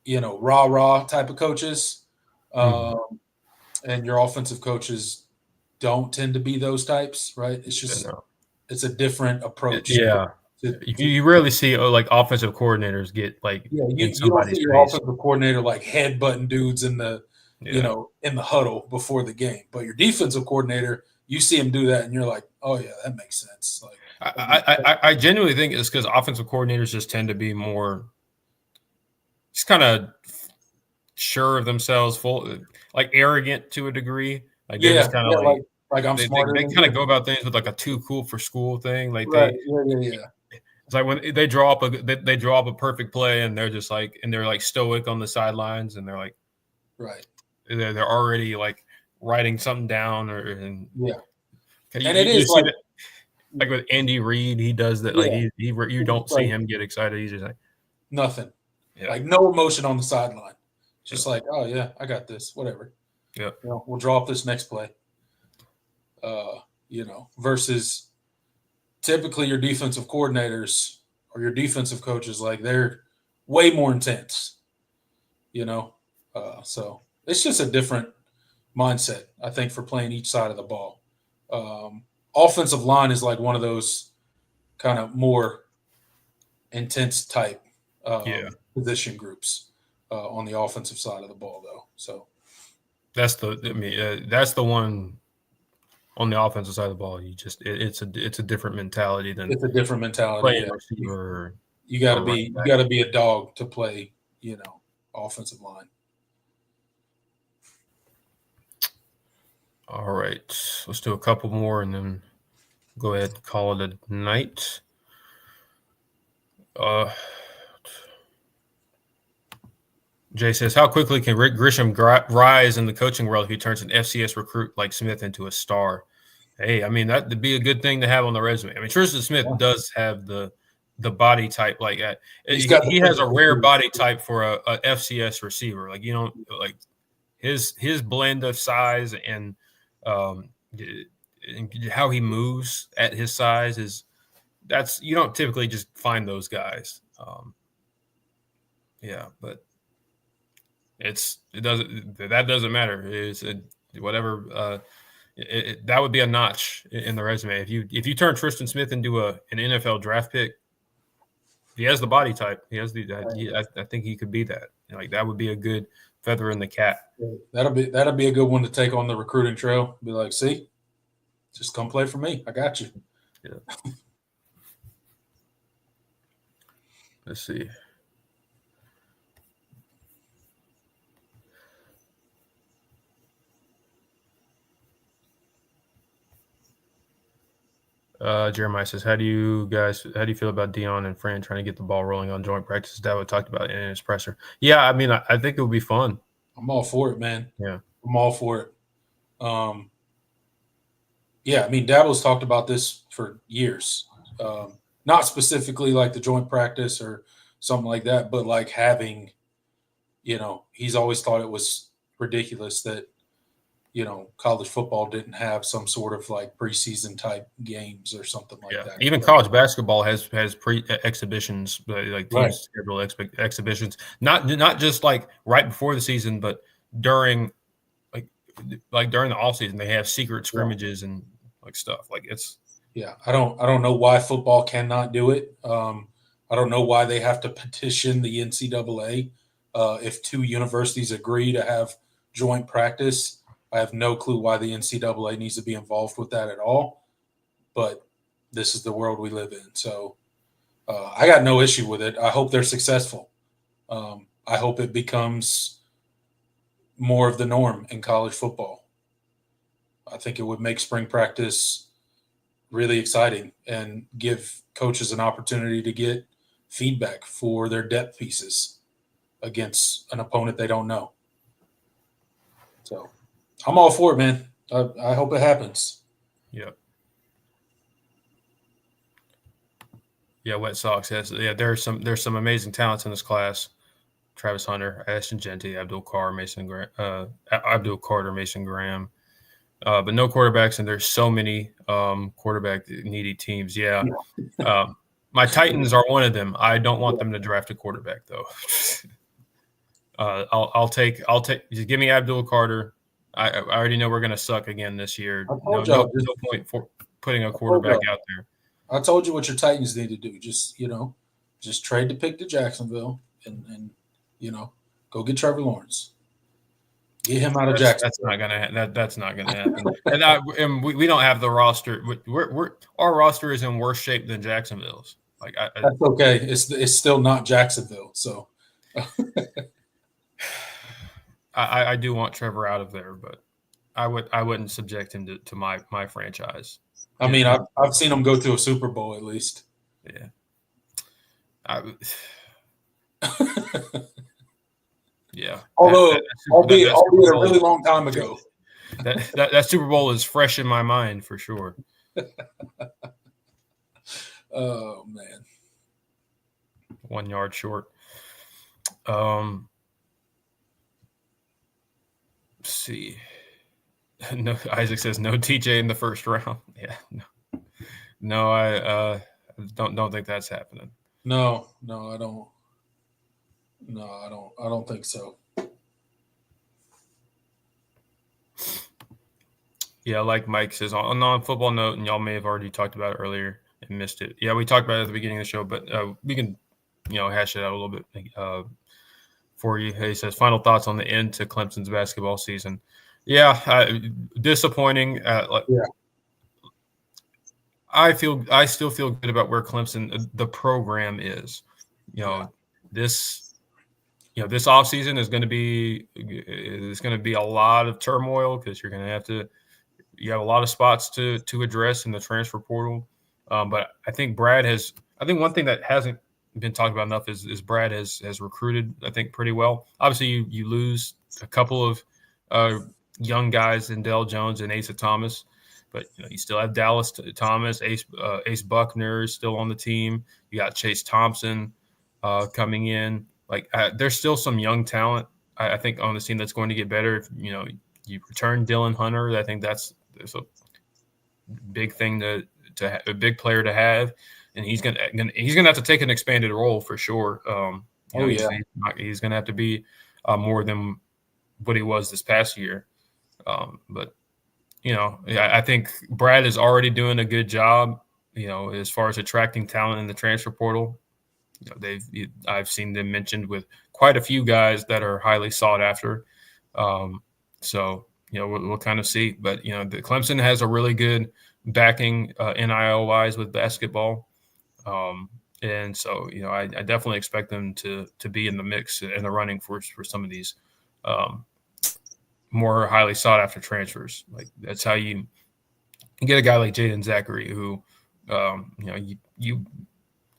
rah type of coaches. And your offensive coaches don't tend to be those types, right? It's just, it's a different approach. Yeah. You rarely see like offensive coordinators get like you don't somebody's see your face. offensive coordinator like headbutting dudes in the in the huddle before the game, but your defensive coordinator, you see him do that and you're like, oh yeah, that makes sense. Like I genuinely think it's because offensive coordinators just tend to be more just kind of sure of themselves, full like arrogant to a degree. Like they're just kind of like I'm smarter. They kind of go about things with like a too cool for school thing. Like right. It's like when they draw up a perfect play and they're just like, and they're like stoic on the sidelines and they're like, right. They're already like writing something down and it is like with Andy Reid, he does that. Like you don't see him get excited. He's just like nothing, like no emotion on the sideline. Just like, oh yeah, I got this, whatever. Yeah. We'll draw up this next play. Versus typically your defensive coordinators or your defensive coaches, like they're way more intense. you know. So it's just a different mindset, I think, for playing each side of the ball. Um, Offensive line is like one of those kind of more intense type Yeah, position groups on the offensive side of the ball, though. So that's that's the one on the offensive side of the ball. It's a different mentality than it's a different mentality. playing Yeah, receiver you got to or running be you back. got to be a dog to play, offensive line. All right, let's do a couple more and then go ahead and call it a night. Jay says, how quickly can Rick Grisham rise in the coaching world if he turns an FCS recruit like Smith into a star? Hey, I mean, that'd be a good thing to have on the resume. I mean, Tristan Smith Yeah. does have the body type like that. He's got the He has a rare physical. body type for a FCS receiver. Like, you know, like his blend of size and um, how he moves at his size you don't typically just find those guys. Yeah, but that doesn't matter. It's whatever. That would be a notch in the resume if you turn Tristan Smith into an NFL draft pick. He has the body type. He has I think he could be that. Like that would be a good feather in the cap. That'll be a good one to take on the recruiting trail. Be like, see, just come play for me. I got you. Yeah. Let's see. Jeremiah says, how do you feel about Dion and Fran trying to get the ball rolling on joint practices that we talked about in his presser? Yeah, I mean, I think it would be fun. I'm all for it, man. Yeah. I'm all for it. Yeah, I mean, Dabo's talked about this for years. Not specifically like the joint practice or something like that, but like having, he's always thought it was ridiculous that, college football didn't have some sort of like preseason type games or something like that. Even college basketball has pre exhibitions, like Right. teams schedule exhibitions, not just like right before the season, but during like during the off season, they have secret scrimmages and like stuff. Like it's I don't know why football cannot do it. I don't know why they have to petition the NCAA if two universities agree to have joint practice. I have no clue why the NCAA needs to be involved with that at all. But this is the world we live in, so I got no issue with it. I hope they're successful. I hope it becomes more of the norm in college football. I think it would make spring practice really exciting and give coaches an opportunity to get feedback for their depth pieces against an opponent they don't know. So I'm all for it, man. I hope it happens. yeah. Yeah, Wet Sox has there's some amazing talents in this class. Travis Hunter, Ashton Genty, Abdul Carter, Mason Graham. But no quarterbacks, and there's so many quarterback needy teams. Yeah. My Titans are one of them. I don't want them to draft a quarterback though. I'll take just give me Abdul Carter. I already know we're going to suck again this year. No point for putting a quarterback out there. I told you what your Titans need to do. Just trade the pick to Jacksonville and go get Trevor Lawrence. Get him out of Jacksonville. That's not gonna happen. And we don't have the roster. Our roster is in worse shape than Jacksonville's. Like that's okay. It's still not Jacksonville. So I do want Trevor out of there, but I wouldn't subject him to my franchise. I mean, I've seen him go to a Super Bowl at least. Yeah. Yeah. Albeit a really long time ago. That Super Bowl is fresh in my mind for sure. Oh man. 1 yard short. Let's see. No, Isaac says no TJ in the first round. Yeah. No, I don't think that's happening. No, I don't. No, I don't think so. Yeah, like Mike says, on a non-football note, and y'all may have already talked about it earlier and missed it. Yeah, we talked about it at the beginning of the show, but we can, hash it out a little bit for you. He says, final thoughts on the end to Clemson's basketball season. Yeah, disappointing. Yeah. I still feel good about where Clemson, the program is. This this offseason is going to be a lot of turmoil because you're going to have to you have a lot of spots to address in the transfer portal. But I think one thing that hasn't been talked about enough is Brad has recruited, I think, pretty well. Obviously, you lose a couple of young guys in Dell Jones and Asa Thomas, but you still have Dallas Thomas, Ace Buckner is still on the team. You got Chase Thompson coming in. There's still some young talent, I think, on the team that's going to get better. If you return Dylan Hunter, I think that's a big thing to a big player to have, and he's gonna have to take an expanded role for sure. He's gonna have to be more than what he was this past year. But I think Brad is already doing a good job. As far as attracting talent in the transfer portal. I've seen them mentioned with quite a few guys that are highly sought after. So we'll kind of see. But the Clemson has a really good backing NIL wise with basketball, and so I definitely expect them to be in the mix and the running for some of these more highly sought after transfers. Like that's how you get a guy like Jaden Zachary who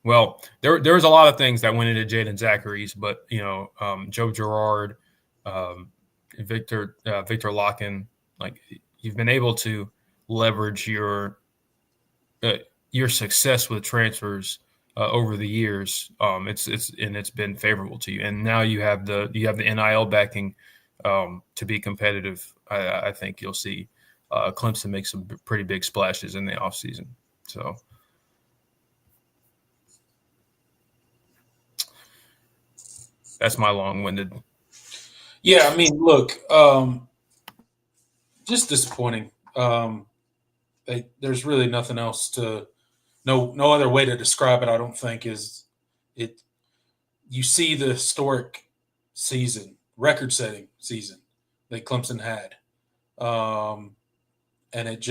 well, there was a lot of things that went into Jaden Zachary's, but Joe Girard, Victor Locken, like you've been able to leverage your success with transfers over the years. It's been favorable to you, and now you have the NIL backing to be competitive. I think you'll see Clemson make some pretty big splashes in the offseason. So. That's my long-winded. Yeah, I mean, look, just disappointing. There's really nothing else no other way to describe it. I don't think is it. You see the historic season, record-setting season that Clemson had, and it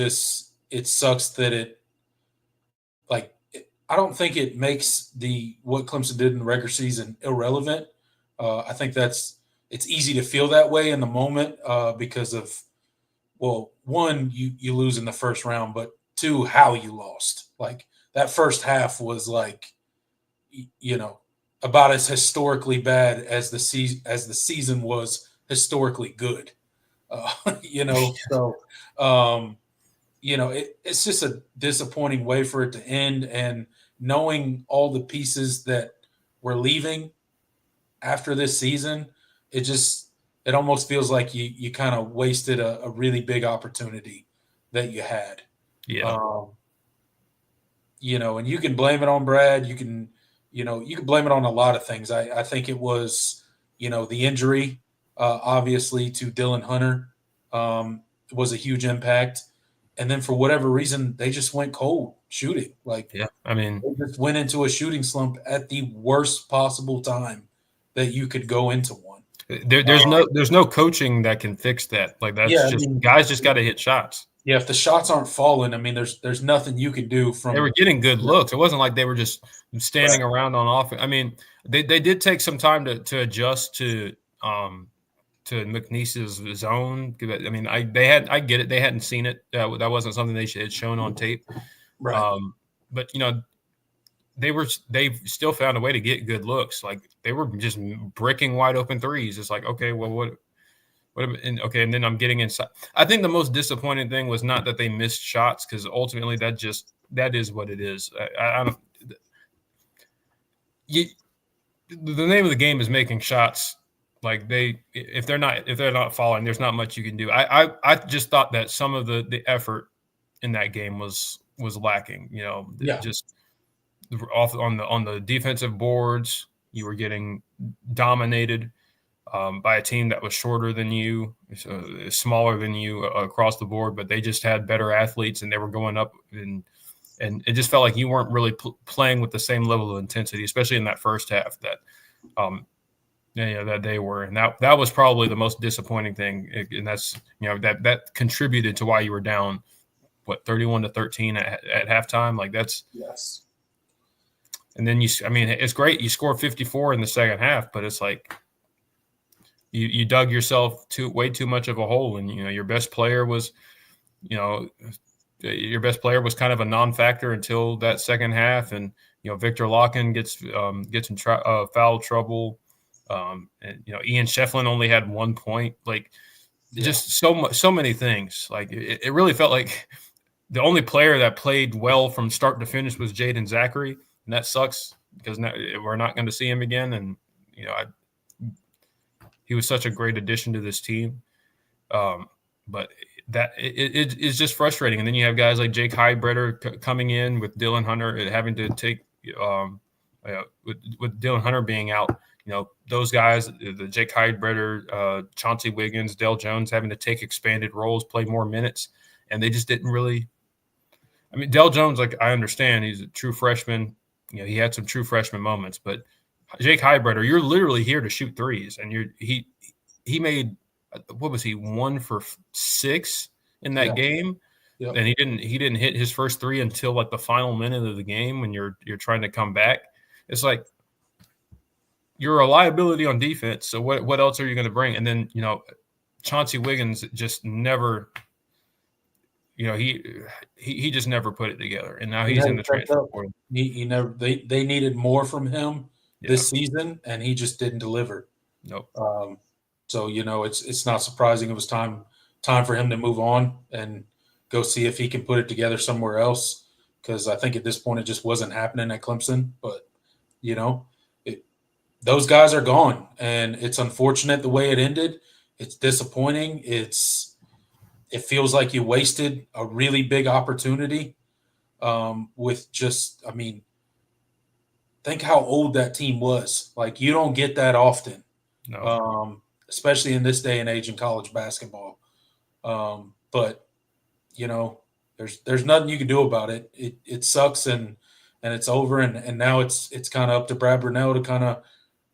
sucks that I don't think it makes what Clemson did in the regular season irrelevant. I think it's easy to feel that way in the moment because of, well, one, you lose in the first round, but two, how you lost. Like that first half was about as historically bad as the season was historically good. So it's just a disappointing way for it to end, and knowing all the pieces that were leaving after this season, it almost feels like you kind of wasted a really big opportunity that you had. Yeah. And you can blame it on Brad. You can blame it on a lot of things. I think it was, the injury, obviously, to Dylan Hunter was a huge impact. And then for whatever reason, they just went cold shooting. Yeah, I mean, they just went into a shooting slump at the worst possible time that you could go into one. There's no coaching that can fix that. Like that's guys just got to hit shots. Yeah, if the shots aren't falling, I mean, there's nothing you can do from. They were getting good looks. It wasn't like they were just standing around on offense. I mean, they did take some time to adjust to McNeese's zone. I mean, I get it. They hadn't seen it. That wasn't something they had shown on tape. Right. But they still found a way to get good looks. Like they were just bricking wide open threes. It's like, okay, well, what? And then I'm getting inside. I think the most disappointing thing was not that they missed shots, because ultimately that is what it is. I don't. The name of the game is making shots. Like if they're not falling, there's not much you can do. I just thought that some of the effort in that game was lacking. Just off on the defensive boards, you were getting dominated. by a team that was shorter than you, smaller than you across the board, but they just had better athletes and they were going up and it just felt like you weren't really playing with the same level of intensity, especially in that first half that that they were. And that was probably the most disappointing thing. And that's, that contributed to why you were down, 31-13 at halftime. Like that's, yes. And then it's great. You score 54 in the second half, but it's like you dug yourself way too much of a hole. And, your best player was, kind of a non-factor until that second half. And, Victor Locken gets in foul trouble. And, Ian Shefflin only had 1 point. Like, just so many things. Like, it really felt like the only player that played well from start to finish was Jaden Zachary. And that sucks because now we're not going to see him again. And, he was such a great addition to this team. But that it is just frustrating. And then you have guys like Jake Highbretter coming in with Dylan Hunter having to take with Dylan Hunter being out. Those guys, the Jake Highbretter, Chauncey Wiggins, Dell Jones having to take expanded roles, play more minutes. And they just didn't really – Dell Jones, like I understand, he's a true freshman. He had some true freshman moments. But Jake Highbretter, you're literally here to shoot threes. And he made – what was he, 1 for 6 in that game? Yep. And he didn't hit his first three until like the final minute of the game when you're trying to come back. It's like you're a liability on defense. So what else are you going to bring? And then Chauncey Wiggins just never, he just never put it together. And now he's in the transfer portal. He never. They needed more from him this season, and he just didn't deliver. Nope. So, it's not surprising it was time for him to move on and go see if he can put it together somewhere else, because I think at this point it just wasn't happening at Clemson. But, those guys are gone, and it's unfortunate the way it ended. It's disappointing. It feels like you wasted a really big opportunity with just, think how old that team was. Like, you don't get that often. No. Especially in this day and age in college basketball. But, there's nothing you can do about it. It sucks and it's over. And now it's kind of up to Brad Brunell to kind of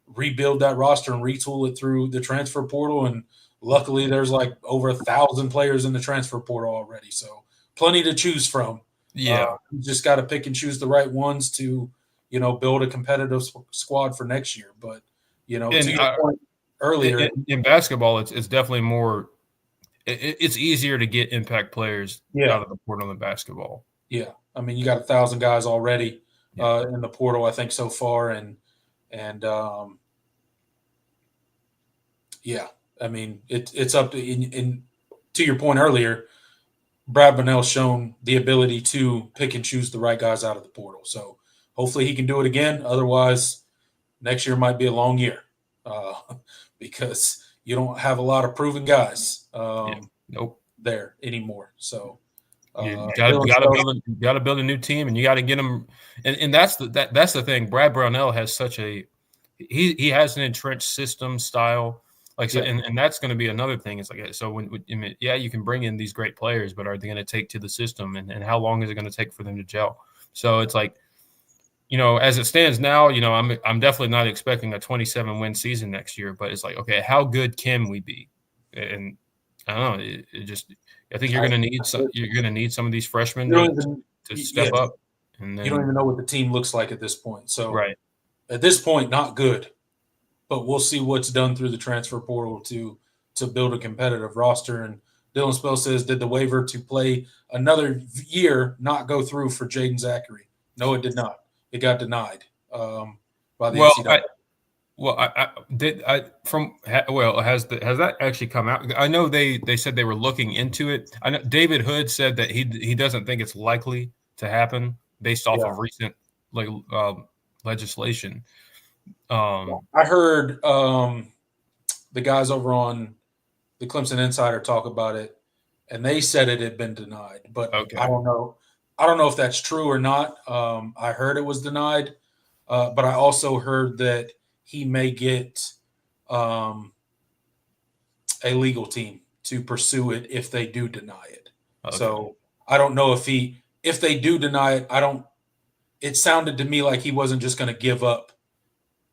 rebuild that roster and retool it through the transfer portal. And luckily there's like over 1,000 players in the transfer portal already. So plenty to choose from. Yeah. You just got to pick and choose the right ones to, build a competitive squad for next year. But, to your point, earlier in basketball, it's definitely more. It's easier to get impact players out of the portal than basketball. Yeah, you got 1,000 guys already in the portal, I think, so far, and it's up to. To your point earlier, Brad Bunnell's shown the ability to pick and choose the right guys out of the portal. So hopefully he can do it again. Otherwise, next year might be a long year. Because you don't have a lot of proven guys there anymore. So you got to build a new team, and you got to get them. And that's the thing. Brad Brownell has such he has an entrenched system style, and that's going to be another thing. It's like, so you can bring in these great players, but are they going to take to the system, and how long is it going to take for them to gel? So it's like, as it stands now, I'm definitely not expecting a 27-win season next year, but it's like, okay, how good can we be? And I don't know. I think you're going to need some of these freshmen to step up. And then, you don't even know what the team looks like at this point. So right at this point, not good, but we'll see what's done through the transfer portal to build a competitive roster. And Dylan Spell says, did the waiver to play another year not go through for Jaden Zachary? No, it did not. It got denied by the NCAA. Has that actually come out? I know they said they were looking into it. I know David Hood said that he doesn't think it's likely to happen based off of recent legislation. I heard the guys over on the Clemson Insider talk about it, and they said it had been denied. But I don't know. I don't know if that's true or not. I heard it was denied, but I also heard that he may get a legal team to pursue it if they do deny it. Okay. So I don't know if they do deny it. It sounded to me like he wasn't just going to give up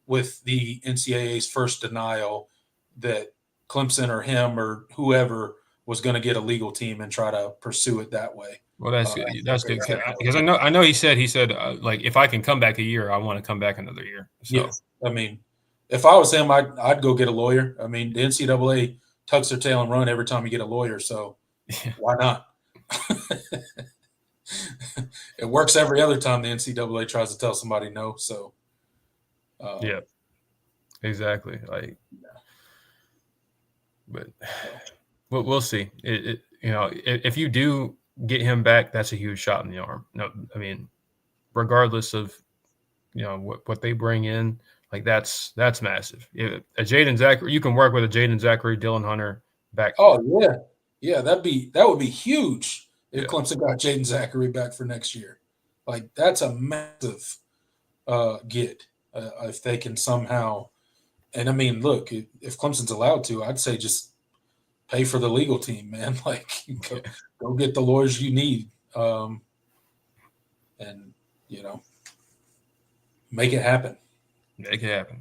with the NCAA's first denial, that Clemson or him or whoever was going to get a legal team and try to pursue it that way. Well, that's good. That's good because I know he said like if I can come back a year, I want to come back another year. So. Yeah, I mean, if I was him, I'd go get a lawyer. I mean, the NCAA tucks their tail and run every time you get a lawyer, so why not? It works every other time the NCAA tries to tell somebody no. So, yeah, exactly. Like, but we'll see. If you do get him back, that's a huge shot in the arm. No, I mean, regardless of what they bring in, like that's massive. A Jaden Zachary, you can work with a Jaden Zachary, Dylan Hunter back. Oh yeah, that would be huge if Clemson got Jaden Zachary back for next year. Like that's a massive get if they can somehow. And I mean, look, if Clemson's allowed to, I'd say just pay for the legal team, man. Like go get the lawyers you need, and make it happen. Make it happen.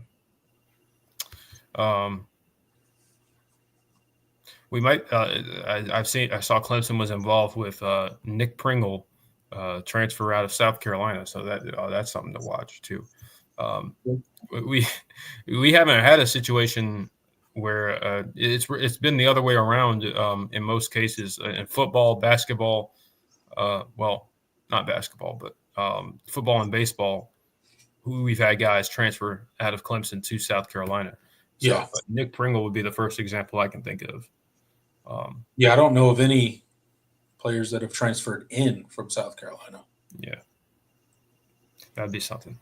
We might. I saw Clemson was involved with Nick Pringle, transfer out of South Carolina. So that's something to watch too. We haven't had a situation where it's been the other way around in most cases in football, basketball. Well, not basketball, but football and baseball. We've had guys transfer out of Clemson to South Carolina. So, yeah, Nick Pringle would be the first example I can think of. I don't know of any players that have transferred in from South Carolina. Yeah, that'd be something.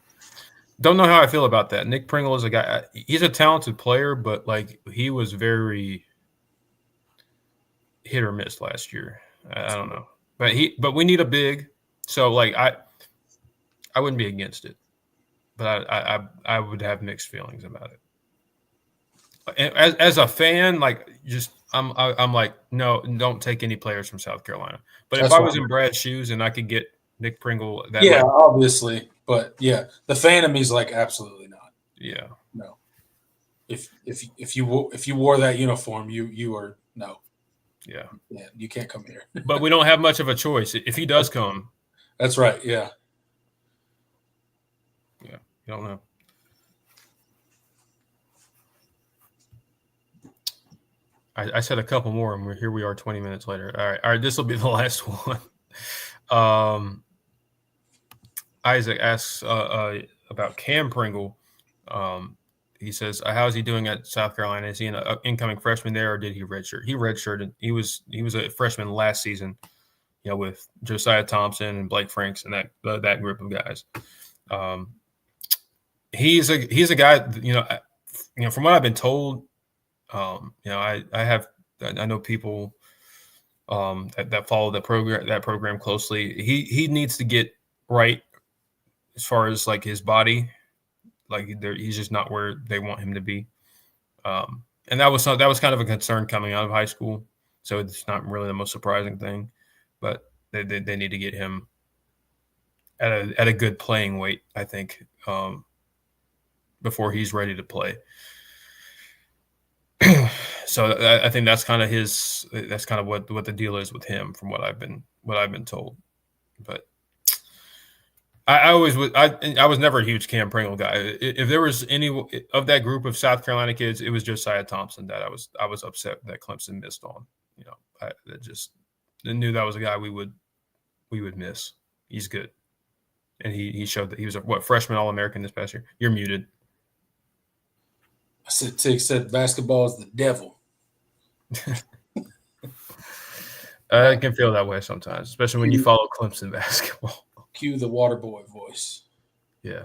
Don't know how I feel about that. Nick Pringle is a guy. He's a talented player, but like he was very hit or miss last year. I don't know, but we need a big. So like I wouldn't be against it, but I would have mixed feelings about it. As a fan, like I'm like, no, don't take any players from South Carolina. But if I was in Brad's shoes and I could get Nick Pringle, obviously, but the fan of me is like, absolutely not. Yeah, no. If you wore that uniform, you are no. Yeah, you can't come here. But we don't have much of a choice if he does come. That's right. Yeah. You don't know. I said a couple more, and here we are 20 minutes later. All right, this will be the last one. Isaac asks about Cam Pringle. He says, how is he doing at South Carolina? Is he an incoming freshman there, or did he redshirt? He redshirted. He was a freshman last season, with Josiah Thompson and Blake Franks and that group of guys. He's a guy, from what I've been told. I know people that follow that program closely. He needs to get right as far as like his body, like he's just not where they want him to be. And that was kind of a concern coming out of high school. So it's not really the most surprising thing, but they need to get him at a good playing weight, I think, before he's ready to play. So I think that's kind of what the deal is with him, from what I've been told. But I was never a huge Cam Pringle guy. If there was any of that group of South Carolina kids, it was Josiah Thompson that I was upset that Clemson missed on. I knew that was a guy we would miss. He's good, and he showed that he was a freshman All-American this past year. You're muted. I said Tig said basketball is the devil. I can feel that way sometimes, especially when you follow Clemson basketball. Cue the water boy voice. Yeah.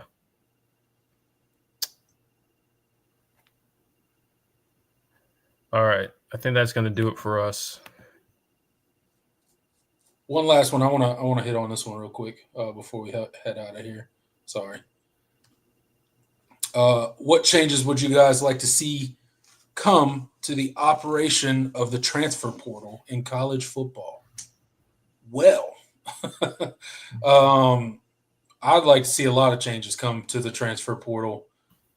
All right. I think that's going to do it for us. One last one. I want to hit on this one real quick before we head out of here. Sorry. What changes would you guys like to see come to the operation of the transfer portal in college football. Well, I'd like to see a lot of changes come to the transfer portal.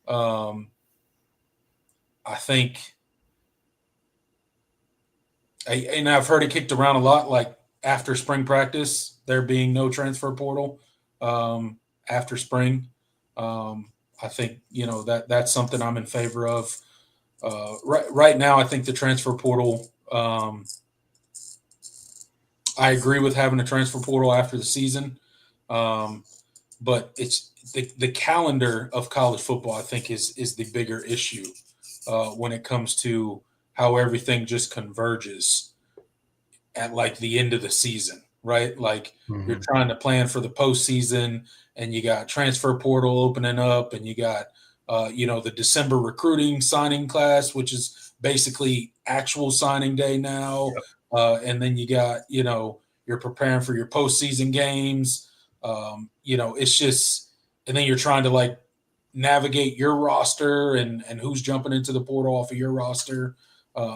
I think, and I've heard it kicked around a lot, like after spring practice, there being no transfer portal after spring. I think that's something I'm in favor of. Right now, I think the transfer portal. I agree with having a transfer portal after the season, but it's the calendar of college football. I think is the bigger issue when it comes to how everything just converges at like the end of the season, right? Like you're trying to plan for the postseason, and you got transfer portal opening up, and you got the December recruiting signing class, which is basically actual signing day now. Yep. And then you got, you're preparing for your postseason games. It's just, and then you're trying to like navigate your roster and who's jumping into the portal off of your roster.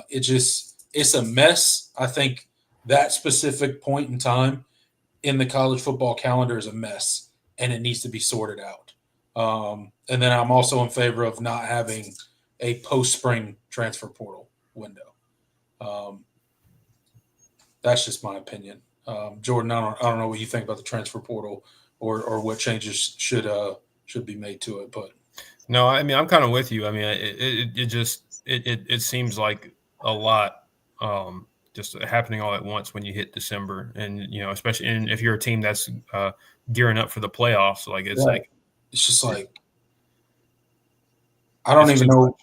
It's a mess. I think that specific point in time in the college football calendar is a mess, and it needs to be sorted out. And then I'm also in favor of not having a post-spring transfer portal window. That's just my opinion. Jordan, I don't know what you think about the transfer portal or what changes should be made to it. But no, I mean, I'm kind of with you. I mean, it seems like a lot just happening all at once when you hit December, and especially if you're a team that's gearing up for the playoffs, like it's right. like it's just like I don't even know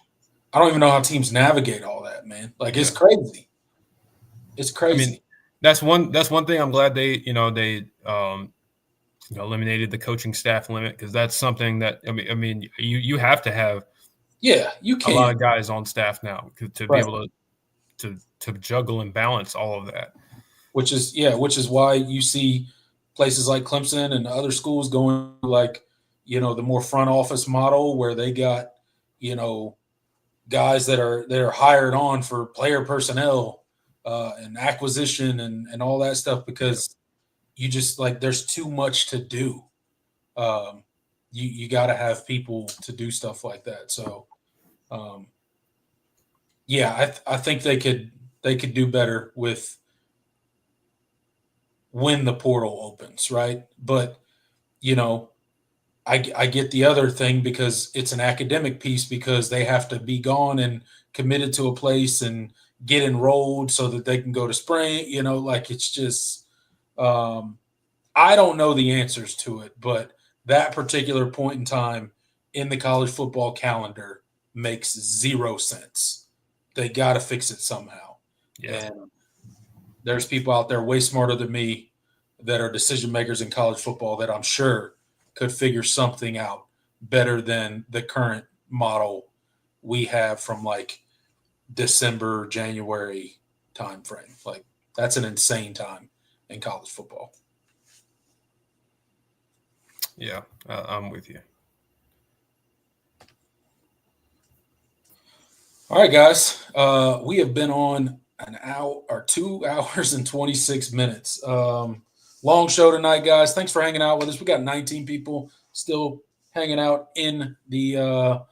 how teams navigate all that, man. Like it's crazy. It's crazy. I mean, that's one thing I'm glad they eliminated the coaching staff limit, because that's something that I mean you have to have you can a lot of guys on staff now to be right. able to juggle and balance all of that. Which is why you see places like Clemson and other schools going like, the more front office model where they got, guys that are hired on for player personnel and acquisition and all that stuff, because you just like there's too much to do. You got to have people to do stuff like that. So, I think they could do better with when the portal opens, right? But I get the other thing, because it's an academic piece, because they have to be gone and committed to a place and get enrolled so that they can go to spring. Like it's just I don't know the answers to it, but that particular point in time in the college football calendar makes zero sense. They got to fix it somehow. Yeah. And there's people out there way smarter than me that are decision makers in college football that I'm sure could figure something out better than the current model we have from like December, January time frame. Like that's an insane time in college football. Yeah, I'm with you. All right, guys. We have been on an hour or 2 hours and 26 minutes. Long show tonight, guys. Thanks for hanging out with us. We got 19 people still hanging out in the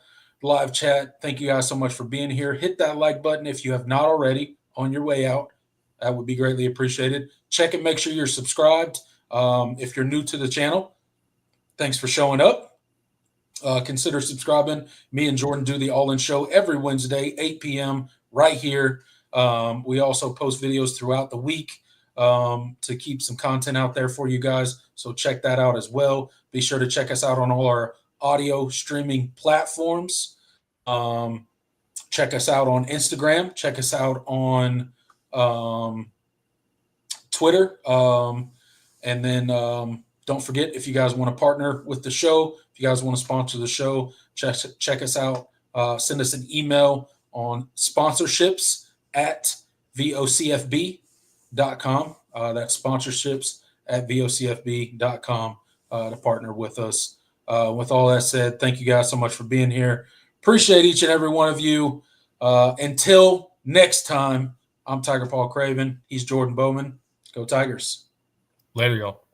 live chat. Thank you guys so much for being here. Hit that like button if you have not already on your way out. That would be greatly appreciated. Check and make sure you're subscribed. If you're new to the channel, thanks for showing up. Consider subscribing. Me and Jordan do the All In Show every Wednesday, 8 p.m. right here. We also post videos throughout the week to keep some content out there for you guys. So check that out as well. Be sure to check us out on all our audio streaming platforms. Check us out on Instagram. Check us out on Twitter. And then don't forget, if you guys want to partner with the show, if you guys want to sponsor the show, check us out. Send us an email on sponsorships@vocfb.com. That's sponsorships@vocfb.com to partner with us. With all that said, thank you guys so much for being here. Appreciate each and every one of you. Until next time. I'm Tiger Paul Craven. He's Jordan Bowman. Go Tigers. Later, y'all.